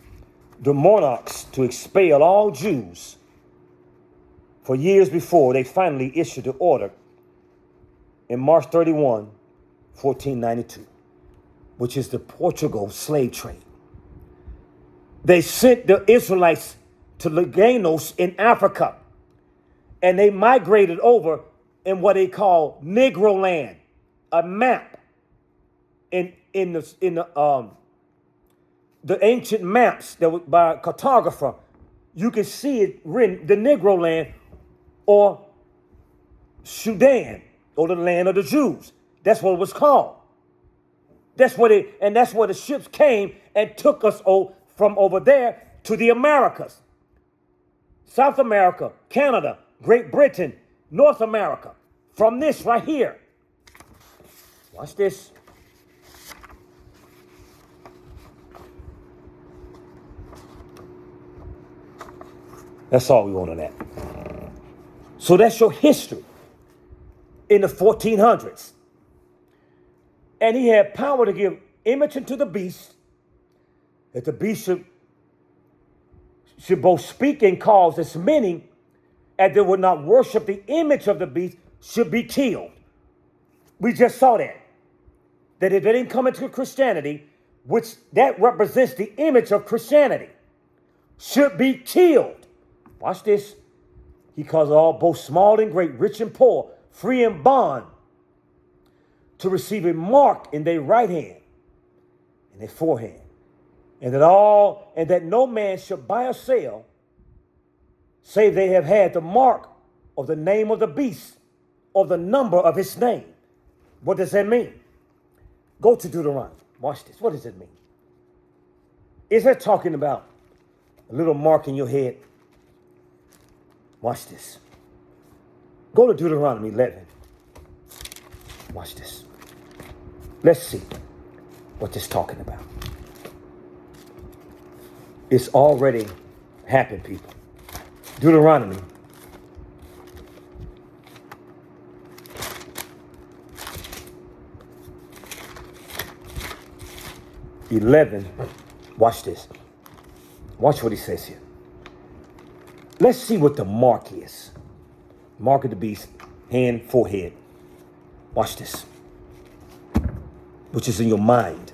the monarchs to expel all Jews. For years before they finally issued the order in March 31, 1492, which is the Portugal slave trade. They sent the Israelites to Laganos in Africa. And they migrated over in what they call Negro land, a map in the ancient maps that were by a cartographer. You can see it written, the Negro land, or Sudan, or the land of the Jews. That's what it was called. That's where the ships came and took us from over there to the Americas. South America, Canada, Great Britain, North America. From this right here. Watch this. That's all we want on that. So that's your history in the 1400s. And he had power to give image unto the beast, that the beast should both speak and cause as many as they would not worship the image of the beast should be killed. We just saw that. That if they didn't come into Christianity, which that represents the image of Christianity, should be killed. Watch this. He caused all, both small and great, rich and poor, free and bond, to receive a mark in their right hand and their forehead, and that no man should buy or sell, save they have had the mark of the name of the beast, or the number of his name. What does that mean? Go to Deuteronomy. Watch this. What does it mean? Is that talking about a little mark in your head? Watch this. Go to Deuteronomy 11. Watch this. Let's see what this is talking about. It's already happened, people. Deuteronomy 11. Watch this. Watch what he says here. Let's see what the mark is. Mark of the beast, hand, forehead. Watch this. Which is in your mind.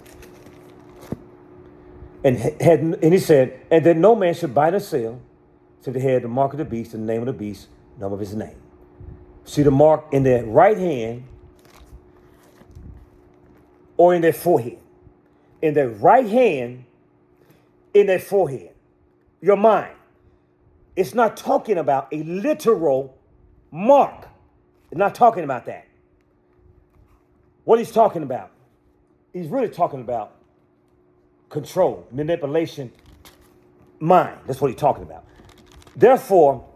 And he said, and that no man should buy or sell, so they had the mark of the beast, the name of the beast, number of his name. See the mark in their right hand or in their forehead. In their right hand, in their forehead. Your mind. It's not talking about a literal mark. It's not talking about that. What he's talking about, he's really talking about control, manipulation, mind. That's what he's talking about. Therefore,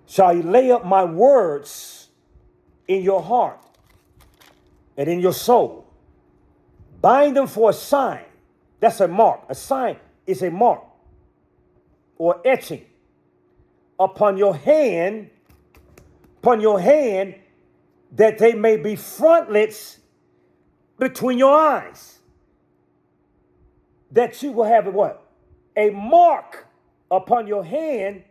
shall you lay up my words in your heart and in your soul. Bind them for a sign. That's a mark. A sign is a mark or etching upon your hand, that they may be frontlets between your eyes. That you will have a what? A mark upon your hand.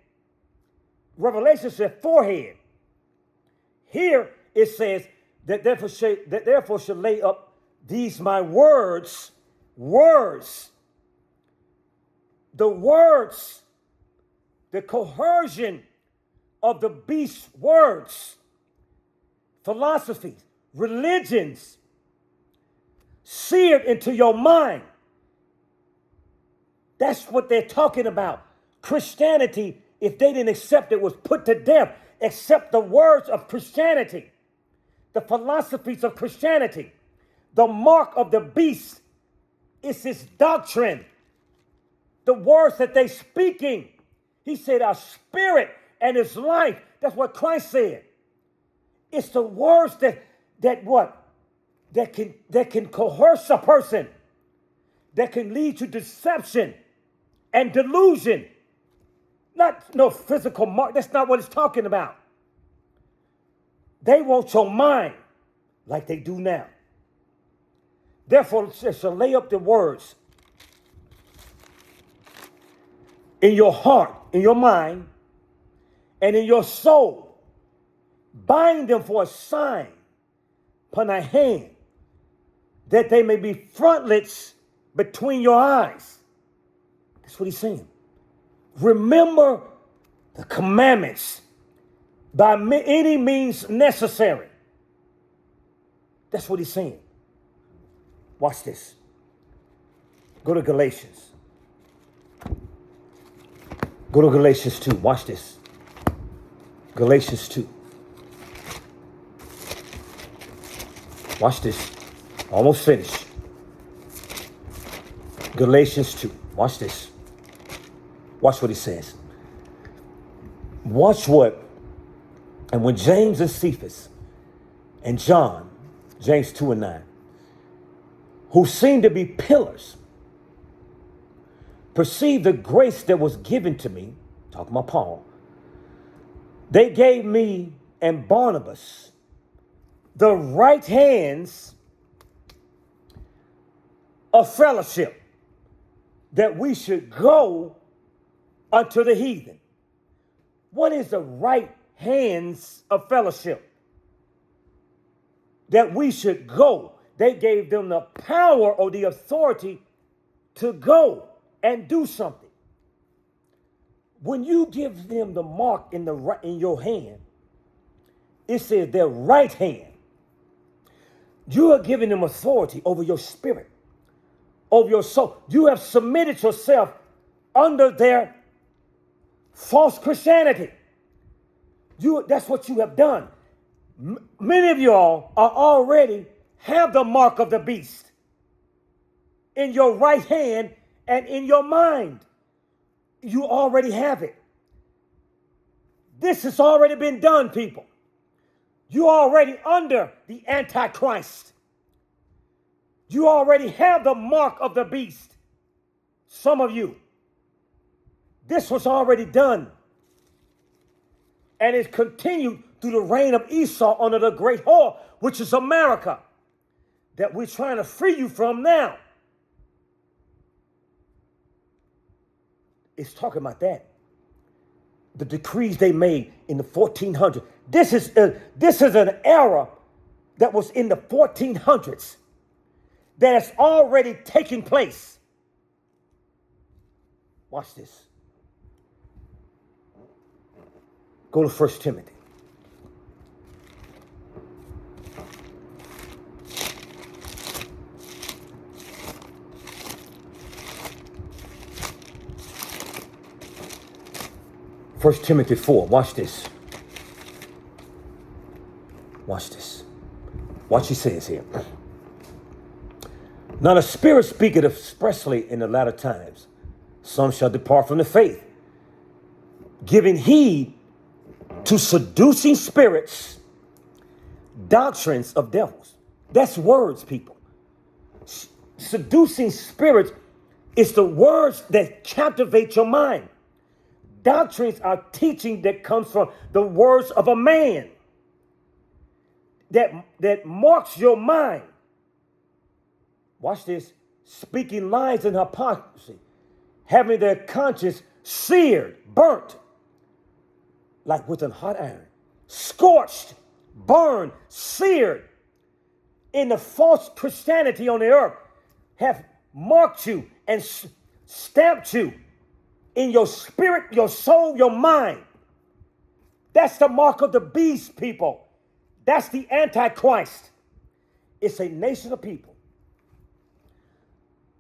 Revelation says forehead. Here it says that therefore shall lay up these my words. The words, the coercion of the beast's words, philosophies, religions, seared into your mind. That's what they're talking about. Christianity, if they didn't accept it, was put to death. Accept the words of Christianity, the philosophies of Christianity. The mark of the beast is his doctrine. The words that they're speaking. He said our spirit and his life. That's what Christ said. It's the words that can coerce a person, that can lead to deception and delusion. Not no physical mark. That's not what it's talking about. They want your mind like they do now. Therefore, it says, shall lay up the words in your heart, in your mind, and in your soul. Bind them for a sign upon thy hand, that they may be frontlets between your eyes. That's what he's saying. Remember the commandments by any means necessary. That's what he's saying. Watch this. Go to Galatians. Go to Galatians 2. Watch this. Galatians 2. Watch this. Almost finished. Galatians 2. Watch this. Watch what he says. Watch what, and when James and Cephas and John, James 2 and 9, who seemed to be pillars, perceived the grace that was given to me, talking about Paul, they gave me and Barnabas the right hands of fellowship, that we should go unto the heathen. What is the right hands of fellowship? That we should go. They gave them the power or the authority to go and do something. When you give them the mark in your hand, it says their right hand. You are giving them authority over your spirit, over your soul. You have submitted yourself under their false Christianity. That's what you have done. Many of y'all are already have the mark of the beast in your right hand and in your mind. You already have it. This has already been done, people. You already under the Antichrist. You already have the mark of the beast. Some of you. This was already done. And it continued through the reign of Esau under the great whore, which is America, that we're trying to free you from now. It's talking about that. The decrees they made in the 1400s. This is an era that was in the 1400s that has already taken place. Watch this. Go to 1 Timothy. First Timothy 4. Watch this. Watch this. Watch he says here. Now the Spirit speaketh expressly in the latter times. Some shall depart from the faith, giving heed to seducing spirits, doctrines of devils. That's words, people. Seducing spirits is the words that captivate your mind. Doctrines are teaching that comes from the words of a man that marks your mind. Watch this. Speaking lies and hypocrisy, having their conscience seared, burnt, like with a hot iron, scorched, burned, seared, in the false Christianity on the earth, have marked you and stamped you in your spirit, your soul, your mind. That's the mark of the beast, people. That's the Antichrist. It's a nation of people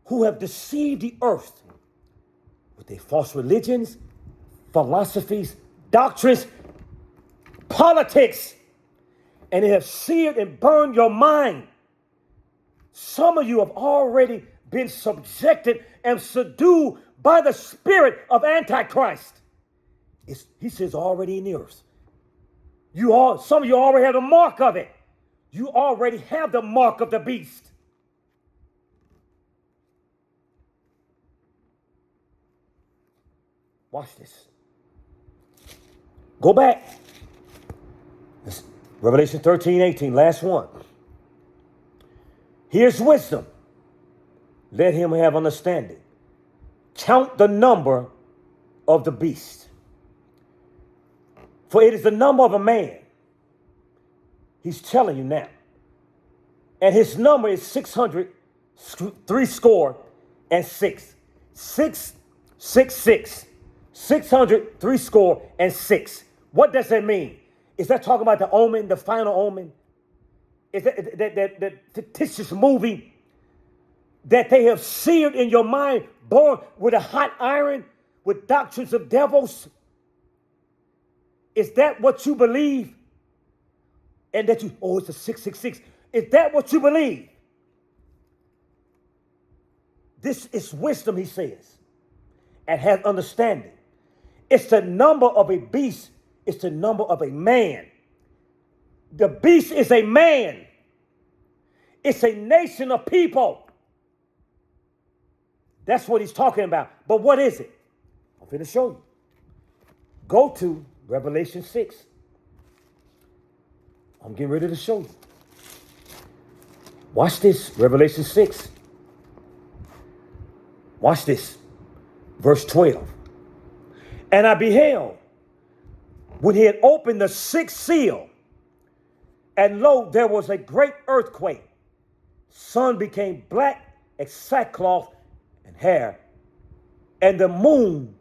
who have deceived the earth with their false religions, philosophies, doctrines, politics, and they have seared and burned your mind. Some of you have already been subjected and subdued by the spirit of Antichrist. He says already in the earth. Some of you already have the mark of it. You already have the mark of the beast. Watch this. Go back. This, Revelation 13:18, last one. Here's wisdom. Let him have understanding. Count the number of the beast. For it is the number of a man. He's telling you now. And his number is 600, 3 score and 6. 666. 600, 66. What does that mean? Is that talking about the omen, the final omen? Is that fictitious movie that they have seared in your mind, born with a hot iron, with doctrines of devils? Is that what you believe? And that you, oh, it's a 666. Is that what you believe? This is wisdom, he says, and has understanding. It's the number of a beast. It's the number of a man. The beast is a man. It's a nation of people. That's what he's talking about. But what is it? I'm going to show you. Go to Revelation 6. I'm getting ready to show you. Watch this. Revelation 6. Watch this. Verse 12. And I beheld when he had opened the sixth seal, and lo, there was a great earthquake. Sun became black as sackcloth and hair, and the moon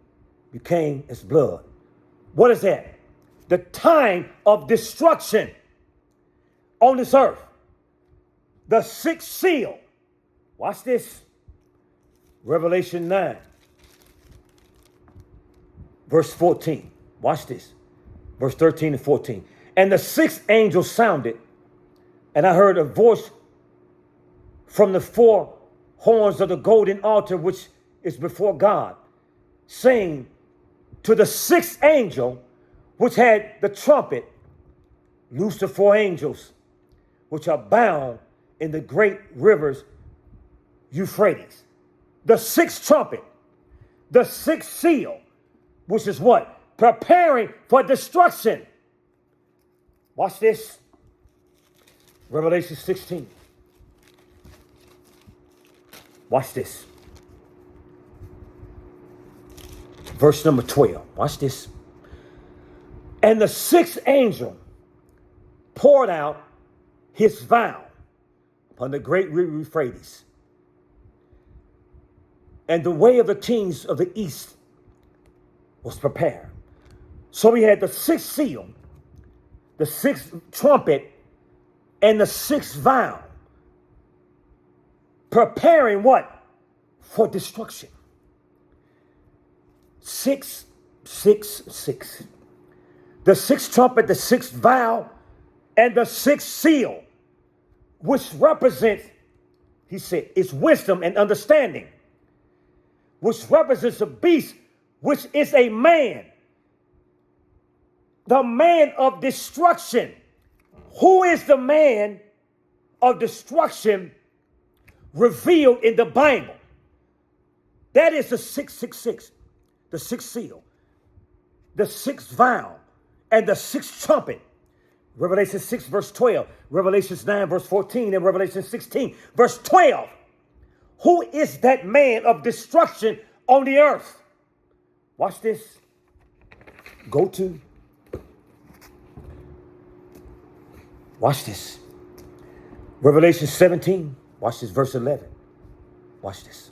became as blood. What is that? The time of destruction on this earth. The sixth seal. Watch this. Revelation 9, verse 14. Watch this. Verse 13 and 14. And the sixth angel sounded, and I heard a voice from the four horns of the golden altar which is before God, saying to the sixth angel which had the trumpet, loose the four angels which are bound in the great rivers Euphrates. The sixth trumpet, the sixth seal, which is what? Preparing for destruction. Watch this. Revelation 16. Watch this. Verse number 12. Watch this. And the sixth angel poured out his vial upon the great river Euphrates. And the way of the kings of the east was prepared. So we had the sixth seal, the sixth trumpet, and the sixth vial. Preparing what? For destruction. 666. The sixth trumpet, the sixth vial, and the sixth seal, which represents, he said, is wisdom and understanding, which represents a beast, which is a man. The man of destruction. Who is the man of destruction revealed in the Bible? That is the 666, the sixth seal, the sixth vial, and the sixth trumpet. Revelation 6, verse 12, Revelation 9, verse 14, and Revelation 16, verse 12. Who is that man of destruction on the earth? Watch this. Go to. Watch this. Revelation 17. Watch this, verse 11. Watch this.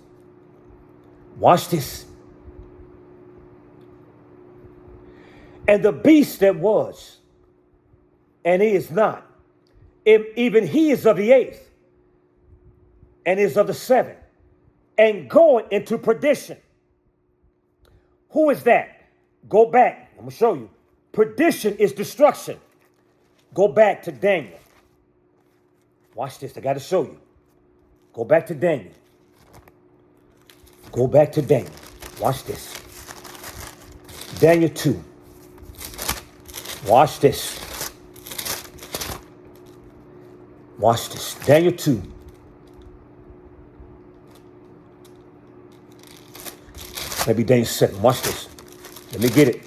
Watch this. And the beast that was, and he is not, even he is of the eighth, and is of the seventh, and going into perdition. Who is that? Go back. I'm going to show you. Perdition is destruction. Go back to Daniel. Watch this. I got to show you. Go back to Daniel. Go back to Daniel. Watch this. Daniel 2. Watch this. Watch this. Daniel 2. Maybe Daniel 7. Watch this. Let me get it.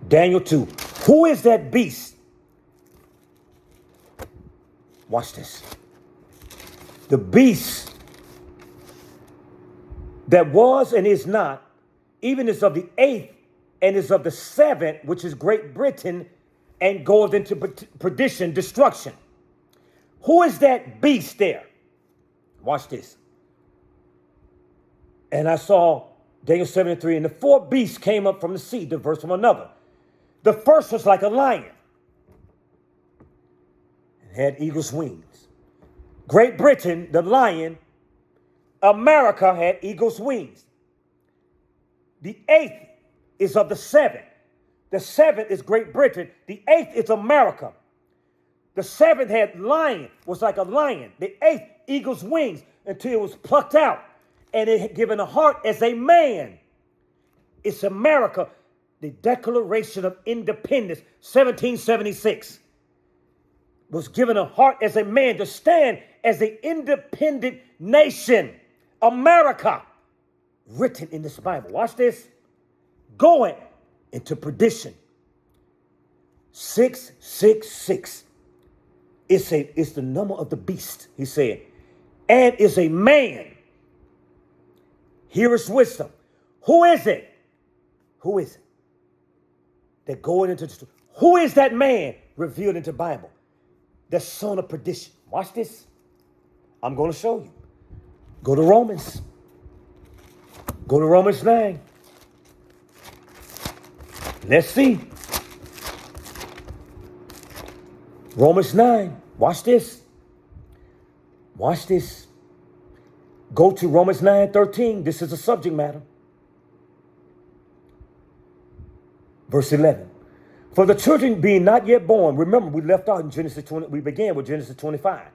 Daniel 2. Who is that beast? Watch this. The beast that was and is not, even is of the eighth and is of the seventh, which is Great Britain, and goes into perdition, destruction. Who is that beast there? Watch this. And I saw Daniel 7:3, and the four beasts came up from the sea, diverse from another. The first was like a lion and had eagle's wings. Great Britain, the lion, America had eagle's wings. The eighth is of the seven. The seventh is Great Britain. The eighth is America. The seventh had lion, was like a lion. The eighth, eagle's wings, until it was plucked out. And it had given a heart as a man. It's America, the Declaration of Independence, 1776. Was given a heart as a man to stand as an independent nation. America, written in this Bible. Watch this. Going into perdition. 666. It's the number of the beast, he said. And is a man. Here is wisdom. Who is it? Who is it? That going into the, who is that man revealed into the Bible? The son of perdition. Watch this. I'm going to show you. Go to Romans. Go to Romans 9. Let's see. Romans 9. Watch this. Watch this. Go to Romans 9:13. This is the subject matter. Verse 11. For the children being not yet born, remember we left out in Genesis 20, we began with Genesis 25.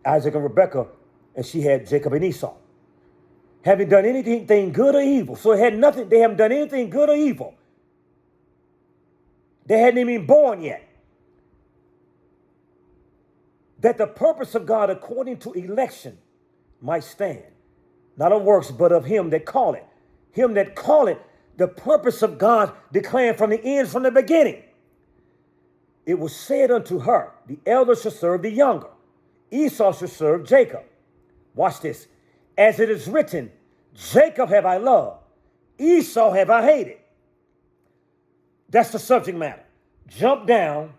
Isaac and Rebekah, and she had Jacob and Esau. Having done anything good or evil. So it had nothing, they haven't done anything good or evil. They hadn't even been born yet. That the purpose of God according to election might stand. Not of works, but of him that call it. Him that call it, the purpose of God declared from the end, from the beginning. It was said unto her, the elder shall serve the younger. Esau shall serve Jacob. Watch this. As it is written, Jacob have I loved, Esau have I hated. That's the subject matter. Jump down.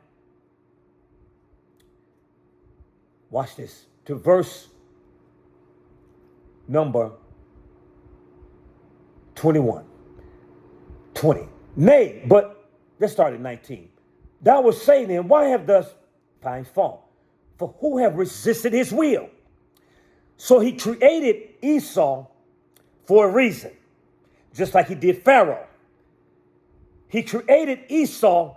Watch this. To verse number 21. 20. Nay, but let's start at 19. Thou wilt say then, why have thus find fault? For who have resisted his will? So he created Esau for a reason, just like he did Pharaoh. He created Esau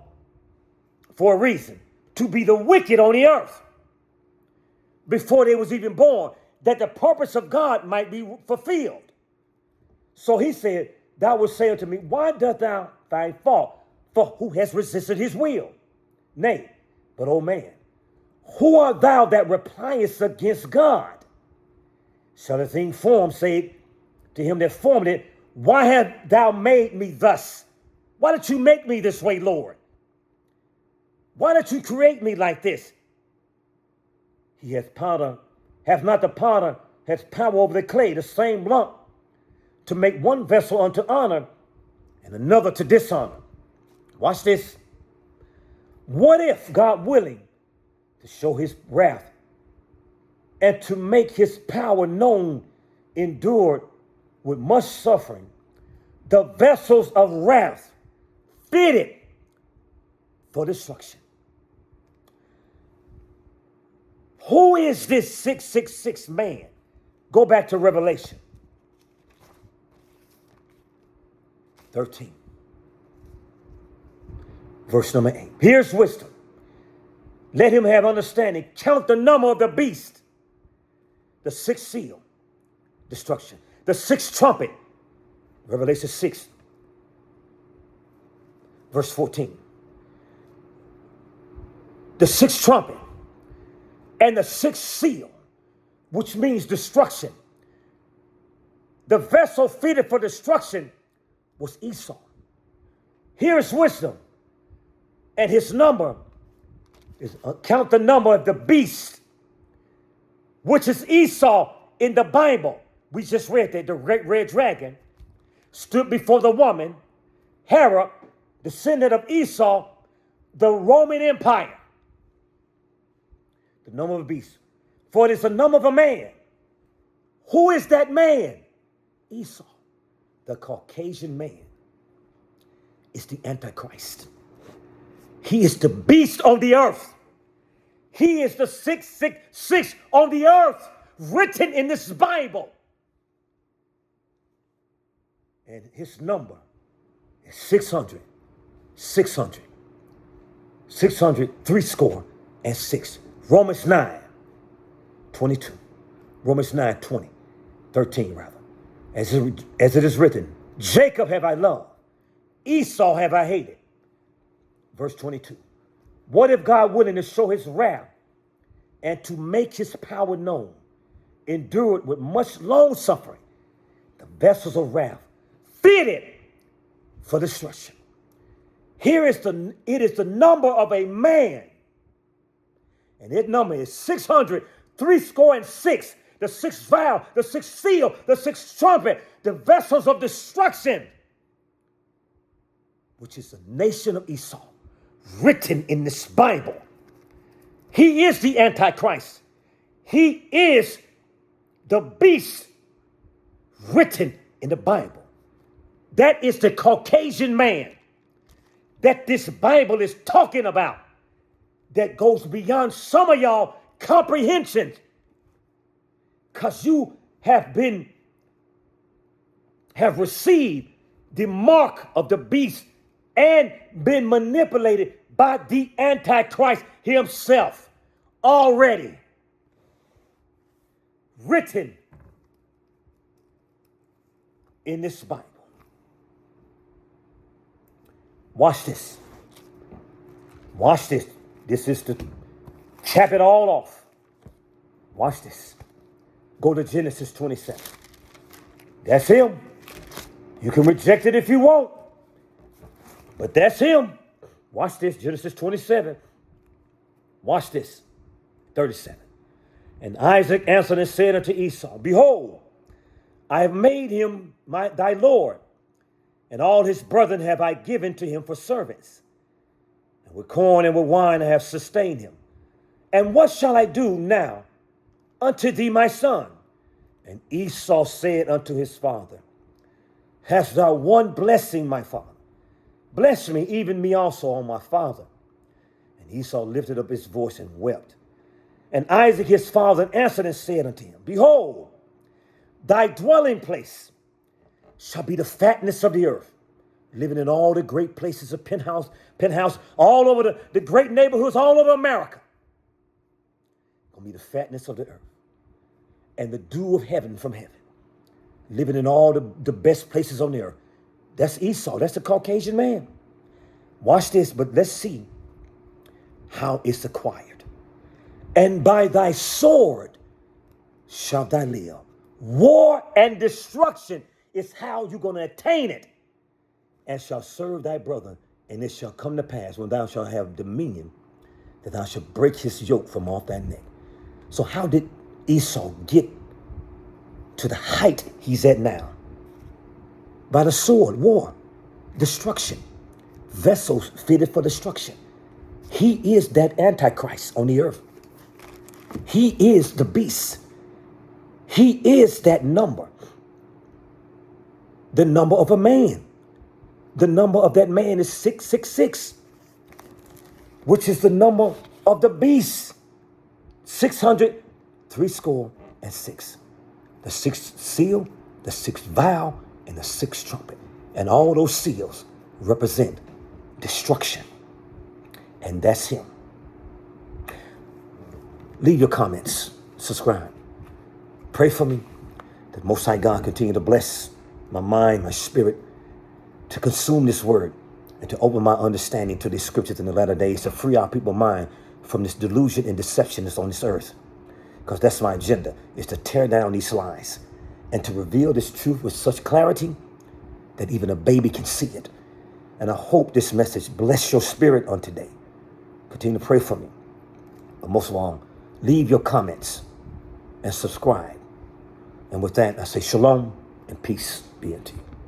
for a reason, to be the wicked on the earth before they was even born, that the purpose of God might be fulfilled. So he said, thou wilt say unto me, why dost thou find fault? For who has resisted his will? Nay, but, O man, who art thou that repliest against God? Shall the thing formed say to him that formed it, why hast thou made me thus? Why did you make me this way, Lord? Why did you create me like this? He hath not the potter, has power over the clay, the same lump, to make one vessel unto honor and another to dishonor. Watch this. What if, God willing, to show his wrath and to make his power known, endured with much suffering, the vessels of wrath fitted for destruction? Who is this 666 man? Go back to Revelation 13, verse number 8. Here's wisdom. Let him have understanding. Count the number of the beast. The sixth seal, destruction. The sixth trumpet, Revelation 6, verse 14. The sixth trumpet and the sixth seal, which means destruction. The vessel fitted for destruction was Esau. Here's wisdom. And his number is, count the number of the beast, which is Esau in the Bible. We just read that the great red dragon stood before the woman, Herod, descendant of Esau, the Roman Empire. The number of a beast. For it is the number of a man. Who is that man? Esau. the Caucasian man is the Antichrist. He is the beast on the earth. He is the 666 on the earth, written in this Bible. And his number is 600, 3 score and 6. Romans 9, 22. Romans 9, 20, 13 rather. As it is written, Jacob have I loved, Esau have I hated. Verse 22. What if God, willing to show his wrath and to make his power known, endured with much long suffering the vessels of wrath fitted for destruction? It is the number of a man, and that number is 600, 3 score and 6. The 6th vial, the 6th seal, the 6th trumpet, the vessels of destruction, which is the nation of Esau, written in this Bible. He is the Antichrist. He is the beast written in the Bible. That is the Caucasian man that this Bible is talking about, that goes beyond some of y'all comprehension, because you have received the mark of the beast and been manipulated by the Antichrist himself already. Written in this Bible. Watch this. Watch this. This is to cap it all off. Watch this. Go to Genesis 27. That's him. You can reject it if you want, but that's him. Watch this, Genesis 27. Watch this, 37. And Isaac answered and said unto Esau, Behold, I have made him thy Lord, and all his brethren have I given to him for servants. And with corn and with wine I have sustained him. And what shall I do now unto thee, my son? And Esau said unto his father, Hast thou one blessing, my father? Bless me, even me also, on my father. And Esau lifted up his voice and wept. And Isaac his father answered and said unto him, Behold, thy dwelling place shall be the fatness of the earth, living in all the great places of penthouse, all over the great neighborhoods all over America. Gonna be the fatness of the earth and the dew of heaven from heaven, living in all the best places on the earth. That's Esau. That's the Caucasian man. Watch this, but let's see how it's acquired. And by thy sword shalt thou live. War and destruction is how you're going to attain it. And shall serve thy brother, and it shall come to pass when thou shalt have dominion, that thou shalt break his yoke from off thy neck. So how did Esau get to the height he's at now? By the sword, war, destruction, vessels fitted for destruction. He is that Antichrist on the earth. He is the beast. He is that number. The number of a man. The number of that man is 666, which is the number of the beast. 600, 3 score and 6. The 6th seal, the 6th vial, and the 6th trumpet. And all those seals represent destruction. And that's him. Leave your comments. Subscribe. Pray for me that Most High God continue to bless my mind, my spirit, to consume this word and to open my understanding to these scriptures in the latter days, to free our people's mind from this delusion and deception that's on this earth. Because that's my agenda, is to tear down these lies and to reveal this truth with such clarity that even a baby can see it. And I hope this message bless your spirit on today. Continue to pray for me. But most of all, leave your comments and subscribe. And with that, I say shalom and peace be unto you.